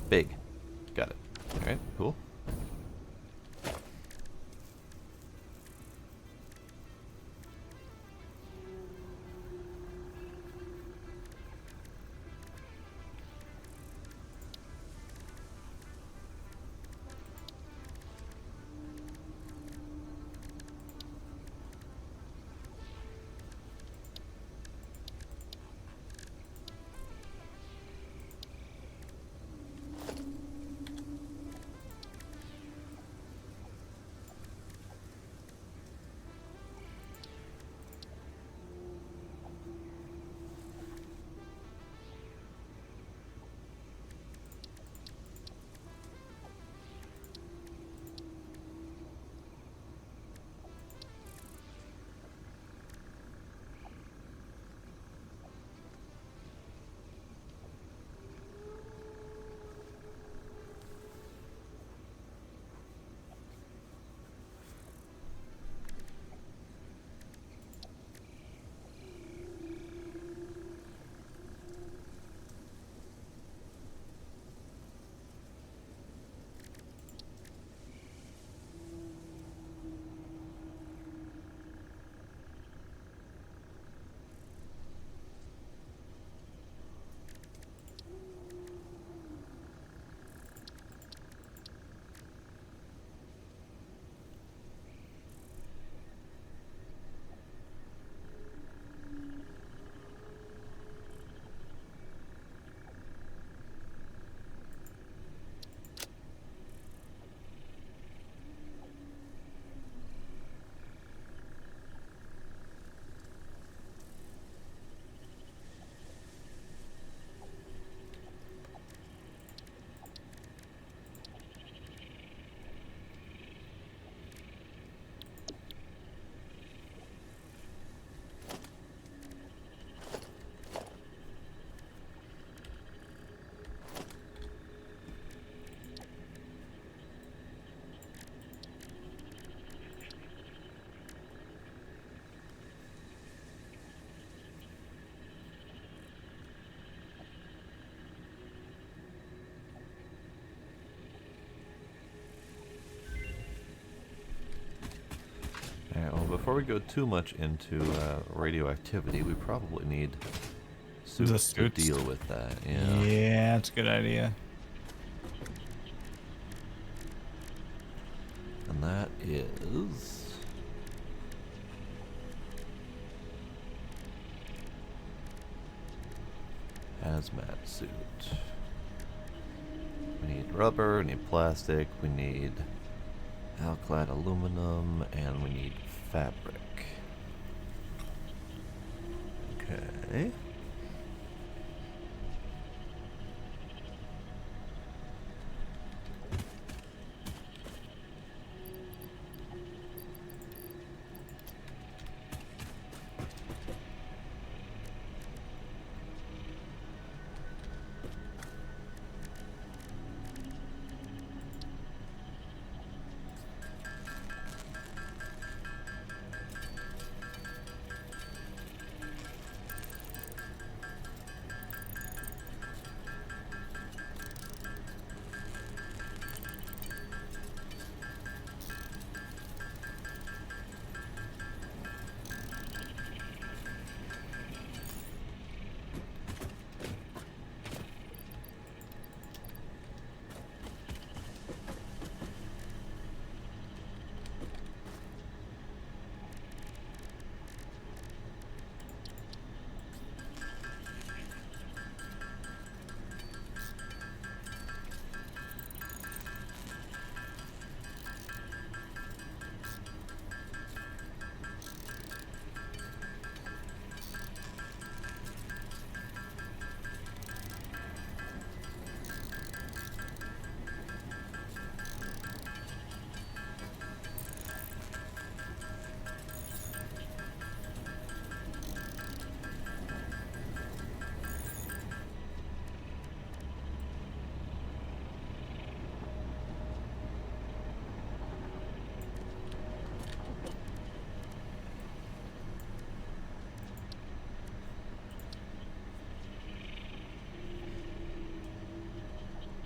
Big. Got it. Alright, cool. before we go too much into radioactivity, we probably need The suits to suits. deal with that. Yeah. Yeah, that's a good idea. And that is hazmat suit. We need rubber, we need plastic, we need alclad aluminum, and we need fabric. Okay.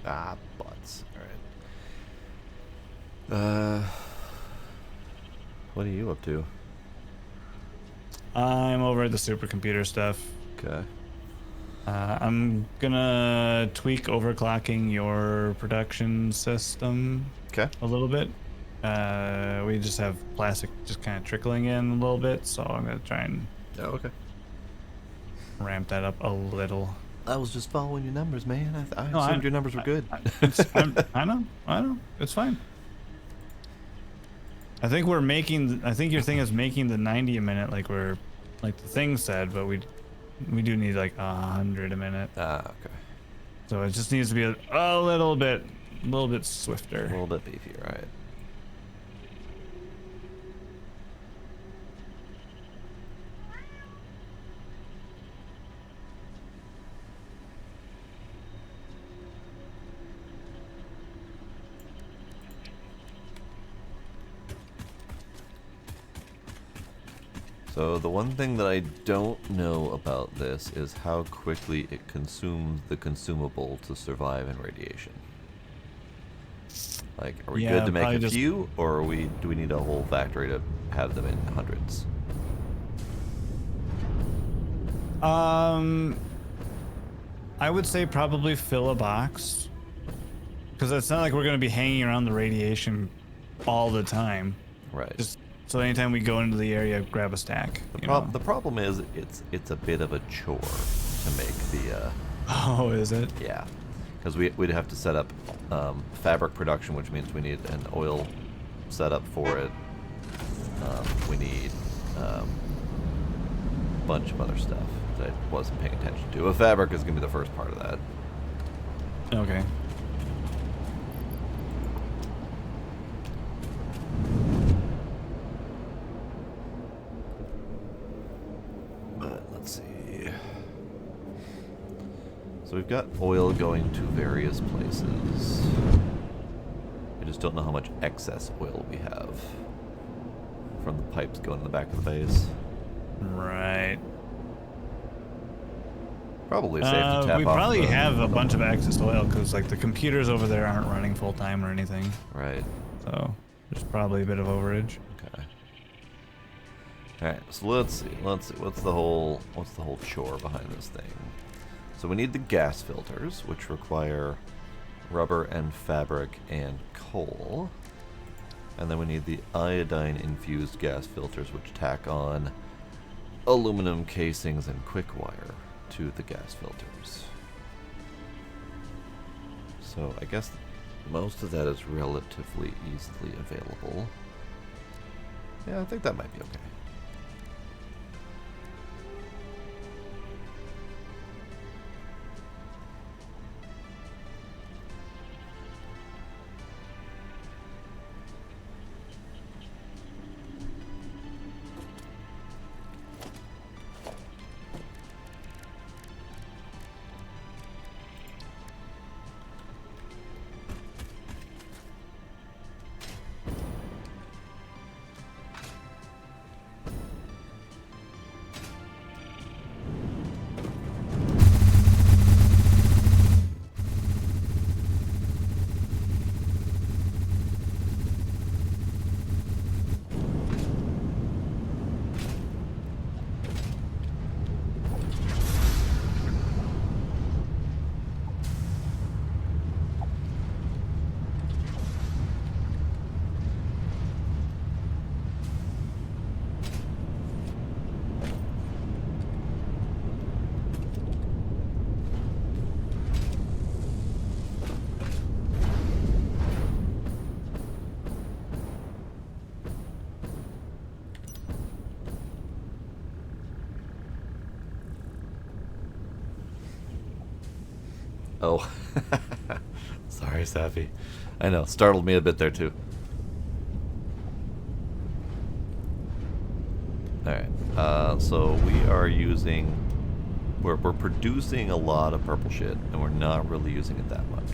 Ah, butts. Alright. What are you up to? I'm over at the supercomputer stuff. Okay. I'm gonna tweak overclocking your production system Okay. a little bit. We just have plastic just kind of trickling in a little bit, so I'm gonna try and Oh, okay. ramp that up a little. I was just following your numbers, man. I No, assumed your numbers were good. I know. It's fine. I think we're making. I think your thing is making the 90 a minute, like the thing said, but we do need like 100 a minute. Ah, okay. So it just needs to be a little bit swifter. A little bit beefier, right? So the one thing that I don't know about this is how quickly it consumes the consumable to survive in radiation. Like, are we good to make a few, or do we need a whole factory to have them in hundreds? I would say probably fill a box, because it's not like we're going to be hanging around the radiation all the time. Right. Just so anytime we go into the area, grab a stack. The problem is it's a bit of a chore to make the. Oh, is it? Yeah, because we'd have to set up fabric production, which means we need an oil setup for it. We need a bunch of other stuff that I wasn't paying attention to. A fabric is going to be the first part of that. Okay. Let's see. So we've got oil going to various places. I just don't know how much excess oil we have from the pipes going in the back of the base. Right. Probably safe to tap we off probably the- have a the- bunch of excess oil because like the computers over there aren't running full time or anything. Right. So there's probably a bit of overage. Okay. Alright, so let's see. What's the whole chore behind this thing? So we need the gas filters, which require rubber and fabric and coal. And then we need the iodine-infused gas filters, which tack on aluminum casings and quick wire to the gas filters. So I guess most of that is relatively easily available. Yeah, I think that might be okay. Oh, sorry, Safi. I know, startled me a bit there too. Alright, so we are using... We're producing a lot of purple shit, and we're not really using it that much.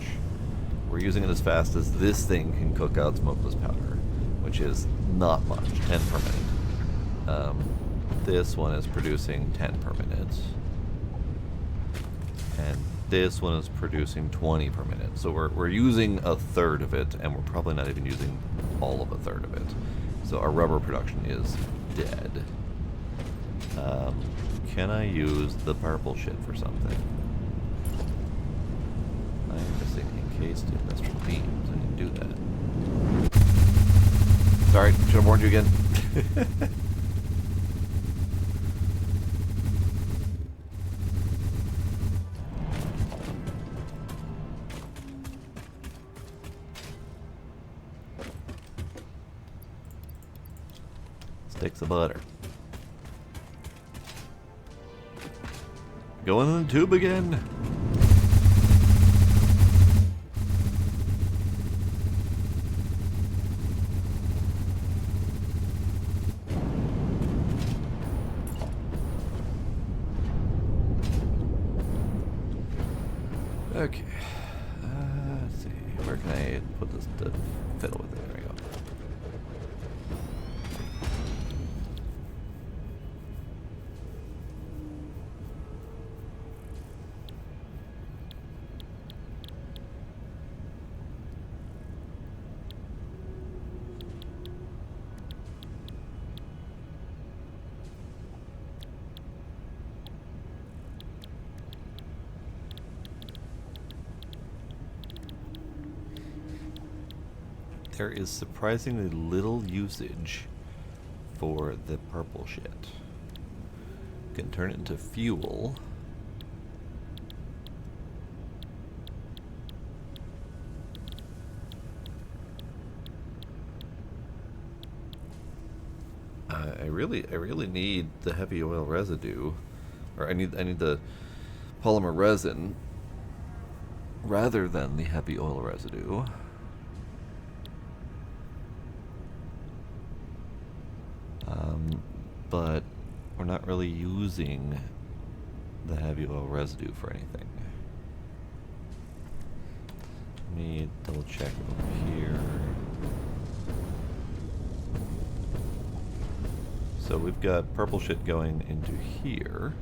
We're using it as fast as this thing can cook out smokeless powder, which is not much, 10 per minute. This one is producing 10 per minute. And this one is producing 20 per minute. So we're using a third of it, and we're probably not even using all of a third of it. So our rubber production is dead. Can I use the purple shit for something? I am missing encased industrial beams. I didn't do that. Sorry, should have warned you again. Sticks of butter. Going in the tube again. Okay. Let's see. Where can I put this to fiddle with it? There we go. There is surprisingly little usage for the purple shit. You can turn it into fuel. I really need the heavy oil residue, or I need the polymer resin rather than the heavy oil residue. But we're not really using the heavy oil residue for anything. Let me double check over here. So we've got purple shit going into here,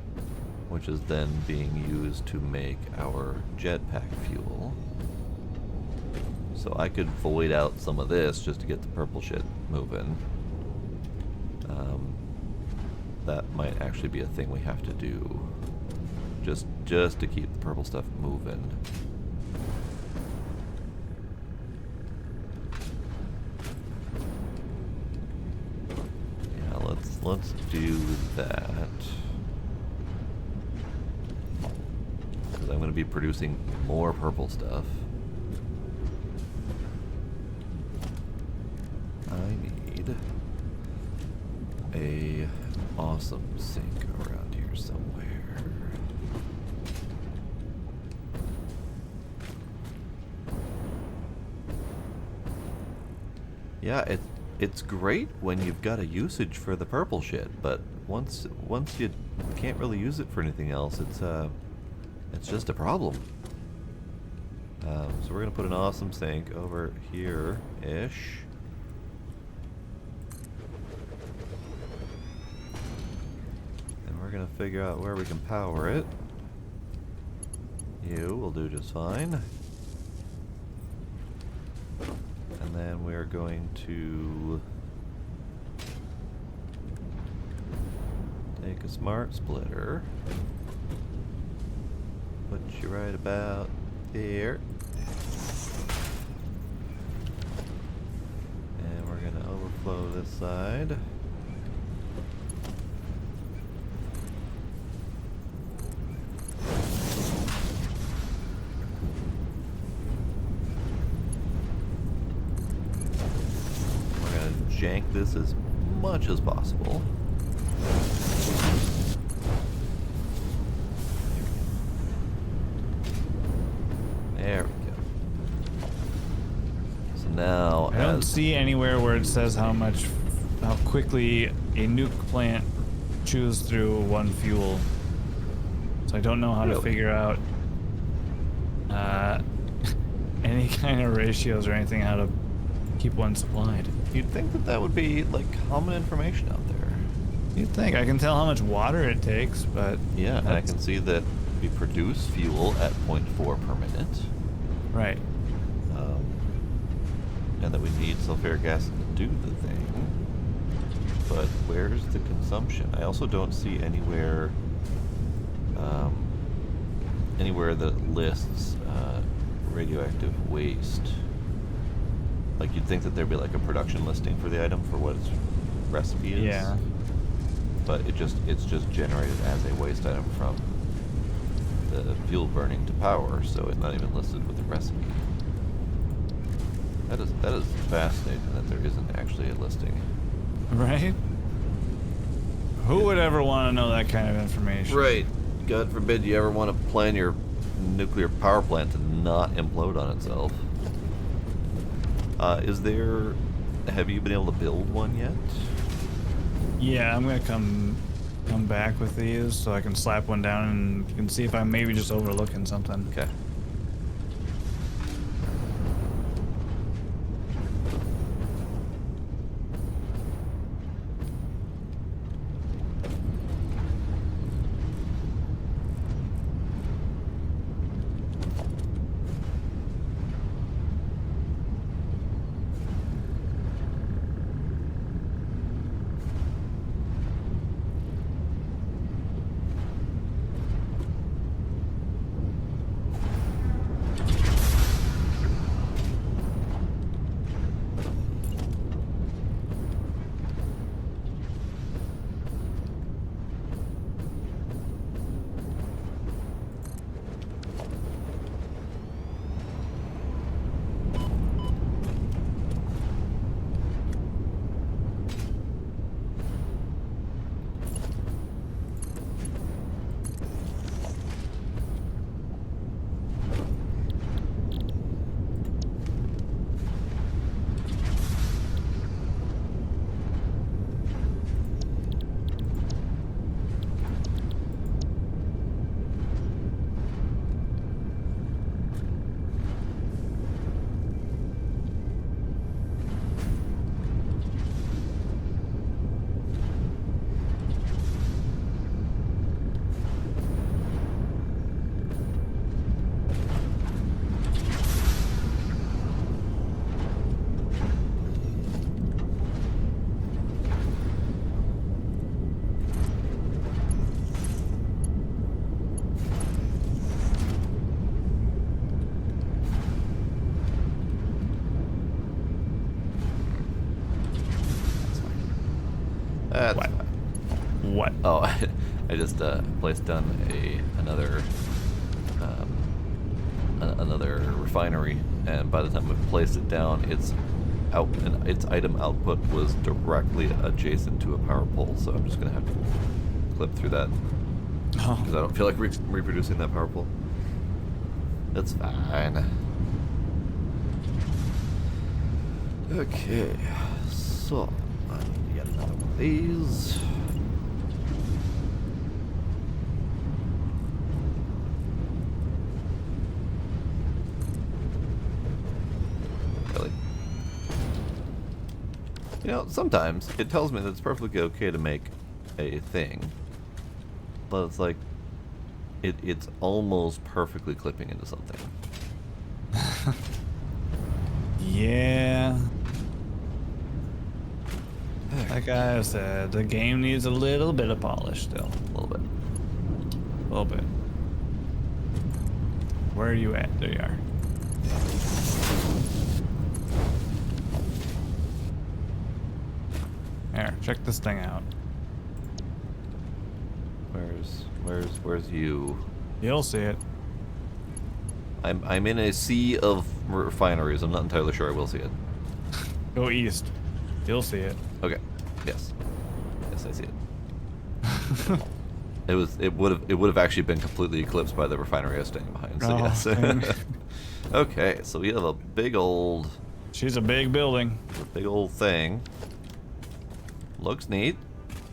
which is then being used to make our jetpack fuel. So I could void out some of this just to get the purple shit moving. that might actually be a thing we have to do. Just to keep the purple stuff moving. Yeah, let's do that. Because I'm going to be producing more purple stuff. I need a awesome sink around here somewhere. Yeah, it's great when you've got a usage for the purple shit, but once you can't really use it for anything else, it's just a problem. So we're gonna put an awesome sink over here-ish. And we're gonna figure out where we can power it. You will do just fine. And then we're going to take a smart splitter, put you right about there, and we're going to overflow this side. Jank this as much as possible. There we go. So now I don't see anywhere where it says how quickly a nuke plant chews through one fuel. So I don't know how to figure out any kind of ratios or anything, how to keep one supplied. You'd think that that would be like common information out there. You'd think. I can tell how much water it takes, but yeah, and I can see that we produce fuel at 0.4 per minute. Right. And that we need sulfuric acid to do the thing. But where's the consumption? I also don't see anywhere that lists radioactive waste. Like, you'd think that there'd be like a production listing for the item for what its recipe is. Yeah. But it's just generated as a waste item from the fuel burning to power, so it's not even listed with the recipe. That is fascinating that there isn't actually a listing. Right? Who would ever want to know that kind of information? Right. God forbid you ever want to plan your nuclear power plant to not implode on itself. Have you been able to build one yet? Yeah, I'm gonna come back with these so I can slap one down and you can see if I'm maybe just overlooking something. Okay. That's What? fine. What? Oh, I just placed down another refinery, and by the time I placed it down, its item output was directly adjacent to a power pole. So I'm just gonna have to clip through that Oh. because I don't feel like reproducing that power pole. That's fine. Okay, so I need to get another one of these. Really? You know, sometimes it tells me that it's perfectly okay to make a thing, but it's like it's almost perfectly clipping into something. Yeah. Like I said, the game needs a little bit of polish still. A little bit. A little bit. Where are you at? There you are. Here, check this thing out. Where's you? You'll see it. I'm in a sea of refineries. I'm not entirely sure I will see it. Go east. You'll see it. Okay. Yes. Yes, I see it. It would have actually been completely eclipsed by the refinery I was standing behind. So Oh, yes. dang. Okay, so we have a big old She's a big building. thing. Looks neat.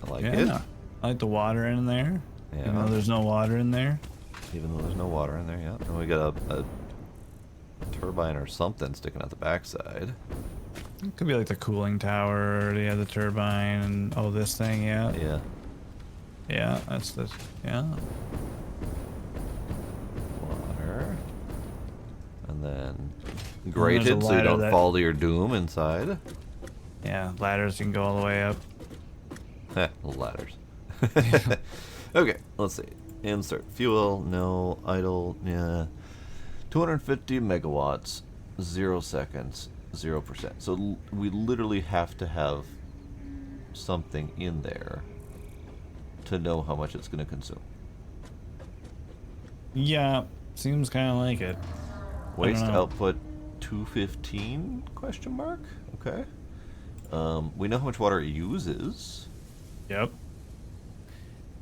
I like it. Yeah. I like the water in there. Yeah. Even though there's no water in there. Even though there's no water in there, yeah. And we got a turbine or something sticking out the backside. It could be like the cooling tower. Yeah, the turbine and oh, this thing. Yeah. Yeah. Yeah, that's the. Yeah. Water. And then there's grated a so you ladder don't that- fall to your doom inside. Yeah, ladders you can go all the way up. Heh, ladders. Okay, let's see. Insert fuel, no. Idle, yeah. 250 megawatts, 0 seconds, 0%. So we literally have to have something in there to know how much it's going to consume. Yeah, seems kind of like it. Waste know. output 215? Question mark. Okay. We know how much water it uses. Yep.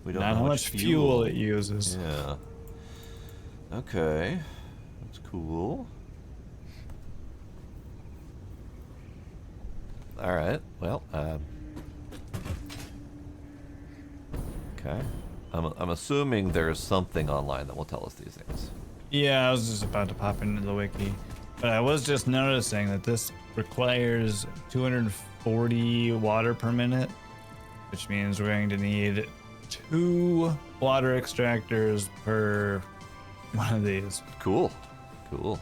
We don't Not know how much fuel it uses. Yeah. Okay. That's cool. Alright. Well, okay. I'm assuming there's something online that will tell us these things. Yeah, I was just about to pop into the wiki. But I was just noticing that this requires 240 water per minute, which means we're going to need 2 water extractors per one of these. Cool. Cool.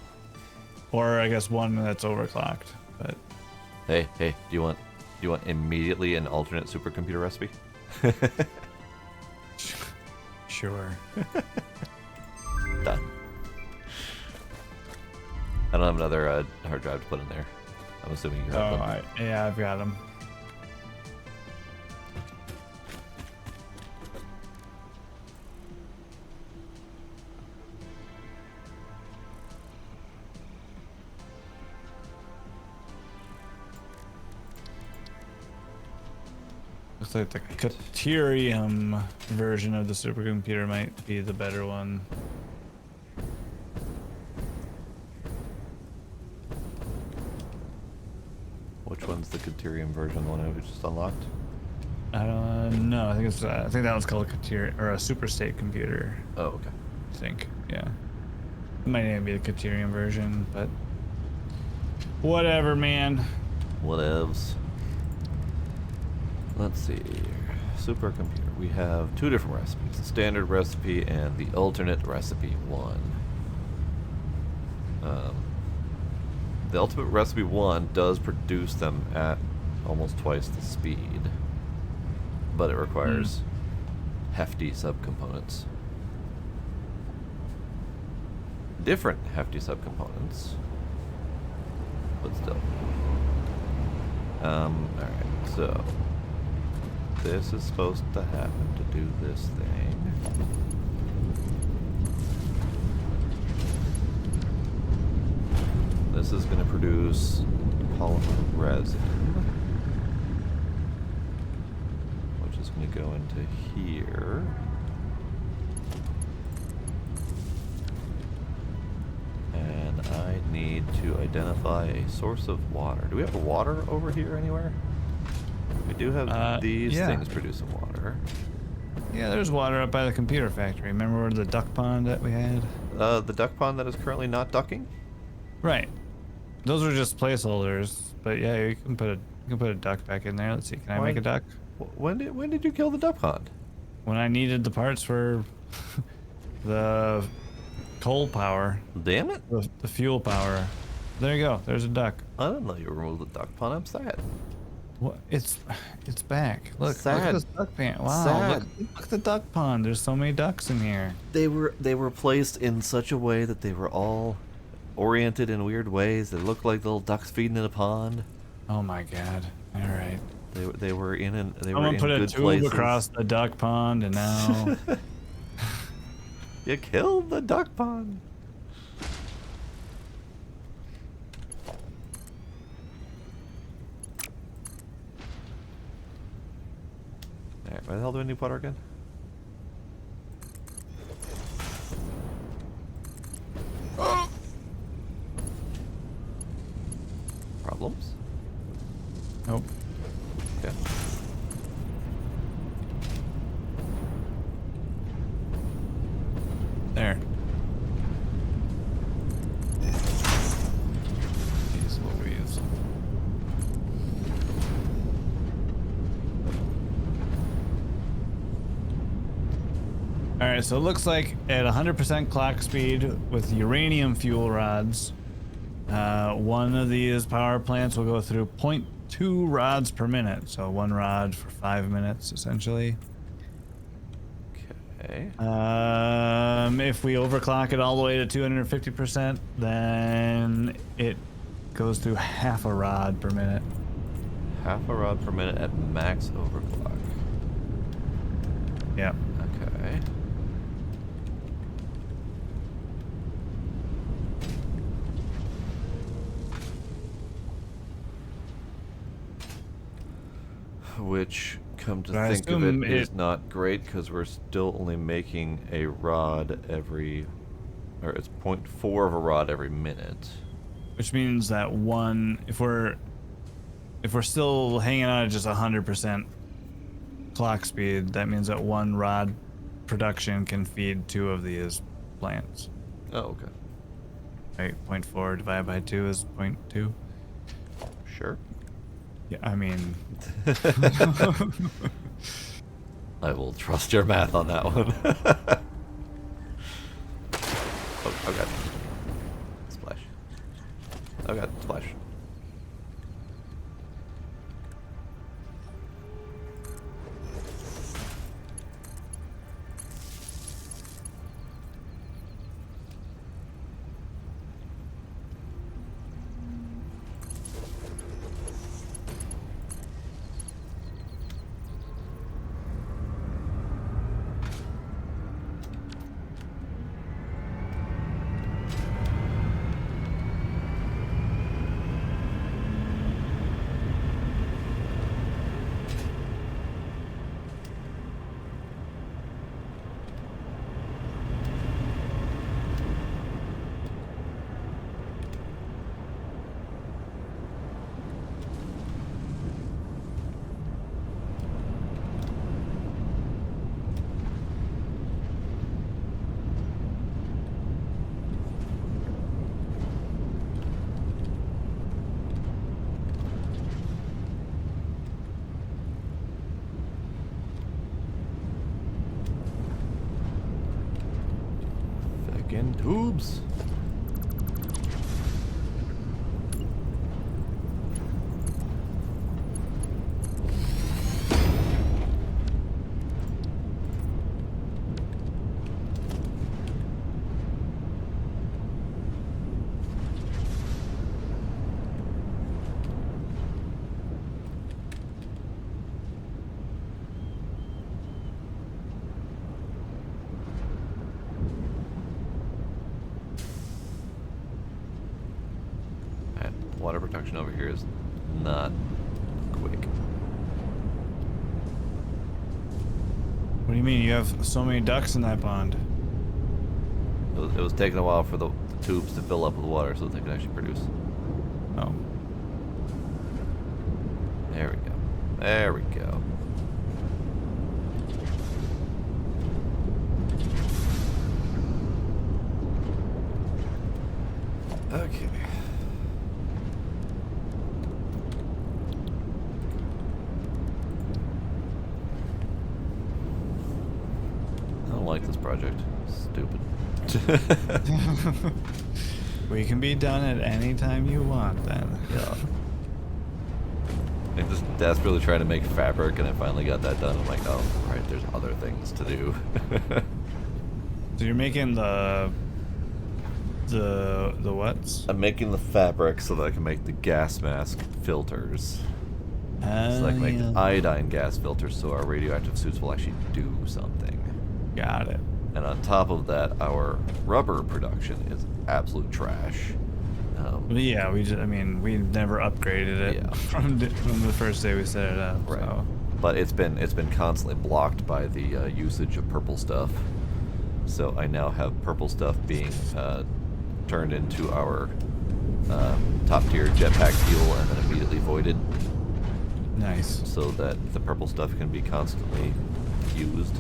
Or I guess one that's overclocked. But Hey, do you want immediately an alternate supercomputer recipe? sure. Done. I don't have another hard drive to put in there. I'm assuming you have them. Yeah, I've got them. Looks like the Caterium version of the supercomputer might be the better one. Which one's the Caterium version? The one we just unlocked? No, I think it's I think that one's called a Caterium or a super state computer. Oh, okay. I think, yeah. It might even be the Caterium version, but whatever, man. Whatevs. Let's see. Supercomputer. We have 2 different recipes: the standard recipe and the alternate recipe 1. The ultimate recipe 1 does produce them at almost twice the speed, but it requires hefty subcomponents. Different hefty subcomponents, but still. Alright, so this is supposed to happen to do this thing. This is going to produce polymer resin, which is going to go into here. And I need to identify a source of water. Do we have water over here anywhere? We do have these yeah. things producing water. Yeah, there's water up by the computer factory. Remember the duck pond that we had? The duck pond that is currently not ducking? Right. Those are just placeholders, but yeah, you can put a duck back in there. Let's see, can I make a duck? When did you kill the duck pond? When I needed the parts for the coal power, Damn it! the fuel power. There you go. There's a duck. I didn't know you removed the duck pond. I'm sad. What? It's back. Look at Sad. this duck pond. Wow. Sad. Look at the duck pond. There's so many ducks in here. They were placed in such a way that they were all oriented in weird ways. They looked like little ducks feeding in a pond. Oh my god. All right. They were in I'm gonna put a tube places. across the duck pond, and now You killed the duck pond. Alright, where the hell do I need water again? Problems? nope. Okay. There. Jeez Louise. Alright, so it looks like at 100% clock speed with uranium fuel rods, one of these power plants will go through 0.2 rods per minute. So one rod for 5 minutes, essentially. Okay. If we overclock it all the way to 250%, then it goes through half a rod per minute. Half a rod per minute at max overclock. Yep. Okay. Which, come to But I think of assume it, is not great because we're still only making a rod every, or it's 0.4 of a rod every minute. Which means that one, if we're still hanging on at just 100% clock speed, that means that one rod production can feed 2 of these plants. Oh, okay. Right, 0.4 divided by 2 is 0.2. Sure. Yeah, I mean, I will trust your math on that one. Oh, God. Splash. Oh, God. Splash. Again, tubes. Water production over here is not quick. What do you mean? You have so many ducks in that pond. It was taking a while for the tubes to fill up with water so that they could actually produce. Oh. There we go. There we go. Okay. I don't like this project. Stupid. We can be done at any time you want then. Yeah. I'm just desperately trying to make fabric, and I finally got that done. I'm like, oh, right, there's other things to do. So you're making the what? I'm making the fabric so that I can make the gas mask filters. So I can make the iodine gas filters so our radioactive suits will actually do something. Got it. And on top of that, our rubber production is absolute trash. Yeah, I mean, we never upgraded it Yeah. from the first day we set it up. Right. So. But it's been constantly blocked by the usage of purple stuff. So I now have purple stuff being turned into our top tier jetpack fuel and then immediately voided, Nice. so that the purple stuff can be constantly used.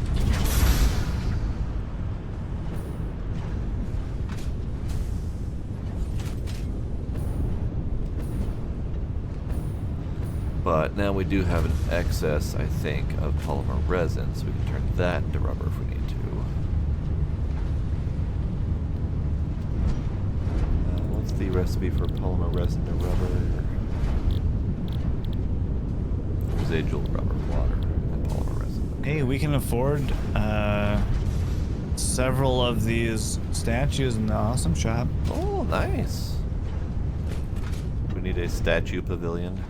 But now we do have an excess, I think, of polymer resin, so we can turn that into rubber if we need to. What's the recipe for polymer resin to rubber? Residual rubber, water, and polymer resin. Hey, we can afford several of these statues in the awesome shop. Oh, nice. We need a statue pavilion.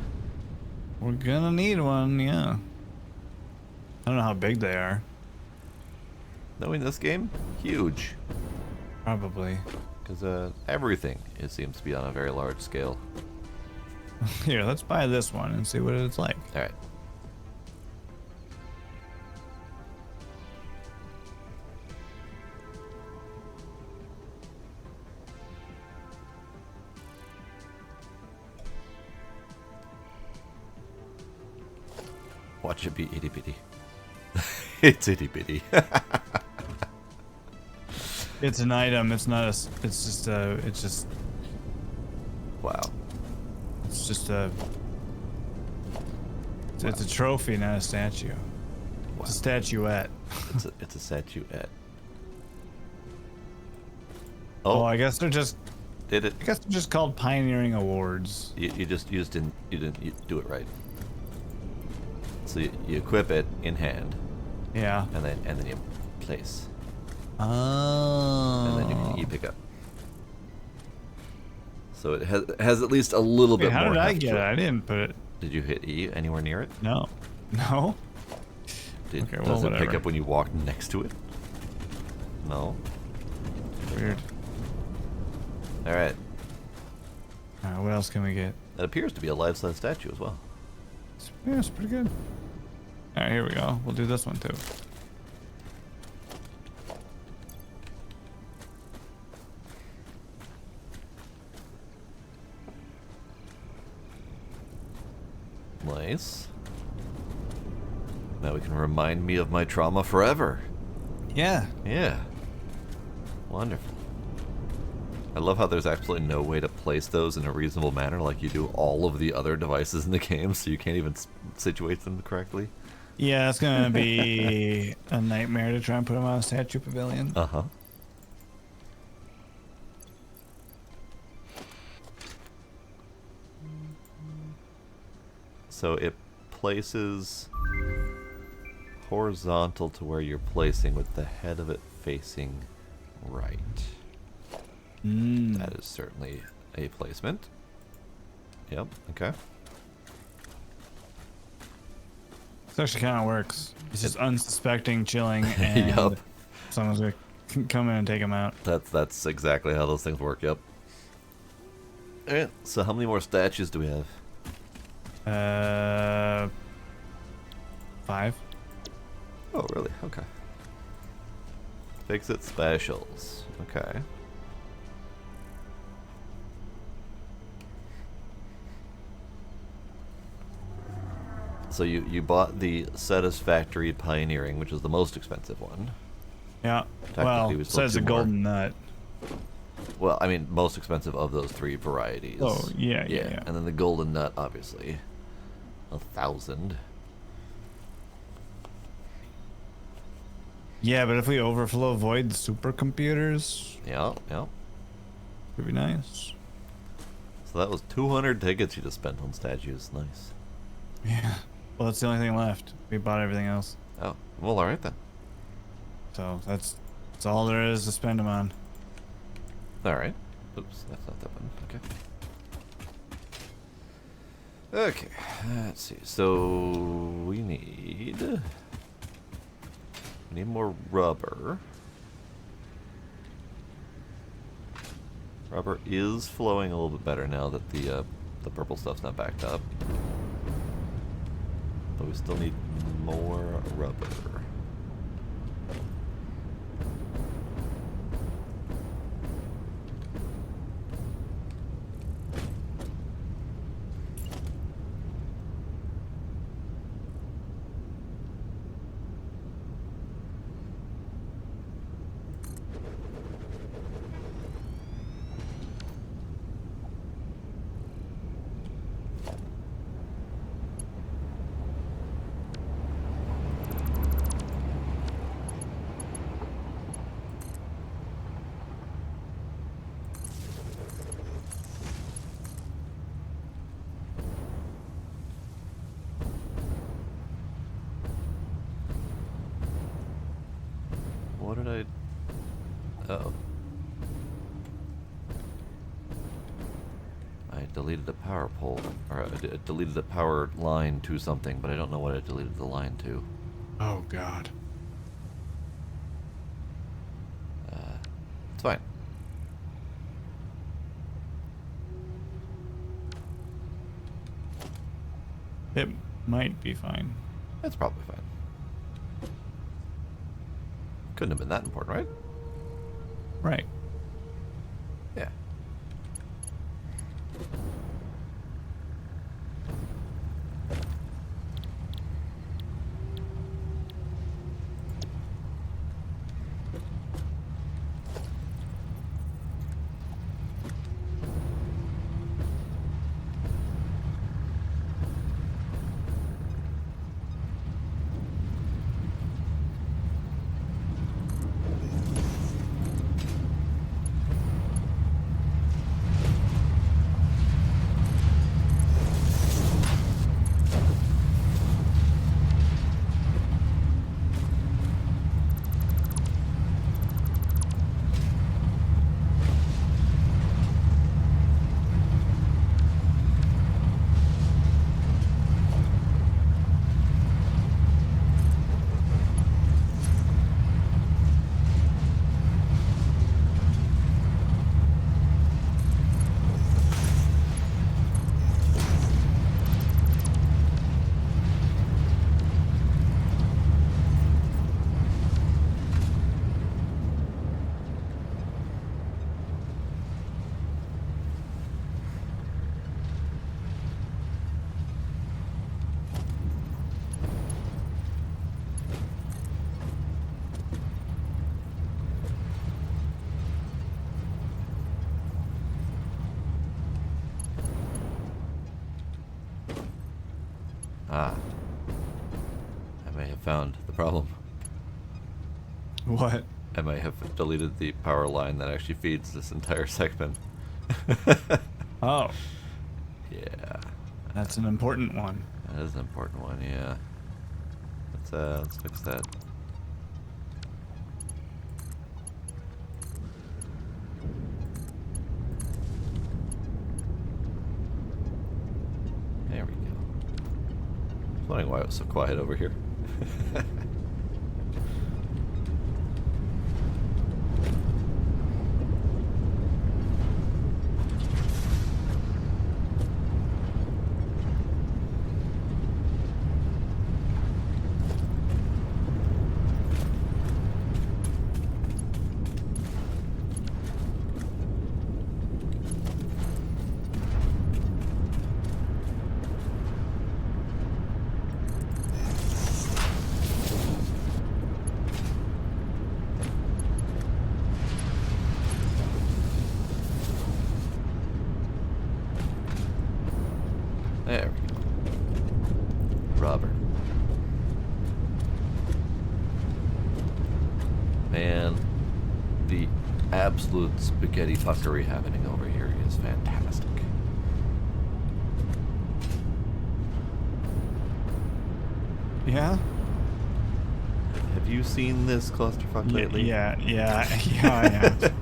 We're gonna need one, yeah. I don't know how big they are. Knowing this game, huge. Probably. Because everything seems to be on a very large scale. Here, let's buy this one and see what it's like. All right. Watch it be itty bitty. It's itty bitty. It's an item. It's not a. It's just a. It's just. Wow. It's just a. It's a trophy, not a statue. Wow. It's a statuette. It's a statuette. Oh, Oh, I guess they're just. did it? I guess they're just called pioneering awards. You didn't do it right. So you equip it in hand, Yeah. and then you place, Oh. and then you pick up. So it has at least a little bit How more. did I heft get to it? I didn't put it. Did you hit E anywhere near it? No. No. Okay, well, Does it pick whatever. up when you walk next to it? No. Weird. All right. Alright, what else can we get? It appears to be a life-size statue as well. Yeah, it's pretty good. Alright, here we go. We'll do this one too. Nice. Now we can remind me of my trauma forever. Yeah. Yeah. Wonderful. I love how there's absolutely no way to place those in a reasonable manner like you do all of the other devices in the game, so you can't even situate them correctly. Yeah, it's gonna be a nightmare to try and put them on a statue pavilion. Uh-huh. So it places horizontal to where you're placing with the head of it facing right. That is certainly a placement. Yep, okay. This actually kind of works. It's just unsuspecting, chilling, and Yup. someone's gonna come in and take them out. That's exactly how those things work, yep. Alright, so how many more statues do we have? 5. Oh, really? Okay. Fix it specials. Okay. So you bought the Satisfactory Pioneering, which is the most expensive one. Yeah. Technically, Well, we still have says a 2 more. golden nut. Well, I mean, most expensive of those 3 varieties. Oh, yeah. And then the golden nut, obviously. 1,000. Yeah, but if we overflow void supercomputers, Yeah. would be nice. So that was 200 tickets you just spent on statues. Nice. Yeah. Well, that's the only thing left. We bought everything else. Oh, well, alright then. So that's all there is to spend them on. Alright. Oops, that's not that one. Okay. Okay, let's see. So we need more rubber. Rubber is flowing a little bit better now that the purple stuff's not backed up. But we still need more rubber. What did I... Uh-oh. I deleted a power pole, or I deleted a power line to something, but I don't know what I deleted the line to. Oh, God. It's fine. It might be fine. It's probably fine. Couldn't have been that important, right? Right. Yeah. Ah. I may have found the problem. What? I might have deleted the power line that actually feeds this entire segment. Oh, Yeah. that's an important one. That is an important one, yeah. Let's fix that. There we go. I was wondering why it was so quiet over here. absolute spaghetti fuckery happening over here is fantastic. Yeah? Have you seen this clusterfuck lately? Yeah, I have.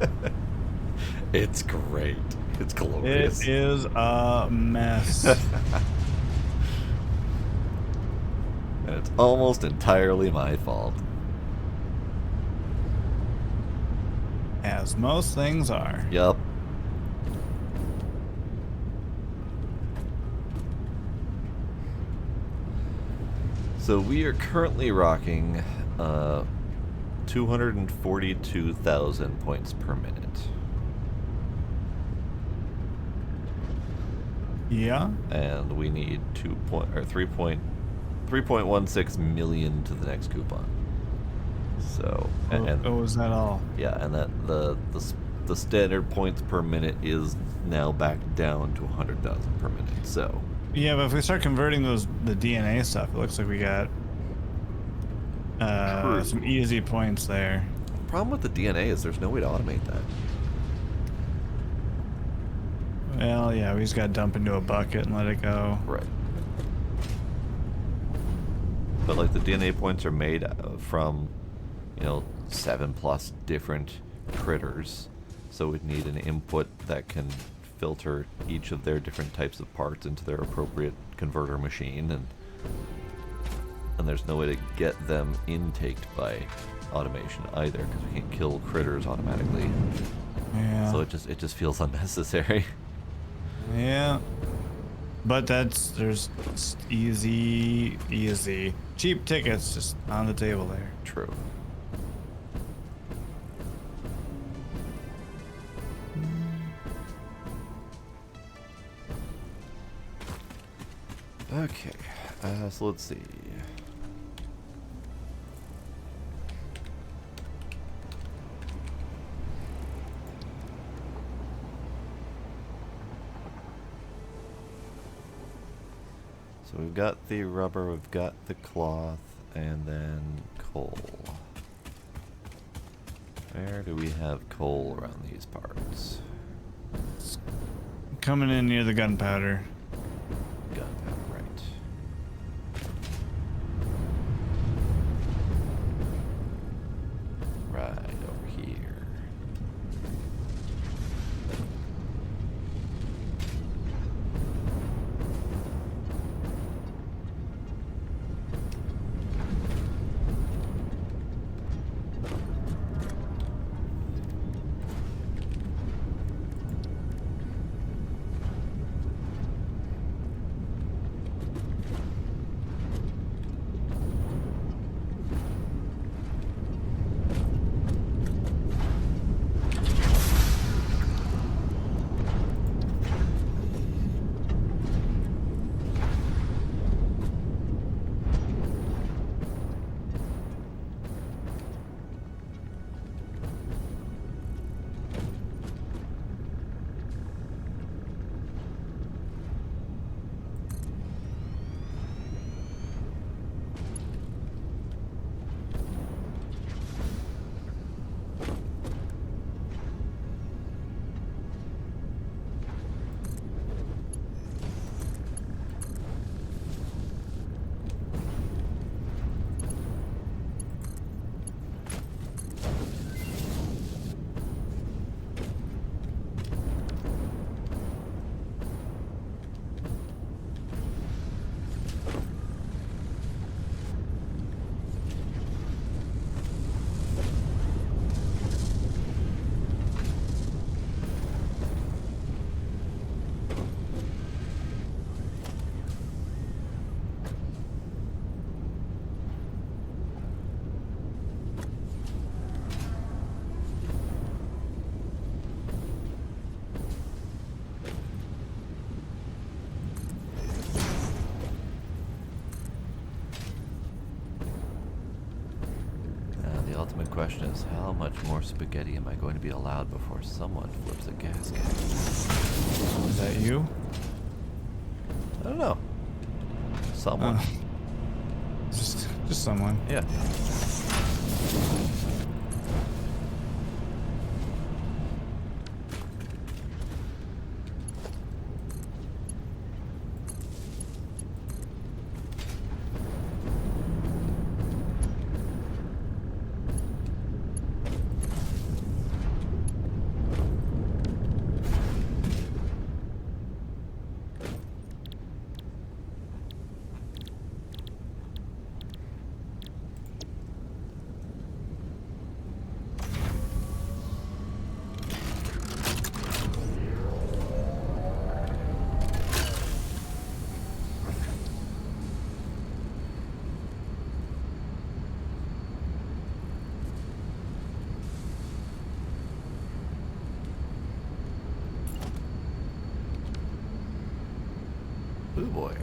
It's great. It's glorious. It is a mess. And it's almost entirely my fault. As most things are. Yup. So we are currently rocking 242,000 points per minute. Yeah? And we need 3.16 million to the next coupon. So and was that all? yeah, and that the standard points per minute is now back down to 100,000 per minute. So Yeah, but if we start converting the DNA stuff, it looks like we got some easy points there. the problem with the DNA is there's no way to automate that. Well, yeah, we just got to dump into a bucket and let it go. Right. But like the DNA points are made from, 7+ different critters, so we'd need an input that can filter each of their different types of parts into their appropriate converter machine, and there's no way to get them intaked by automation either, because we can't kill critters automatically. Yeah. So it just feels unnecessary. Yeah. But there's easy cheap tickets just on the table there. True. Okay, so let's see. So we've got the rubber, we've got the cloth, and then coal. Where do we have coal around these parts? Coming in near the gunpowder. Gunpowder, right. Right over here. The ultimate question is, how much more spaghetti am I going to be allowed before someone flips a gasket? Is that you? I don't know. Someone. Just someone. Yeah. Oh boy. Alright.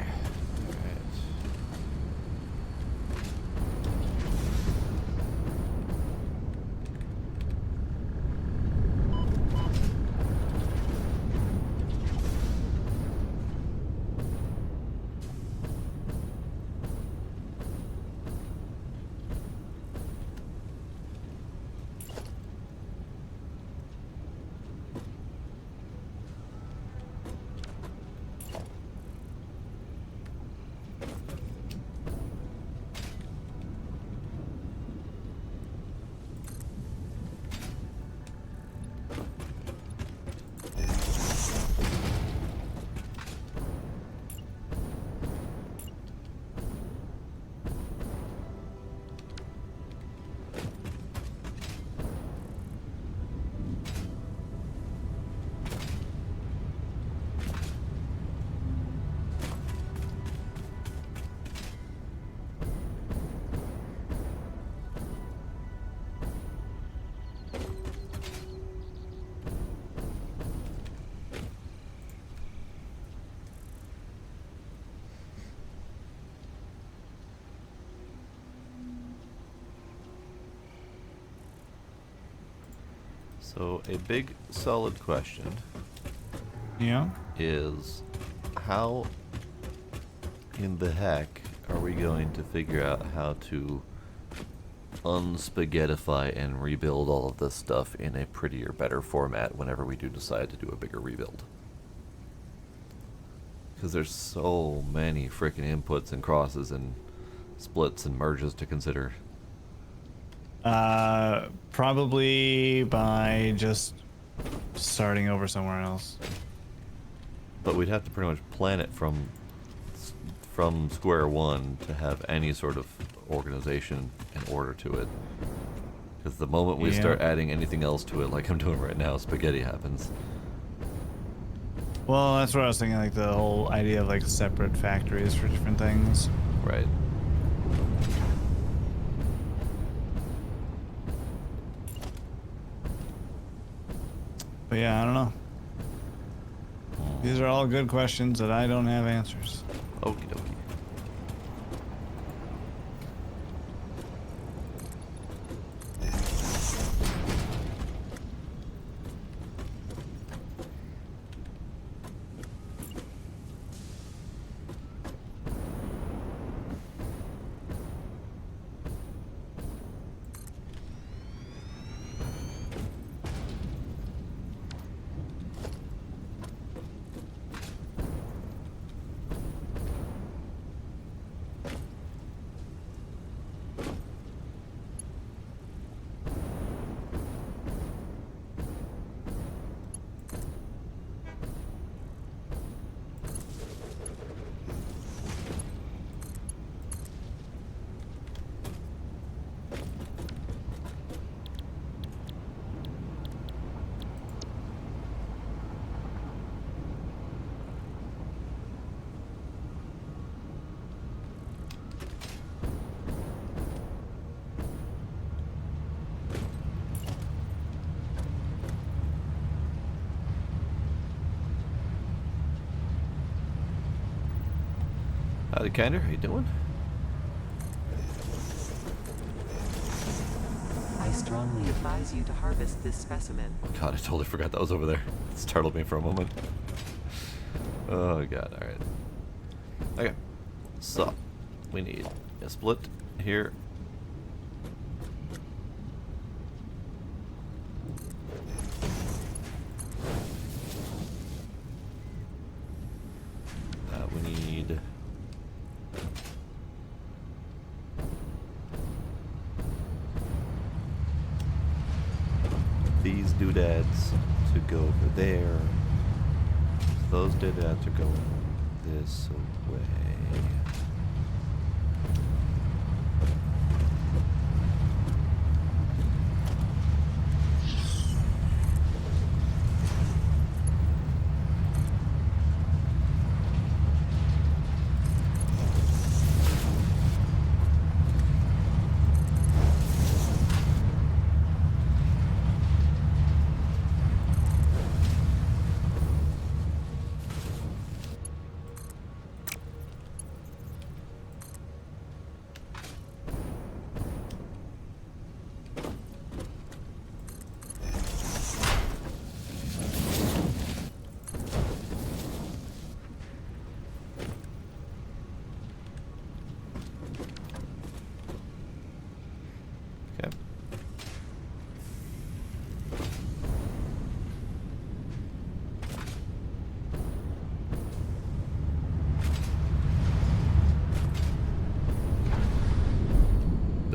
So a big solid question Yeah. is how in the heck are we going to figure out how to unspaghettify and rebuild all of this stuff in a prettier, better format whenever we do decide to do a bigger rebuild? Because there's so many freaking inputs and crosses and splits and merges to consider. Probably by just starting over somewhere else. But we'd have to pretty much plan it from square one to have any sort of organization and order to it. Because the moment we start adding anything else to it, like I'm doing right now, spaghetti happens. Well, that's what I was thinking, like the whole idea of like separate factories for different things. Right. But yeah, I don't know. These are all good questions that I don't have answers. Okie dokie. Howdy, Kinder. How you doing? I strongly advise you to harvest this specimen. Oh God, I totally forgot that was over there. It startled me for a moment. Oh God, alright. Okay, so we need a split here. We need these doodads to go over there. Those doodads are going this way.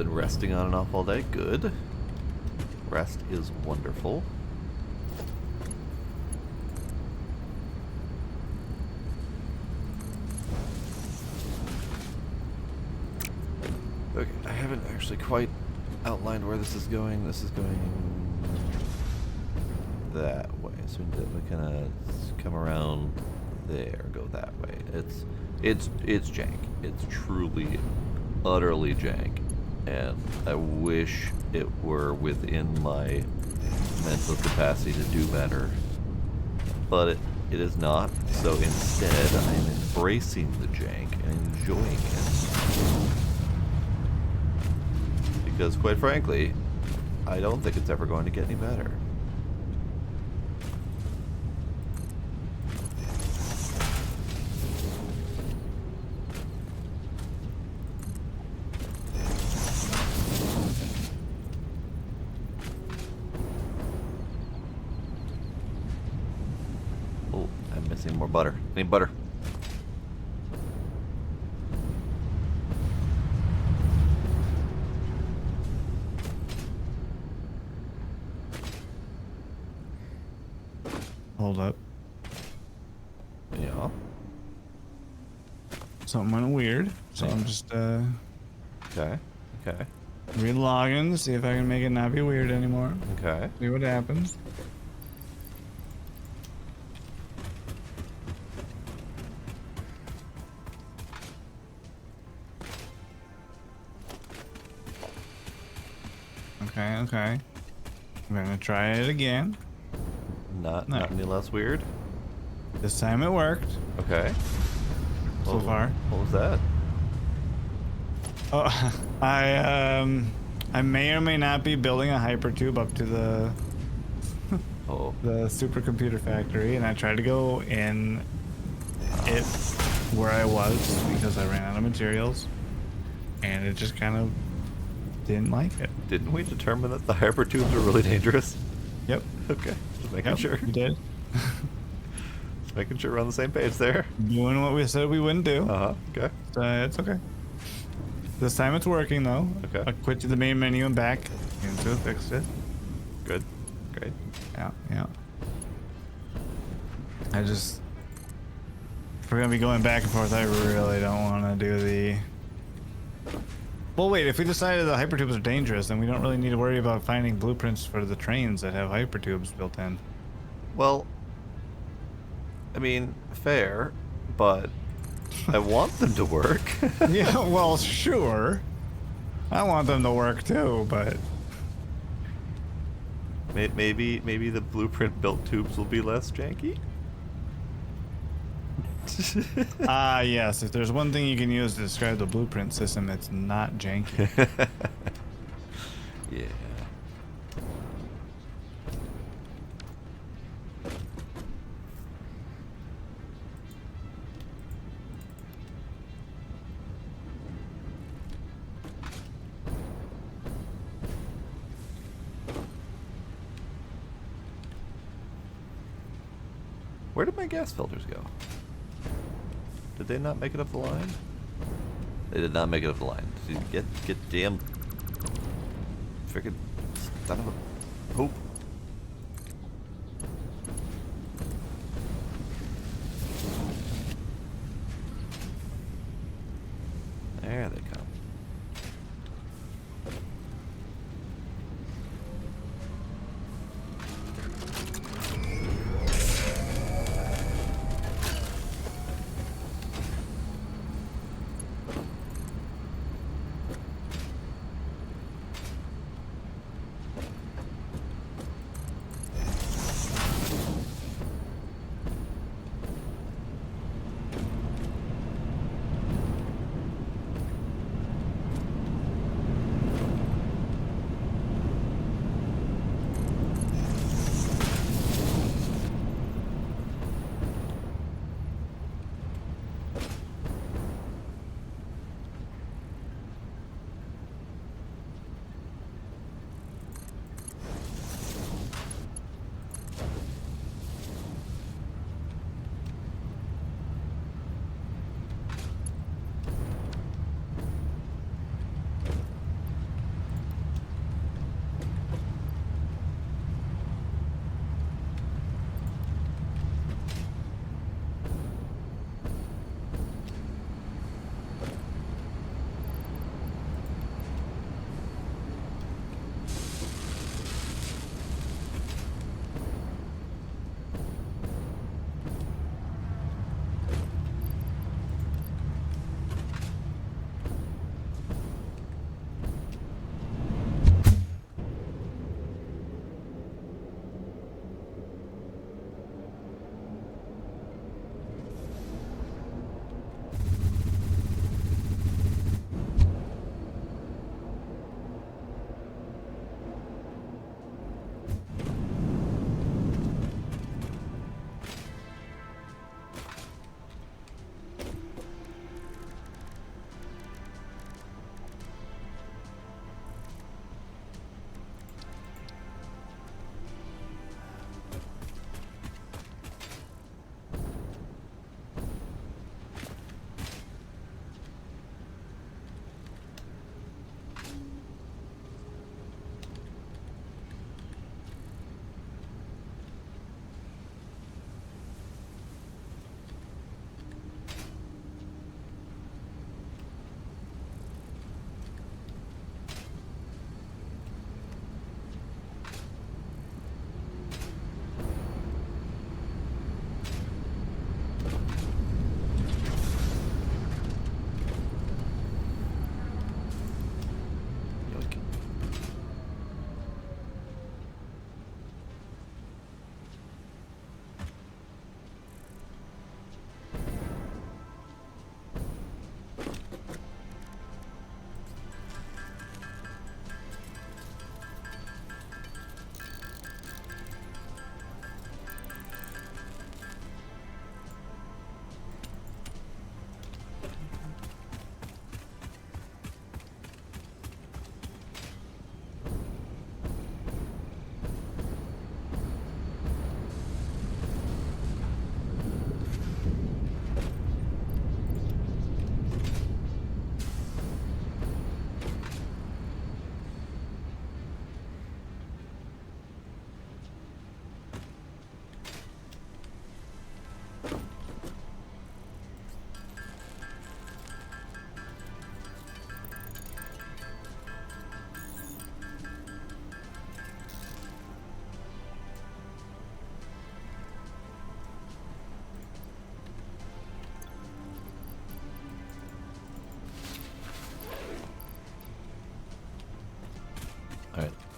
been resting on and off all day. Good. Rest is wonderful. Okay, I haven't actually quite outlined where this is going. This is going that way. So we kind of come around there, go that way. It's jank. It's truly, utterly jank, and I wish it were within my mental capacity to do better, but it is not. So instead, I am embracing the jank and enjoying it. Because quite frankly, I don't think it's ever going to get any better. Oh, I'm missing more butter. I need butter. Hold up. Yeah. Something went weird. So Yeah. I'm just Okay. Okay. relogging to see if I can make it not be weird anymore. Okay. See what happens. Okay, okay. I'm gonna try it again. Not No. any less weird. This time it worked. Okay. So What- far. What was that? Oh, I may or may not be building a hypertube up to the Oh. supercomputer factory, and I tried to go in it where I was because I ran out of materials, and it just kind of didn't like it. Didn't we determine that the hypertubes are really dangerous? Yep. Okay. Just making Yep, sure. you did. Just making sure we're on the same page there. Doing what we said we wouldn't do. Uh-huh. Okay. So it's okay. This time it's working though. Okay. I quit to the main menu and back into it, fixed it. Good. Great. Yeah, yeah. I just, if we're gonna be going back and forth, I really don't want to do the. Well, wait. If we decided the hypertubes are dangerous, then we don't really need to worry about finding blueprints for the trains that have hypertubes built in. Well, I mean, fair, but I want them to work. Yeah, well, sure. I want them to work too, but Maybe the blueprint built tubes will be less janky. yes. If there's one thing you can use to describe the blueprint system, it's not janky. Yeah. Where did my gas filters go? Did they not make it up the line? They did not make it up the line. Get damn freaking son of a poop. There they come.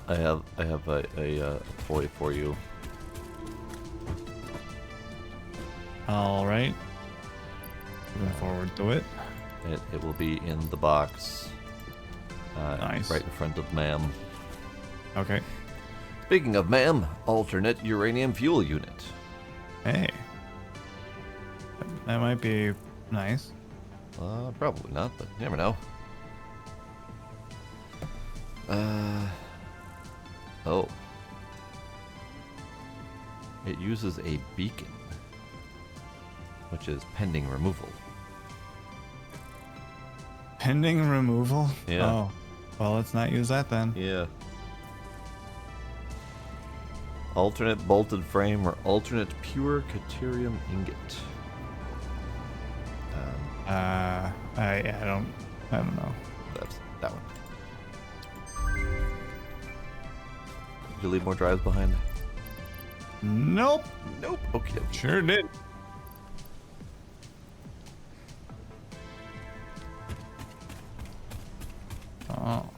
I have a toy for you. All right. Moving forward to it. It will be in the box. Nice. Right in front of ma'am. Okay. Speaking of ma'am, alternate uranium fuel unit. Hey. That might be nice. Probably not, but you never know. Oh. It uses a beacon, which is pending removal. Pending removal? Yeah. Oh. Well, let's not use that then. Yeah. Alternate bolted frame or alternate pure caterium ingot. I don't know. That's that one. Did you leave more drives behind? Nope. Nope. Okay. Sure did. Oh.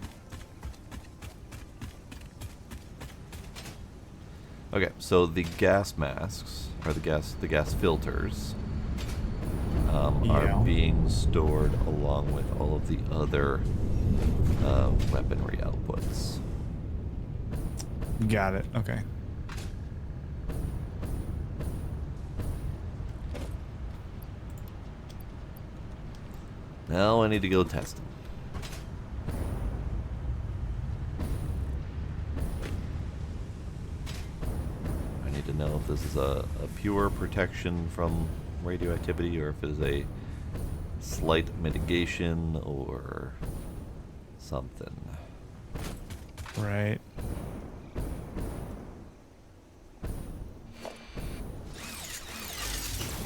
Okay, so the gas masks or the gas filters Yeah. are being stored along with all of the other weaponry outputs. Got it. Okay. Now I need to go test them. I need to know if this is a pure protection from radioactivity or if it is a slight mitigation or something. Right.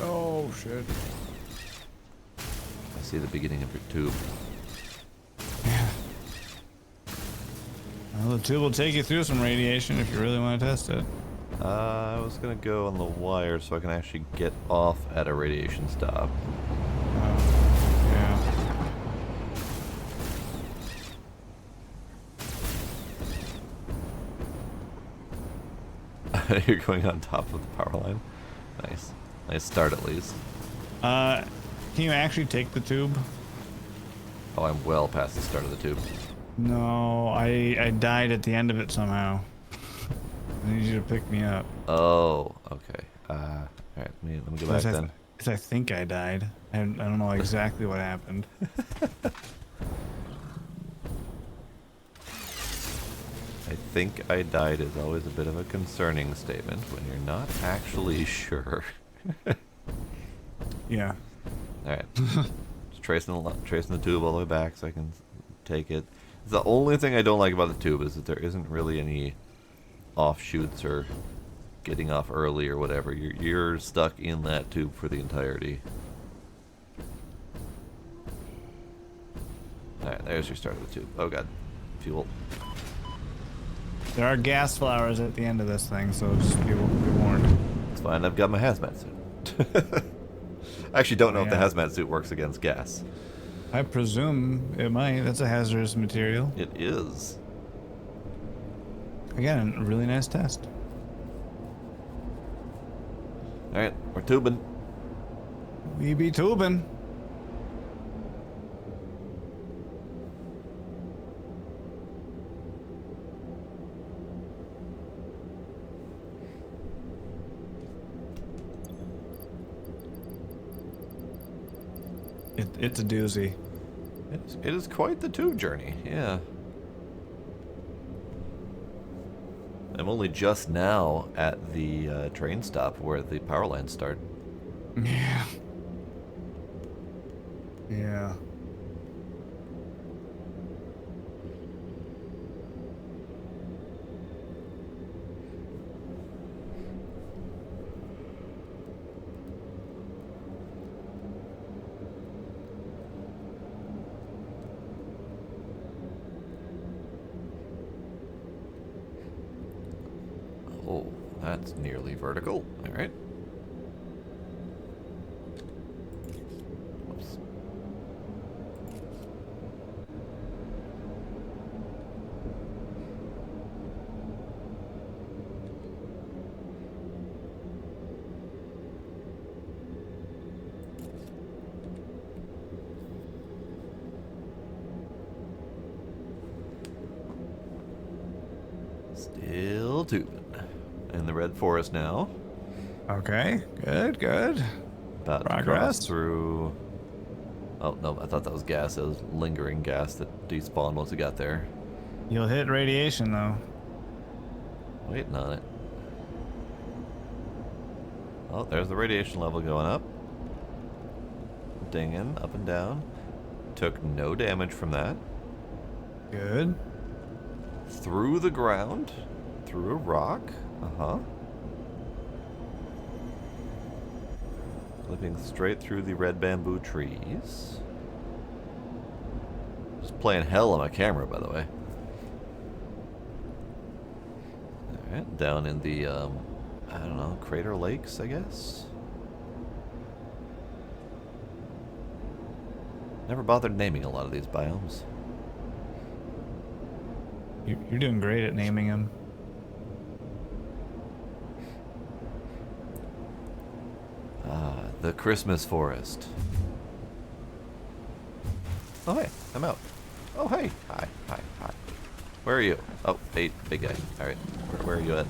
Oh shit. I see the beginning of your tube. Well, the tube will take you through some radiation if you really want to test it. I was gonna go on the wire so I can actually get off at a radiation stop. Yeah. You're going on top of the power line. Nice. Nice start at least. Can you actually take the tube? Oh, I'm well past the start of the tube. No, I died at the end of it somehow. I need you to pick me up. Oh, okay. Alright, let me go back then. Because I think I died. I don't know exactly what happened. I think I died is always a bit of a concerning statement when you're not actually sure. Yeah. Alright. Just tracing the tube all the way back so I can take it. The only thing I don't like about the tube is that there isn't really any offshoots or getting off early or whatever. You're stuck in that tube for the entirety. Alright, there's your start of the tube. Oh god. Fuel. There are gas flowers at the end of this thing, so just be warned. It's fine, I've got my hazmat suit. I actually don't know if the Yeah. hazmat suit works against gas. I presume it might. That's a hazardous material. It is. Again, a really nice test. Alright, we're tubing. We be tubing. It's a doozy. It is quite the tube journey, yeah. I'm only just now at the train stop where the power lines start. Yeah. Yeah. Oh, that's nearly vertical. Alright. Whoops. Still tubing. In the red forest now. Okay, good, good. About to Progress. cross through. Oh, no, I thought that was gas. It was lingering gas that despawned once it got there. You'll hit radiation though. Waiting on it. Oh, there's the radiation level going up. Dinging up and down. Took no damage from that. Good. Through the ground. Through a rock. Uh-huh. Flipping straight through the red bamboo trees. Just playing hell on my camera, by the way. Alright, down in the, I don't know, Crater Lakes, I guess? Never bothered naming a lot of these biomes. You're doing great at naming them. Ah, the Christmas forest. Oh, hey, I'm out. Oh, hey. Hi, hi, hi. Where are you? Oh, hey, big guy. All right, where are you at?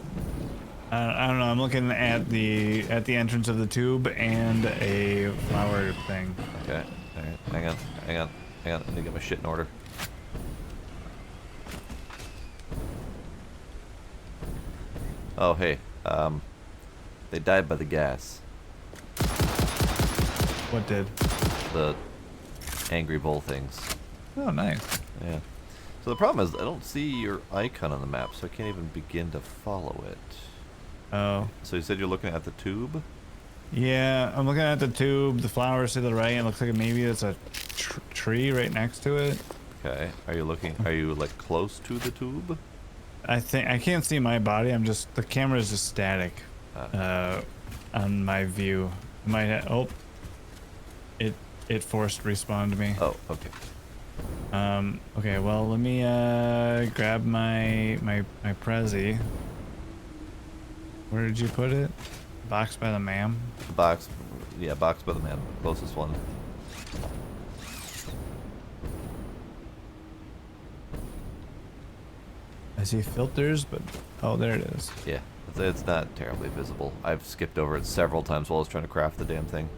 I don't know. I'm looking at the entrance of the tube and a flower thing. Okay, all right, hang on, hang on, hang on. I need to get my shit in order. Oh, hey, they died by the gas. What did? The angry bull things. Oh, nice. Yeah. So the problem is I don't see your icon on the map, so I can't even begin to follow it. Oh. So you said you're looking at the tube? Yeah, I'm looking at the tube, the flowers to the right, and it looks like maybe it's a tree right next to it. Okay. Are you looking? Are you like close to the tube? I think I can't see my body. The camera is just static on my view. It forced respawn to me. Oh, okay. Okay, well, let me grab my Prezi. Where did you put it? Box by the ma'am? The box. Yeah, box by the man. Closest one. I see filters, but oh, there it is. Yeah. It's not terribly visible. I've skipped over it several times while I was trying to craft the damn thing.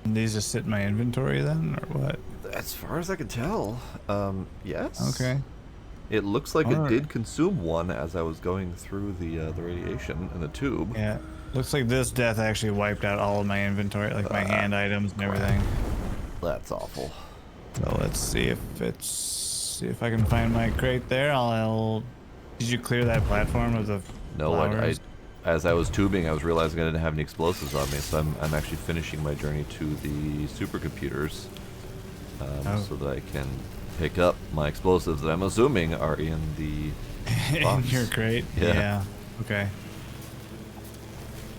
And these just sit in my inventory then, or what? As far as I can tell, yes. Okay. It looks like it Alright. did consume one as I was going through the radiation in the tube. Yeah. Looks like this death actually wiped out all of my inventory, like my hand items and everything. That's awful. So let's see if I can find my crate there. Did you clear that platform of the No, flowers? as I was tubing, I was realizing I didn't have any explosives on me, so I'm actually finishing my journey to the supercomputers, so that I can pick up my explosives that I'm assuming are in the In box. your crate? Yeah. Okay.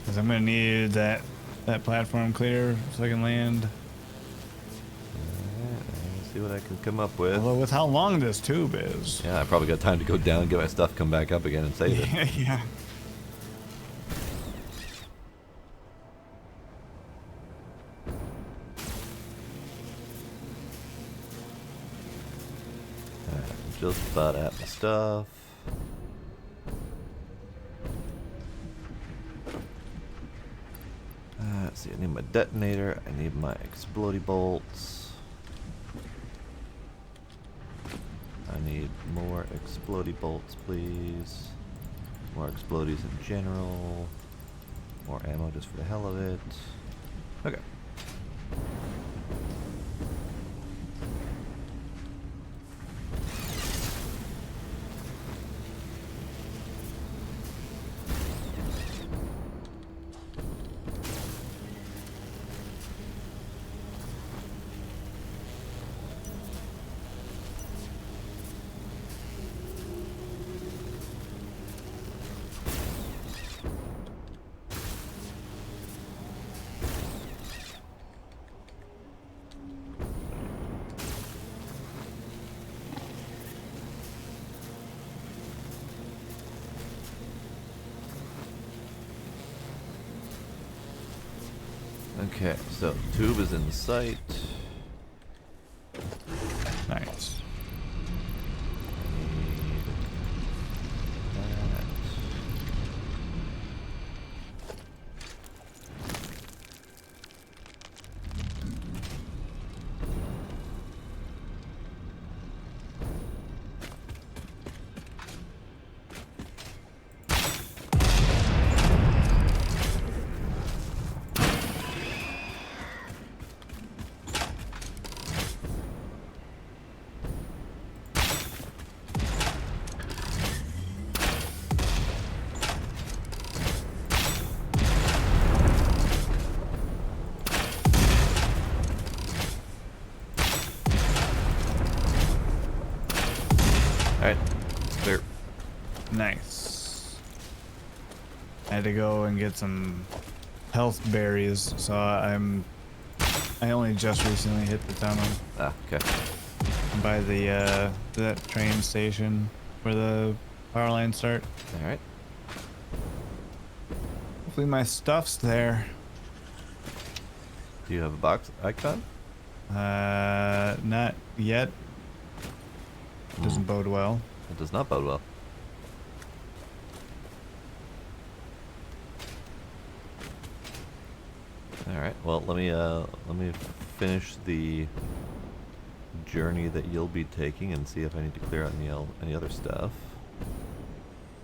Because I'm gonna need that platform clear so I can land. Let's see what I can come up with. Although with how long this tube is. Yeah, I probably got time to go down, get my stuff, come back up again, and save it. Yeah. Just about at my stuff. Let's see, I need my detonator, I need my explodey bolts. I need more explodey bolts, please. More explodies in general. More ammo just for the hell of it. Okay. Okay, so tube is in sight. Nice. Need that. Alright, clear. Nice. I had to go and get some health berries, so I only just recently hit the tunnel Ah, okay. by the that train station where the power lines start. Alright. Hopefully my stuff's there. Do you have a box icon? Not yet. Doesn't bode well. It does not bode well. Alright, well let me finish the journey that you'll be taking and see if I need to clear out any other stuff.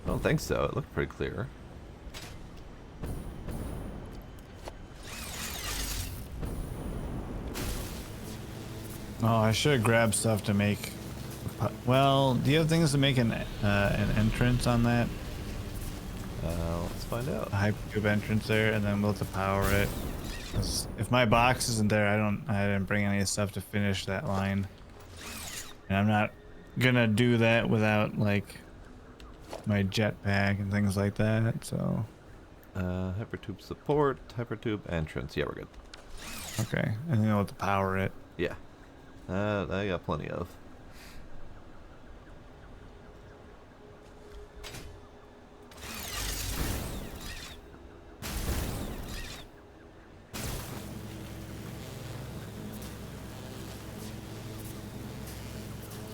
I don't think so. It looked pretty clear. Oh, I should have grabbed stuff to make. Well, do you have things to make an entrance on that? Let's find out. A hypercube entrance there, and then we'll have to power it. 'Cause if my box isn't there, I didn't bring any stuff to finish that line, and I'm not gonna do that without like my jetpack and things like that. So Hypertube support, hypertube entrance. Yeah, we're good. okay, and then we'll have to power it. Yeah. I got plenty of.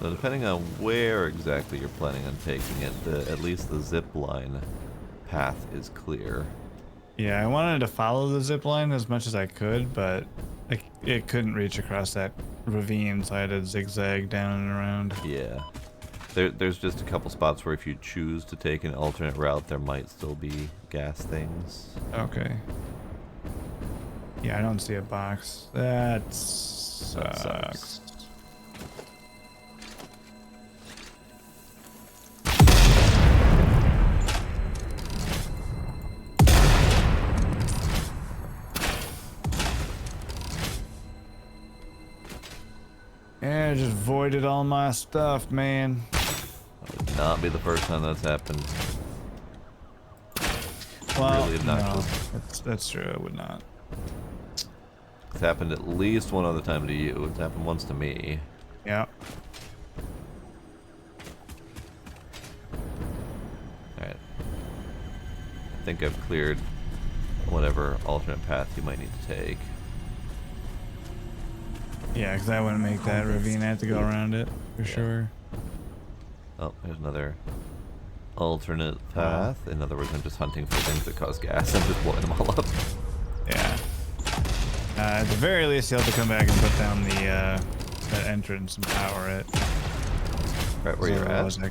So depending on where exactly you're planning on taking it, at least the zip line path is clear. Yeah, I wanted to follow the zip line as much as I could, but it couldn't reach across that ravine, so I had to zigzag down and around. Yeah. There's just a couple spots where if you choose to take an alternate route, there might still be gas things. Okay. Yeah, I don't see a box. That sucks. Yeah, I just voided all my stuff, man. That would not be the first time that's happened. Well, Really obnoxious. no, that's true. I would not. It's happened at least one other time to you. It's happened once to me. Yeah. Alright. I think I've cleared whatever alternate path you might need to take. Yeah, because I wouldn't make that ravine. I have to go around it for sure. Oh, there's another alternate path. In other words, I'm just hunting for things that cause gas. I'm just blowing them all up. Yeah. At the very least, you'll have to come back and put down the that entrance and power it. Right where you're at.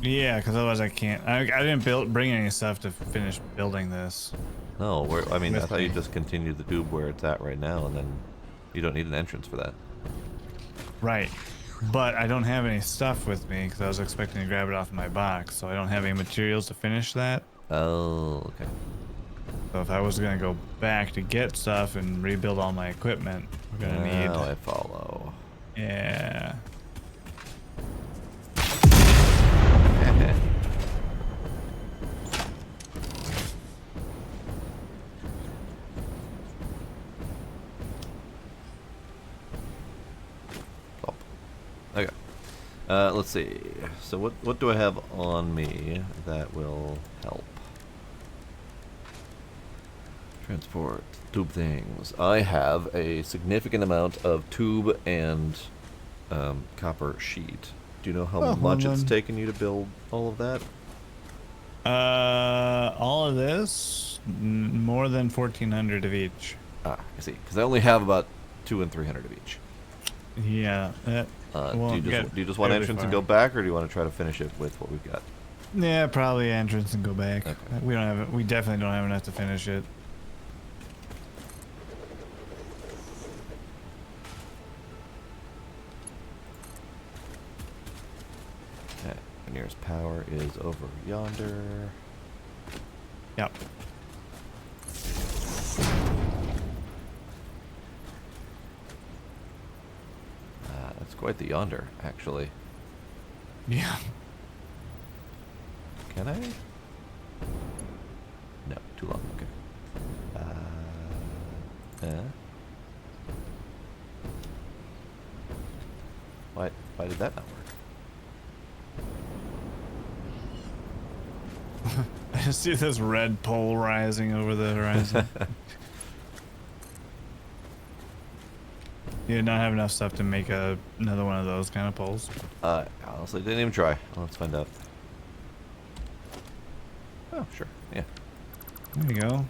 Yeah, because otherwise I can't. I didn't bring any stuff to finish building this. No, I mean, I With thought you me. just continued the tube where it's at right now, and then you don't need an entrance for that. Right. But I don't have any stuff with me because I was expecting to grab it off my box, so I don't have any materials to finish that. Oh, okay. So if I was gonna go back to get stuff and rebuild all my equipment, we're gonna need. Now I follow. Yeah. Oh. Okay. Let's see. So what do I have on me that will help? Transport tube things. I have a significant amount of tube and copper sheet. Do you know how Oh, much well it's then. taken you to build all of that? All of this, more than 1,400 of each. Ah, I see. Because I only have about 200 and 300 of each. Yeah, that Do won't you get just want very entrance and far. go back, or do you want to try to finish it with what we've got? Yeah, probably entrance and go back. Okay. We don't have. We definitely don't have enough to finish it. Okay. The nearest power is over yonder. Yep. That's quite the yonder, actually. Yeah. Can I? No, too long. Okay. Why did that not work? I just see this red pole rising over the horizon. You did not have enough stuff to make another one of those kind of poles. Honestly, didn't even try. Let's find out. Oh, sure. Yeah. There you go.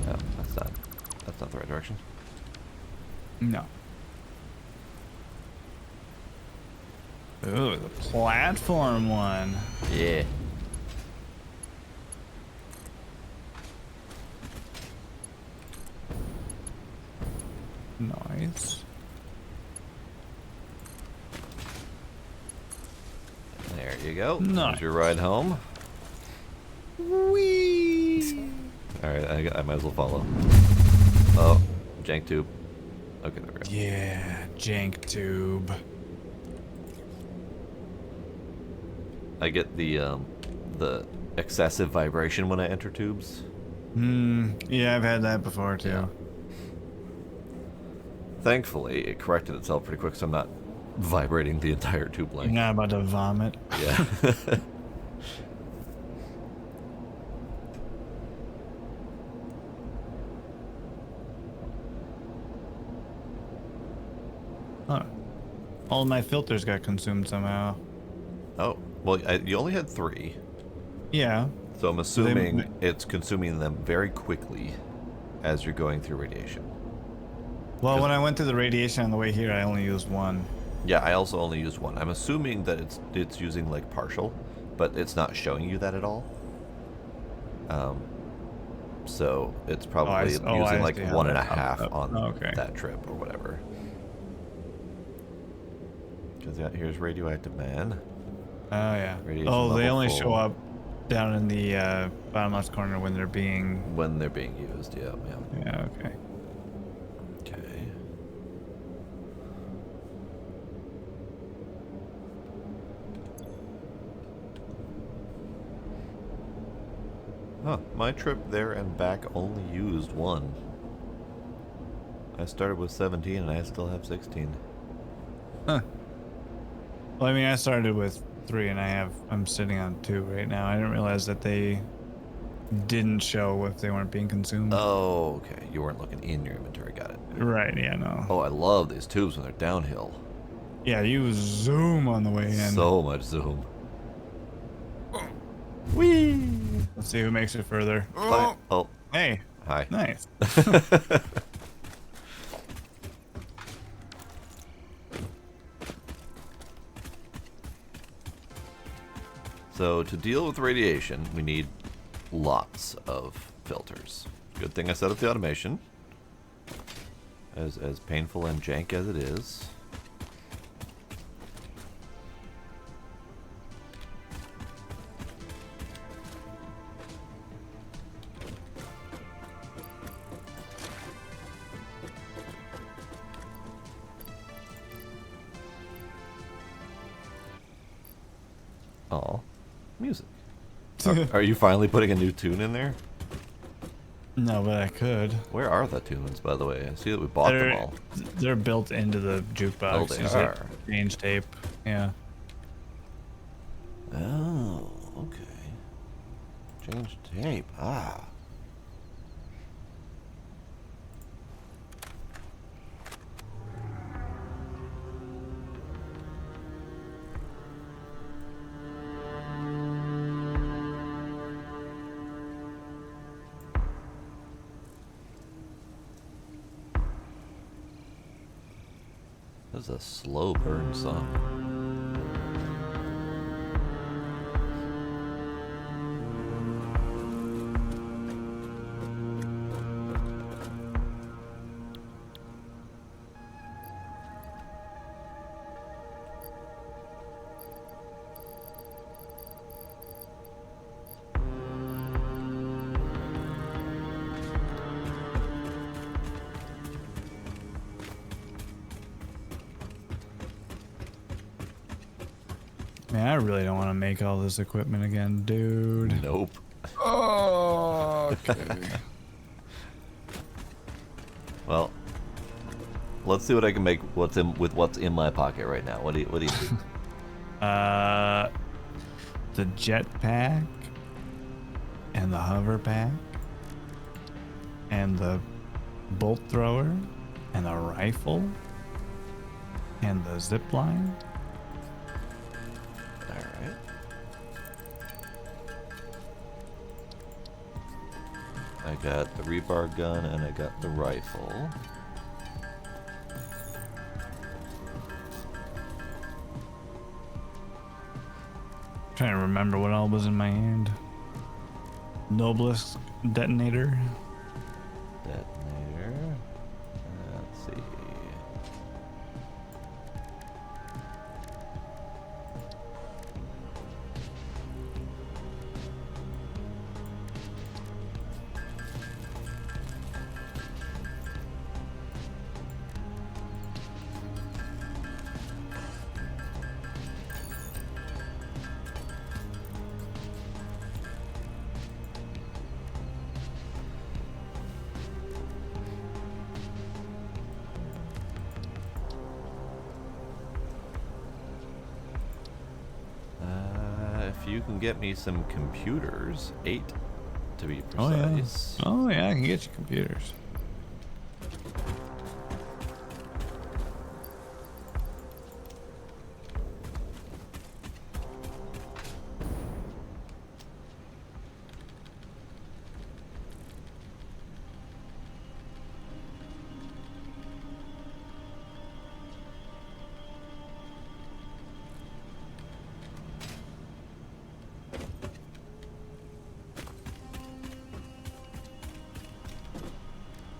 No, that's not the right direction. No. Ooh, the platform one. Yeah. Nice. There you go. Nice. There's your ride home. Whee! Alright, I might as well follow. Oh, jank tube. Okay, there we go. Yeah, jank tube. I get the excessive vibration when I enter tubes. Yeah, I've had that before too. Yeah. Thankfully, it corrected itself pretty quick, so I'm not vibrating the entire tube You're length. not about to vomit. Yeah. Huh. All my filters got consumed somehow. Oh, well, you only had 3, Yeah. so I'm assuming They- it's consuming them very quickly as you're going through radiation. Well, when I went to the radiation on the way here, I only used one. Yeah, I also only used 1. I'm assuming that it's using like partial, but it's not showing you that at all. So it's probably I using like see how 1 and a that pops half up. on Okay. that trip or whatever. Because yeah, here's radioactive man. Oh yeah. Radiation Oh, they level only full. show up down in the bottom left corner when they're being. When they're being used, yeah. Yeah. Okay. Okay. Huh, my trip there and back only used 1. I started with 17 and I still have 16. Huh. Well, I mean, I started with 3 and I'm sitting on 2 right now. I didn't realize that they didn't show if they weren't being consumed. Oh, okay. You weren't looking in your inventory, got it. Right, yeah, no. Oh, I love these tubes when they're downhill. Yeah, you zoom on the way in. So much zoom. Whee! Let's see who makes it further. Oh, Hey, hi. nice. So to deal with radiation, we need lots of filters. Good thing I set up the automation. As painful and jank as it is. Oh, music. Are you finally putting a new tune in there? No, but I could. Where are the tunes, by the way? I see that we bought them all. They're built into the jukebox. Oh, they You just are. change tape. Yeah. Oh, okay. Change tape. Ah. This is a slow burn song. Man, I really don't want to make all this equipment again, dude. Nope. Oh, okay. Well, let's see what I can make. What's in my pocket right now? What do you think? The jetpack, and the hover pack, and the bolt thrower, and the rifle, and the zip line. All right. I got the rebar gun and I got the rifle. Trying to remember what all was in my hand. Noblest detonator. Detonator. Let's see. If you can get me some computers, 8 to be precise. Oh yeah, I can get you computers.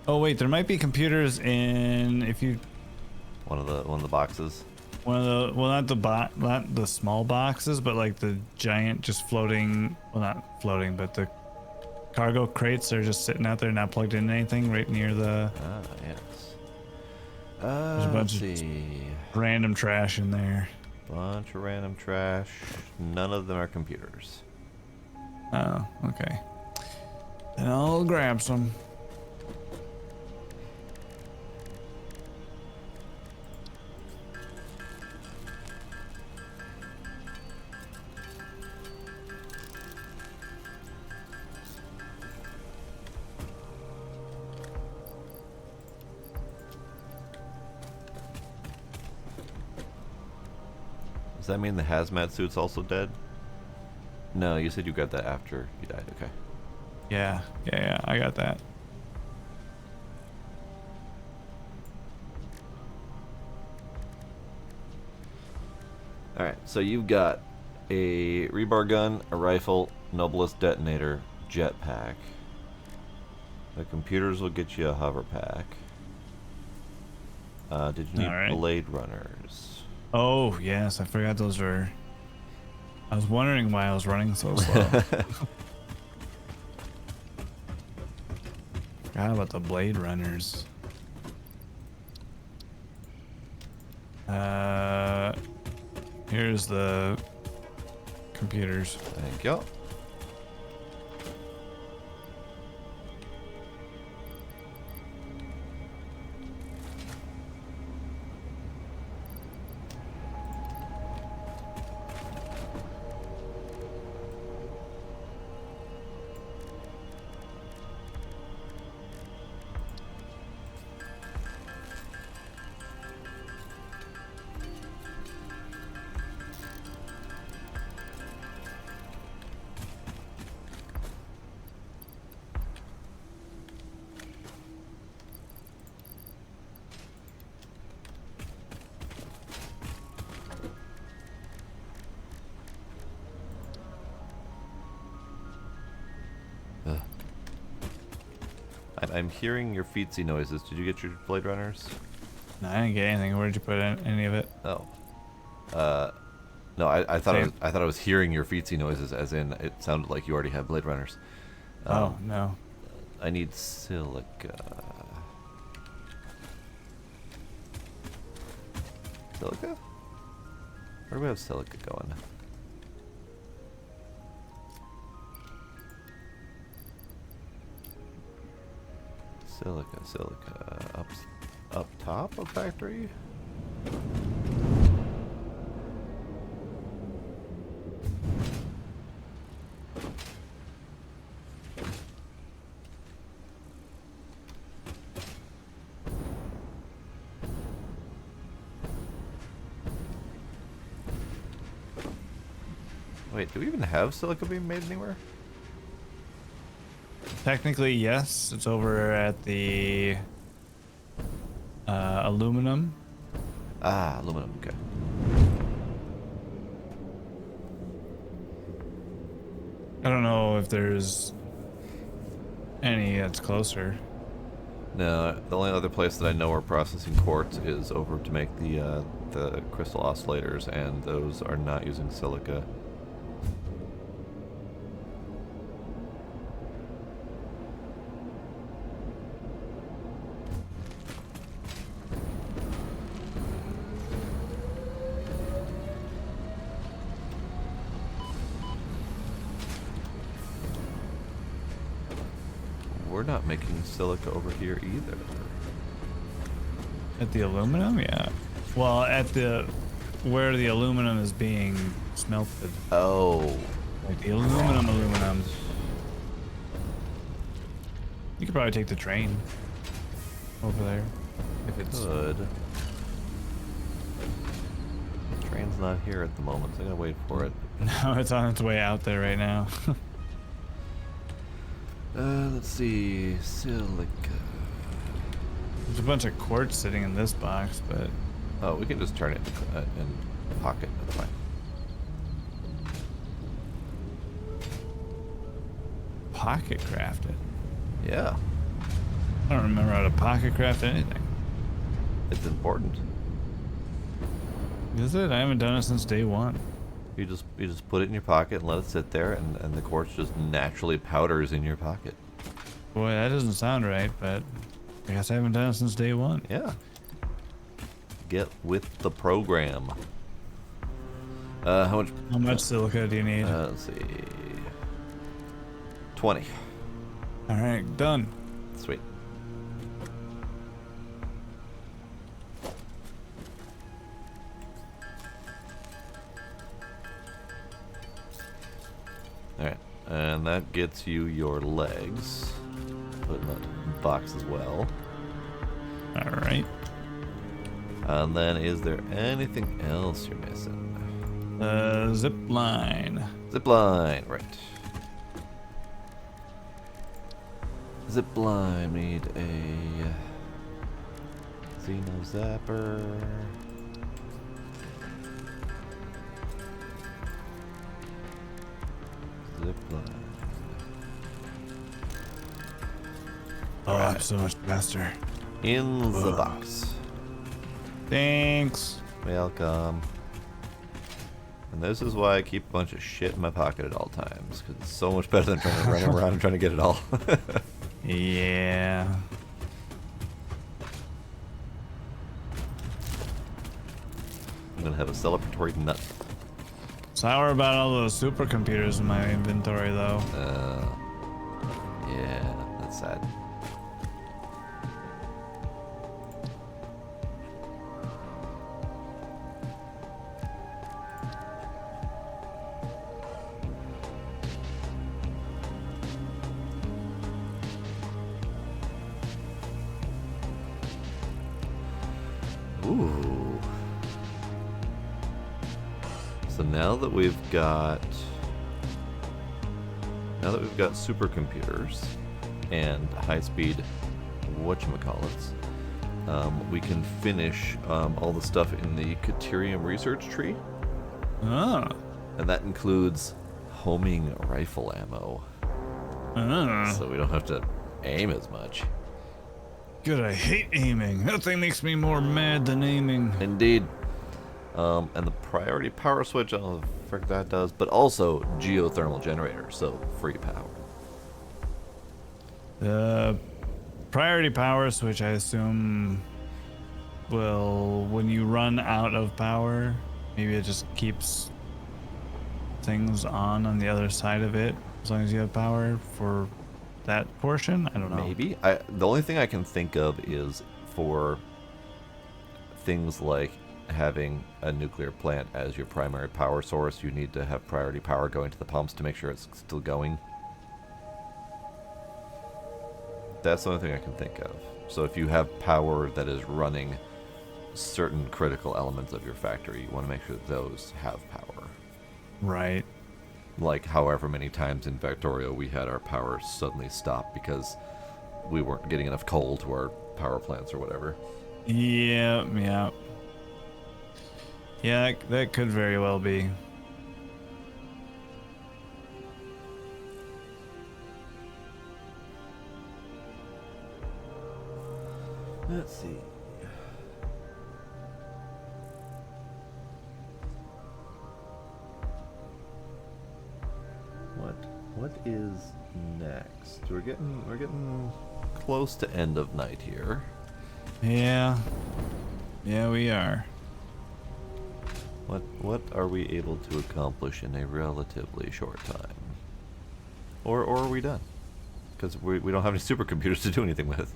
Oh wait, there might be computers in if you One of the boxes. one of the well not the small boxes, but like the giant just floating well not floating, but the cargo crates are just sitting out there not plugged into anything right near the Ah, yes. There's a bunch Let's of see. random trash in there. Bunch of random trash. None of them are computers. Oh, okay. Then I'll grab some. Does that mean the hazmat suit's also dead? No, you said you got that after you died. Okay. Yeah, I got that. Alright, so you've got a rebar gun, a rifle, noblest detonator, jetpack. The computers will get you a hover pack. Did you need Alright. blade runners? Oh, yes, I forgot those were... I was wondering why I was running so slow. Forgot about the blade runners. Here's the computers. Thank you. I'm hearing your feetsy noises. Did you get your Blade Runners? No, I didn't get anything. Where did you put any of it? Oh. No, I thought I was hearing your feetsy noises, as in it sounded like you already had Blade Runners. Oh, no. I need silica. Silica? Where do we have silica going? Silica. Up top of factory? Wait, do we even have silica being made anywhere? Technically, yes. It's over at the aluminum. Ah, aluminum, okay. I don't know if there's any that's closer. No, the only other place that I know we're processing quartz is over to make the crystal oscillators, and those are not using silica. We're not making silica over here either. At the aluminum, yeah. Well, at the where the aluminum is being smelted. Oh. Like the aluminum. You could probably take the train over there if it's Good. The train's not here at the moment, so I'm gonna wait for it. No, it's on its way out there right now. Let's see, silica. There's a bunch of quartz sitting in this box, but Oh, we can just turn it in pocket. That's fine. pocket craft it. Yeah, I don't remember how to pocket craft anything. it's important. Is it? I haven't done it since day one. You just put it in your pocket and let it sit there, and the quartz just naturally powders in your pocket. Boy, that doesn't sound right, but I guess I haven't done it since day one. Yeah. Get with the program. How Much silica do you need? let's see. 20. All right, done. Sweet. Alright, and that gets you your legs. Put in that box as well. All right. And then is there anything else you're missing? Zip line. Zip line, right. Zip line, need a Xeno Zapper. Zip line. Oh, I'm so much faster. In the box. Thanks. Welcome. And this is why I keep a bunch of shit in my pocket at all times, because it's so much better than trying to run around and trying to get it all. Yeah. I'm gonna have a celebratory nut. Sour about all those supercomputers in my inventory, though. Yeah, that's sad. Ooh. So now that we've got supercomputers and high-speed whatchamacallits, we can finish all the stuff in the Caterium research tree, Oh. and that includes homing rifle ammo. Oh. So we don't have to aim as much. Good, I hate aiming. Nothing makes me more mad than aiming. Indeed. And the priority power switch, I don't know what the frick that does, but also geothermal generator, so free power. The priority power switch, I assume, will, when you run out of power, maybe it just keeps things on the other side of it, as long as you have power for that portion. I don't know. Maybe. The only thing I can think of is for things like having a nuclear plant as your primary power source, you need to have priority power going to the pumps to make sure it's still going. That's the only thing I can think of. So if you have power that is running certain critical elements of your factory, you want to make sure that those have power. Right. Like however many times in Factorio we had our power suddenly stop because we weren't getting enough coal to our power plants or whatever. Yeah, yeah. Yeah, that could very well be. Let's see. What is next? We're getting close to end of night here. Yeah. Yeah, we are. What are we able to accomplish in a relatively short time? Or are we done? Because we don't have any supercomputers to do anything with.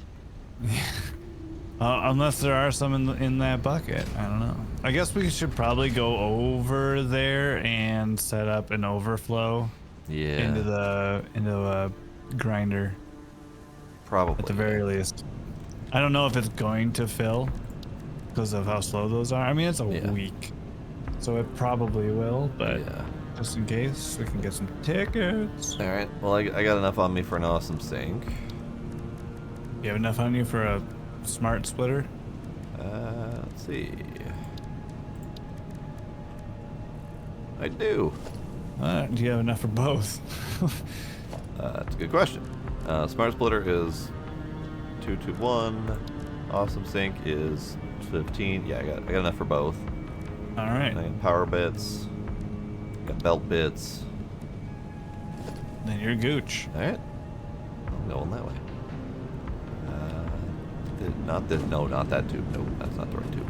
Unless there are some in that bucket. I don't know. I guess we should probably go over there and set up an overflow Yeah. into a grinder. Probably. At the very least. I don't know if it's going to fill because of how slow those are. I mean, it's a week, so it probably will, but just in case, we can get some tickets. All right. Well, I got enough on me for an awesome sink. You have enough on you for a smart splitter? Let's see. I do. Do you have enough for both? That's a good question. Smart splitter is 221. Awesome sink is 15. Yeah, I got enough for both. All right. I got power bits. Got belt bits. Then you're gooch. All right. I'm going that way. Not this. No, not that tube. No, that's not the right tube.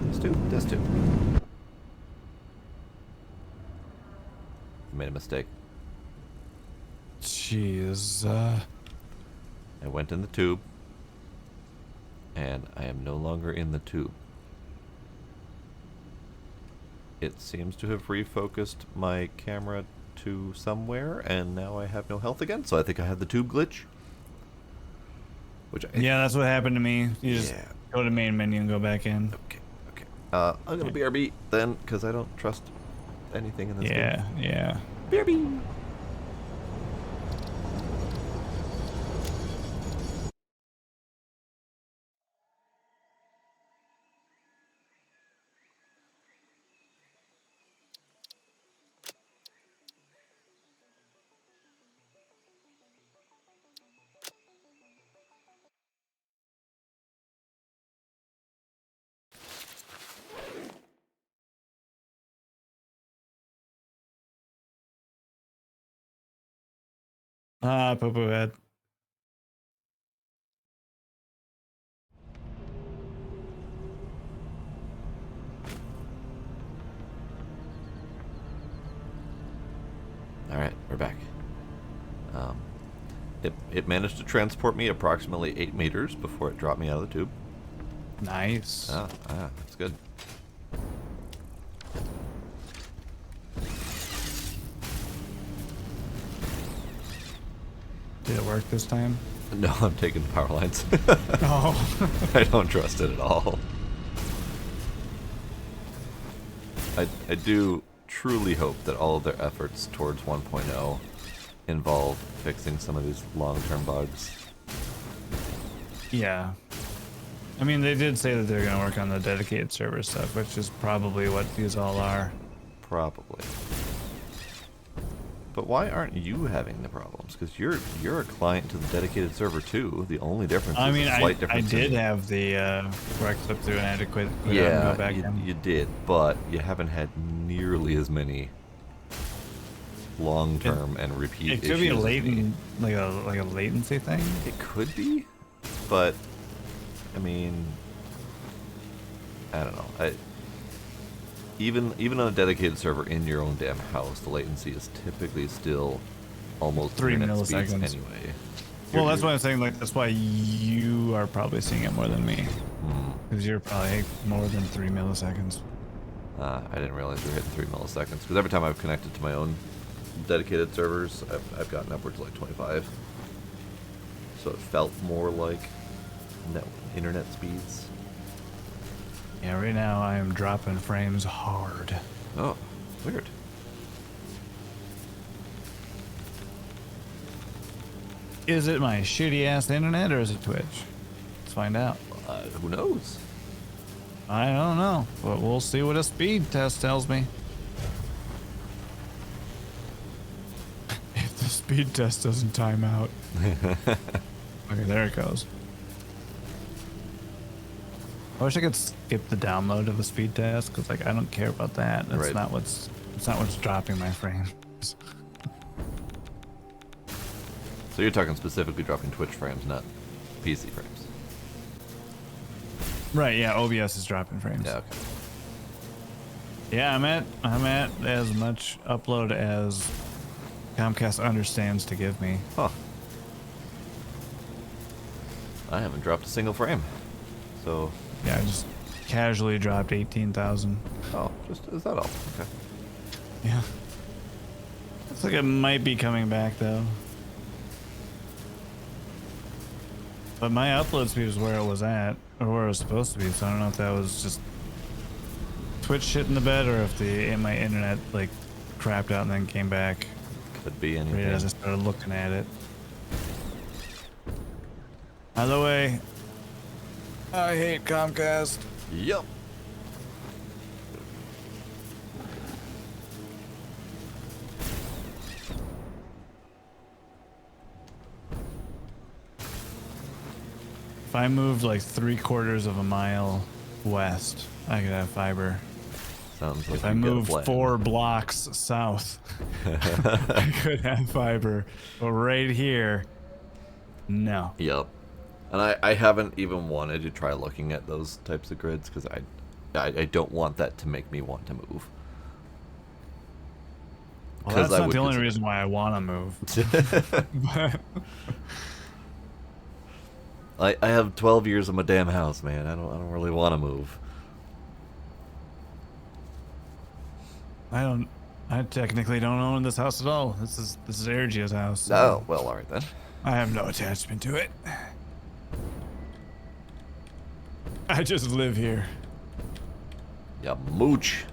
This tube. This tube. I made a mistake. Jeez. I went in the tube, and I am no longer in the tube. It seems to have refocused my camera to somewhere, and now I have no health again, so I think I have the tube glitch. Yeah, that's what happened to me. You just go to main menu and go back in. Okay. I'm gonna BRB then, because I don't trust anything in this game. Yeah. BRB! Poo-poo head. Alright, we're back. It managed to transport me approximately 8 meters before it dropped me out of the tube. Nice. That's good. Did it work this time? No, I'm taking the power lines. Oh. I don't trust it at all. I do truly hope that all of their efforts towards 1.0 involve fixing some of these long-term bugs. Yeah. I mean, they did say that they're going to work on the dedicated server stuff, which is probably what these all are. Probably. But why aren't you having the problems? Because you're a client to the dedicated server too. The only difference I is mean, a slight I difference. did have the correct flip through and I had to quit out and Yeah, go back in. you did, but you haven't had nearly as many long-term and repeat It issues. could be a as me. latent, like a latency thing. It could be, but I mean, I don't know. Even on a dedicated server in your own damn house, the latency is typically still almost 3 internet speeds milliseconds. anyway. Well, that's why I'm saying, like, that's why you are probably seeing it more than me. Because you're probably more than 3 milliseconds. I didn't realize we were hitting 3 milliseconds. Because every time I've connected to my own dedicated servers, I've gotten upwards of like 25. So it felt more like internet speeds. Yeah, right now I am dropping frames hard. Oh, weird. Is it my shitty ass internet or is it Twitch? Let's find out. Who knows? I don't know, but we'll see what a speed test tells me. If the speed test doesn't time out. Okay, there it goes. I wish I could skip the download of a speed test because, like, I don't care about that. That's Right. not what's. It's not what's dropping my frames. So you're talking specifically dropping Twitch frames, not PC frames. Right? Yeah. OBS is dropping frames. Yeah, okay. Yeah, I'm at as much upload as Comcast understands to give me. Huh. I haven't dropped a single frame. So, Yeah, I just casually dropped 18,000. oh, is that all? Okay. Yeah. Looks like it might be coming back though. But my upload speed is where it was at, or where it was supposed to be, so I don't know if that was just Twitch shit in the bed or if my internet like crapped out and then came back Could be right anything. as I started looking at it. Either way, I hate Comcast. Yep. If I moved like 3/4 of a mile west, I could have fiber. Sounds like If I you've got a moved plan. 4 blocks south, I could have fiber. But right here, no. Yep. And I haven't even wanted to try looking at those types of grids because I don't want that to make me want to move. Well, that's I not would the only consider- reason why I want to move. But I have 12 years of my damn house, man. I don't really want to move. I technically don't own this house at all. This is Ergia's house. Oh, well, all right then. I have no attachment to it. I just live here. Yeah, mooch.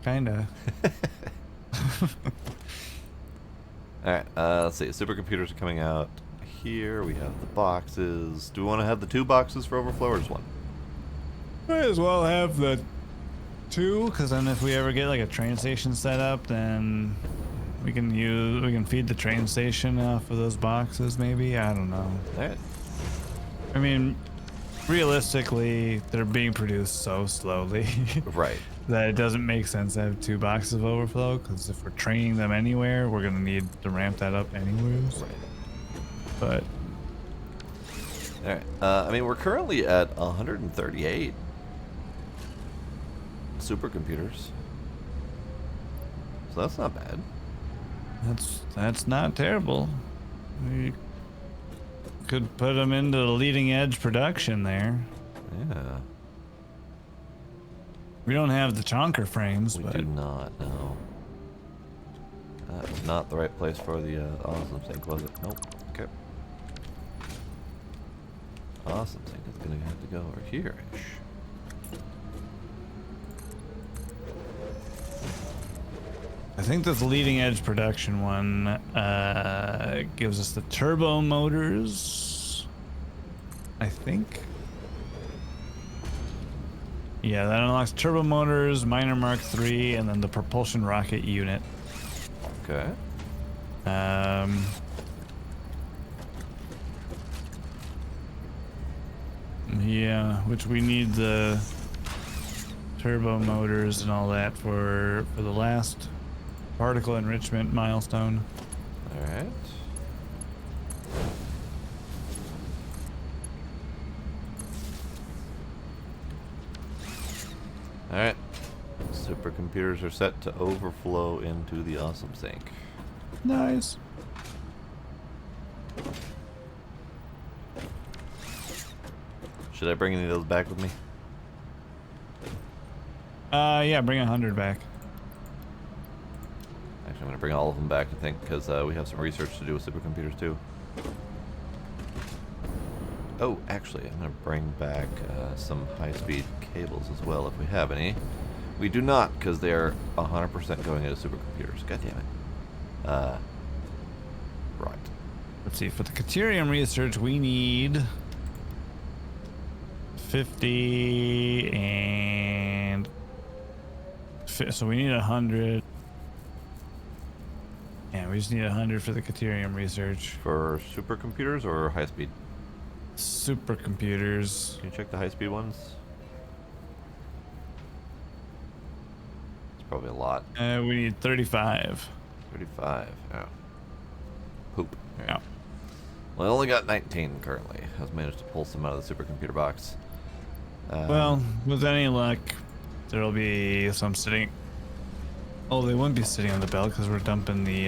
Kinda. All right, let's see. Supercomputers are coming out here. We have the boxes. Do we want to have the 2 boxes for overflow or just 1? Might as well have the 2, because then if we ever get like a train station set up, then we can feed the train station off of those boxes. Maybe, I don't know. All right. I mean, realistically, they're being produced so slowly Right. that it doesn't make sense to have 2 boxes of overflow. Because if we're training them anywhere, we're gonna need to ramp that up anyways. Right. But All right. I mean, we're currently at 138 supercomputers, so that's not bad. that's not terrible. We could put them into the leading edge production there. Yeah. We don't have the chonker frames, We but do not, no. That was not the right place for the awesome sink, was it? Nope. Okay. Awesome sink is gonna have to go over here-ish. I think this leading edge production one gives us the turbo motors. I think. Yeah, that unlocks turbo motors, miner Mark III, and then the propulsion rocket unit. Okay. Yeah, which we need the turbo motors and all that for the last particle enrichment milestone. All right. All right. Supercomputers are set to overflow into the awesome sink. Nice. Should I bring any of those back with me? Yeah, bring 100 back. Actually, I'm gonna bring all of them back, I think, because we have some research to do with supercomputers too. Oh, actually, I'm gonna bring back some high-speed cables as well, if we have any. We do not, because they are 100% going into supercomputers. God damn it. Right. Let's see, for the Caterium research, we need 50 and... So we need 100. Yeah, we just need 100 for the Caterium research. For supercomputers or high-speed? Supercomputers. Can you check the high-speed ones? It's probably a lot. We need 35. 35. Oh. Poop. All right. Yeah. Well, I only got 19 currently. I've managed to pull some out of the supercomputer box. Well, with any luck, there'll be some sitting. Oh, they wouldn't be sitting on the belt because we're dumping the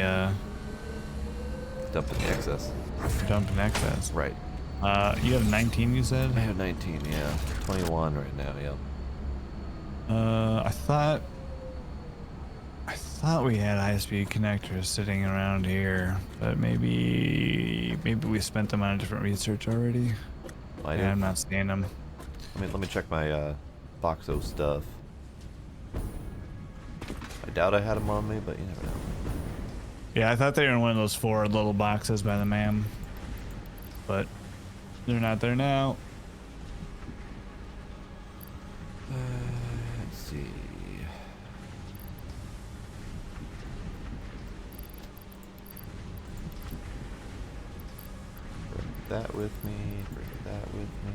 Dumping the excess. dumping excess. Right. You have 19, you said? I have 19, yeah. 21 right now, yep. I thought we had high-speed connectors sitting around here, but maybe we spent them on a different research already. Yeah, I'm not seeing them. Let me check my Boxo stuff. I doubt I had them on me, but you never know. Yeah, I thought they were in one of those 4 little boxes by the man, but they're not there now. Let's see. Bring that with me. Bring that with me.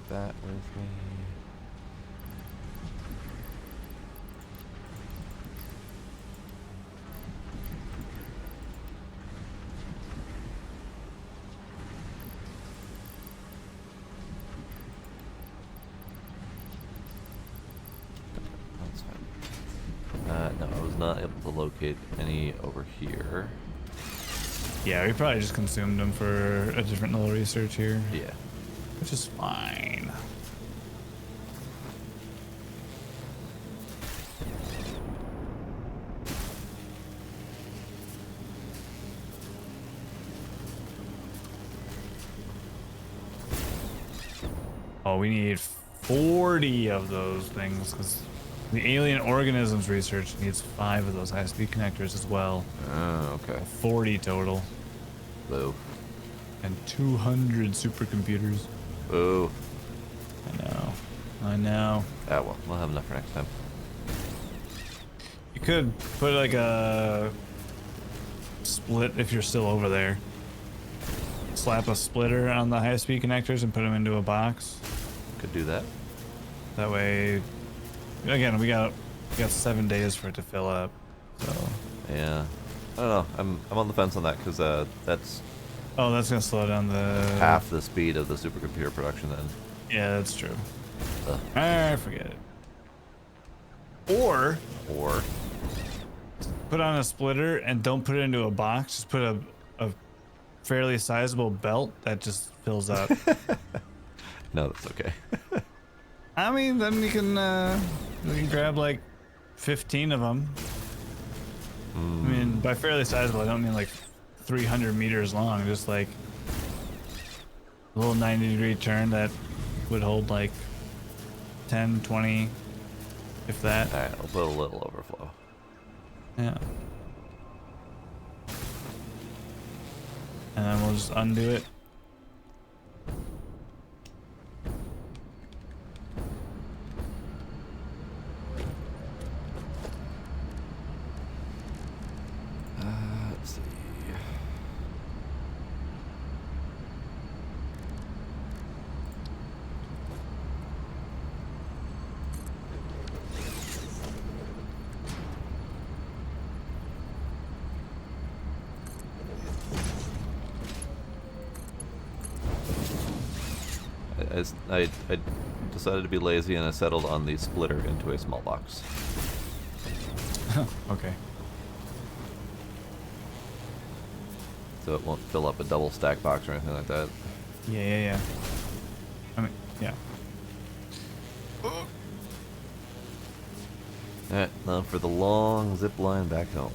That with me. That's fine. No, I was not able to locate any over here. Yeah, we probably just consumed them for a different little research here. Yeah. Which is fine. Oh, we need 40 of those things because the alien organisms research needs 5 of those high-speed connectors as well. Oh, okay. 40 total. Boo. And 200 supercomputers. Boo. I know. Ah, well, we'll have enough for next time. You could put like a split if you're still over there. Slap a splitter on the high-speed connectors and put them into a box. Could do that. That way, again, we got 7 days for it to fill up. So. Yeah. I don't know. I'm on the fence on that because that's Oh, that's gonna slow down the half the speed of the supercomputer production then. Yeah, that's true. Ugh. Forget it. Or put on a splitter and don't put it into a box. Just put a fairly sizable belt that just fills up. No, that's okay. I mean, then we can grab like 15 of them. I mean, by fairly sizable, I don't mean like 300 meters long, just like a little 90-degree turn that would hold like 10, 20, if that. Alright, I'll put a little overflow. Yeah. and then we'll just undo it. Let's see. I decided to be lazy and I settled on the splitter into a small box. Okay. So it won't fill up a double stack box or anything like that. Yeah. I mean, yeah. Alright, now for the long zip line back home.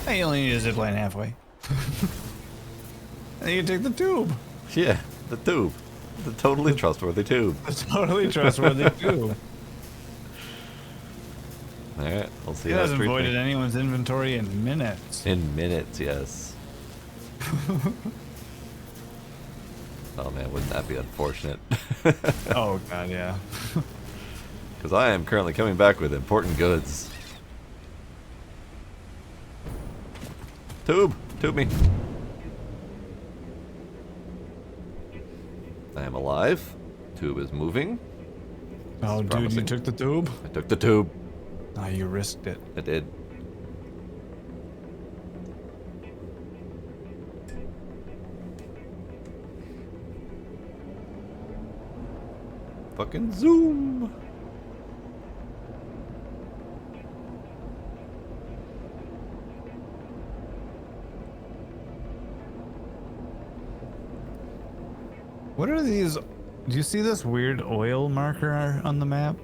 Hey, you only need a zip line halfway. And you can take the tube. Yeah, the tube. The totally trustworthy tube. A totally trustworthy tube. Alright, we'll see It how hasn't treats voided me. anyone's inventory in minutes. In minutes, yes. Oh man, wouldn't that be unfortunate? Oh god, yeah. Because I am currently coming back with important goods. Tube! Tube me! I am alive. Tube is moving. Oh, dude, promising. you took the tube? I took the tube. Oh, you risked it. I did. Fucking zoom! What are these? Do you see this weird oil marker on the map?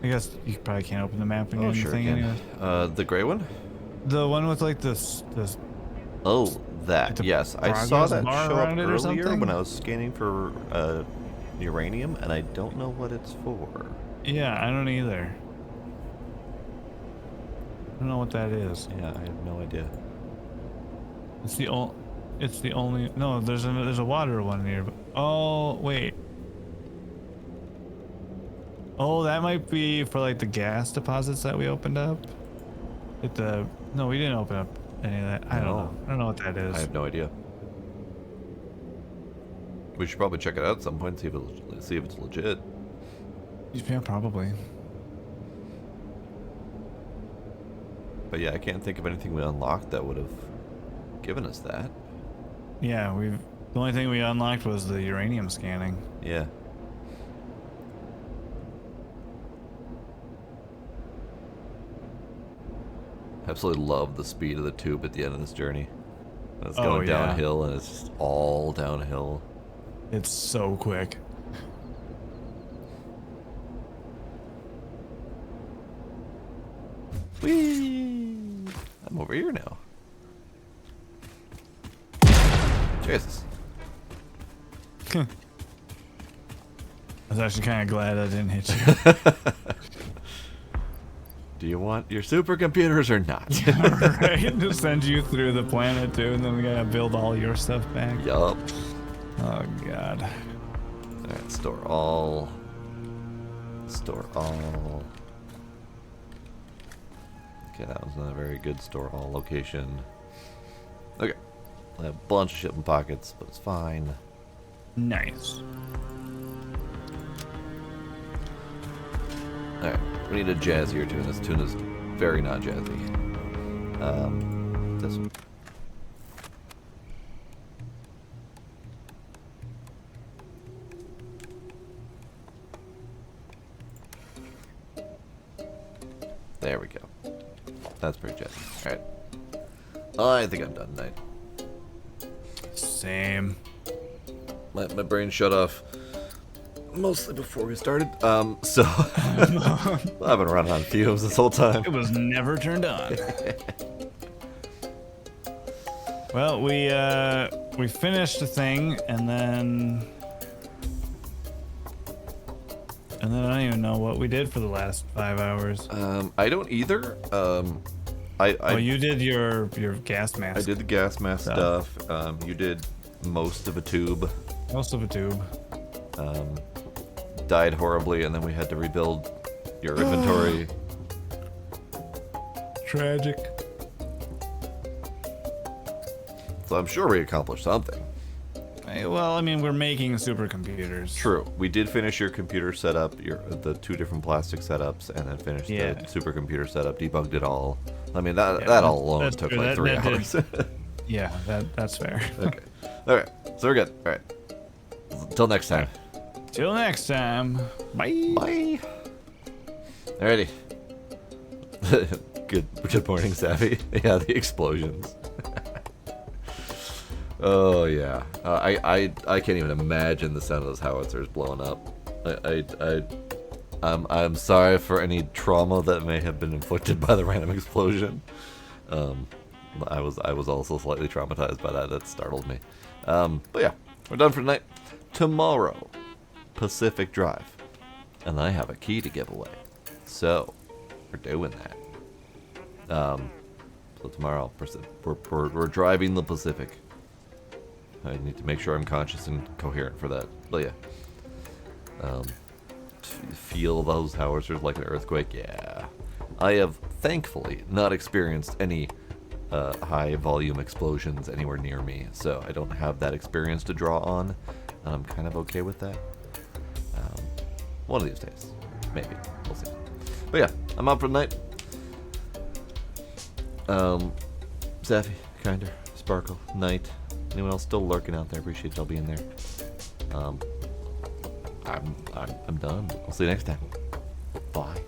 I guess you probably can't open the map and Oh, get sure anything can. anyway. The gray one? The one with like this Oh, Like that. the Yes, I saw progress that bar show up around it or earlier something? when I was scanning for uranium, and I don't know what it's for. Yeah, I don't either. I don't know what that is. Yeah, I have no idea. It's the only. It's the only. No, there's a water one here. Oh wait. Oh, that might be for like the gas deposits that we opened up. No, we didn't open up any of that. I don't No. know. I don't know what that is. I have no idea. We should probably check it out at some point, see if it's legit. Yeah, probably. But yeah, I can't think of anything we unlocked that would have given us that. Yeah, the only thing we unlocked was the uranium scanning. Yeah. Absolutely love the speed of the tube at the end of this journey. It's Oh, going yeah. downhill, and it's just all downhill. It's so quick. Whee! I'm over here now. Jesus. I was actually kind of glad I didn't hit you. Do you want your supercomputers or not? Right? To send you through the planet too, and then we gotta build all your stuff back. Yup. Oh god. Alright, store all. Store all. Okay, that was not a very good store all location. Okay. I have a bunch of shipping pockets, but it's fine. Nice. Alright, we need a jazzier tune. This tune is very not jazzy. This one. There we go. That's pretty jazzy. Alright. I think I'm done tonight. Same. My brain shut off mostly before we started. So I've been running on fumes this whole time. It was never turned on. Well, we finished the thing, and then I don't even know what we did for the last 5 hours. I don't either. Oh, you did your gas mask. I did the gas mask Stuff. stuff. You did most of a tube. Most of a tube. Died horribly, and then we had to rebuild your inventory. Tragic. So I'm sure we accomplished something. Well, I mean, we're making supercomputers. True. We did finish your computer setup, the 2 different plastic setups, and then finished the supercomputer setup, debugged it all. I mean, that all alone took true. like 3 hours. Yeah, that's fair. Okay. Alright. So we're good. Alright. Till next time. Till next time. Bye. Bye. Alrighty. Good morning, Savvy. Yeah, the explosions. Oh yeah. I can't even imagine the sound of those howitzers blowing up. I'm sorry for any trauma that may have been inflicted by the random explosion. I was also slightly traumatized by that. That startled me. But yeah, we're done for tonight. Tomorrow, Pacific Drive, and I have a key to give away. So we're doing that. So tomorrow, we're driving the Pacific. I need to make sure I'm conscious and coherent for that. But yeah. Feel those howitzers like an earthquake? Yeah. I have thankfully not experienced any high volume explosions anywhere near me, so I don't have that experience to draw on, and I'm kind of okay with that. One of these days. Maybe. We'll see. But yeah, I'm out for the night. Zaffy, Kinder, Sparkle, Knight. Anyone else still lurking out there? Appreciate y'all being there. I'm done. I'll see you next time. Bye.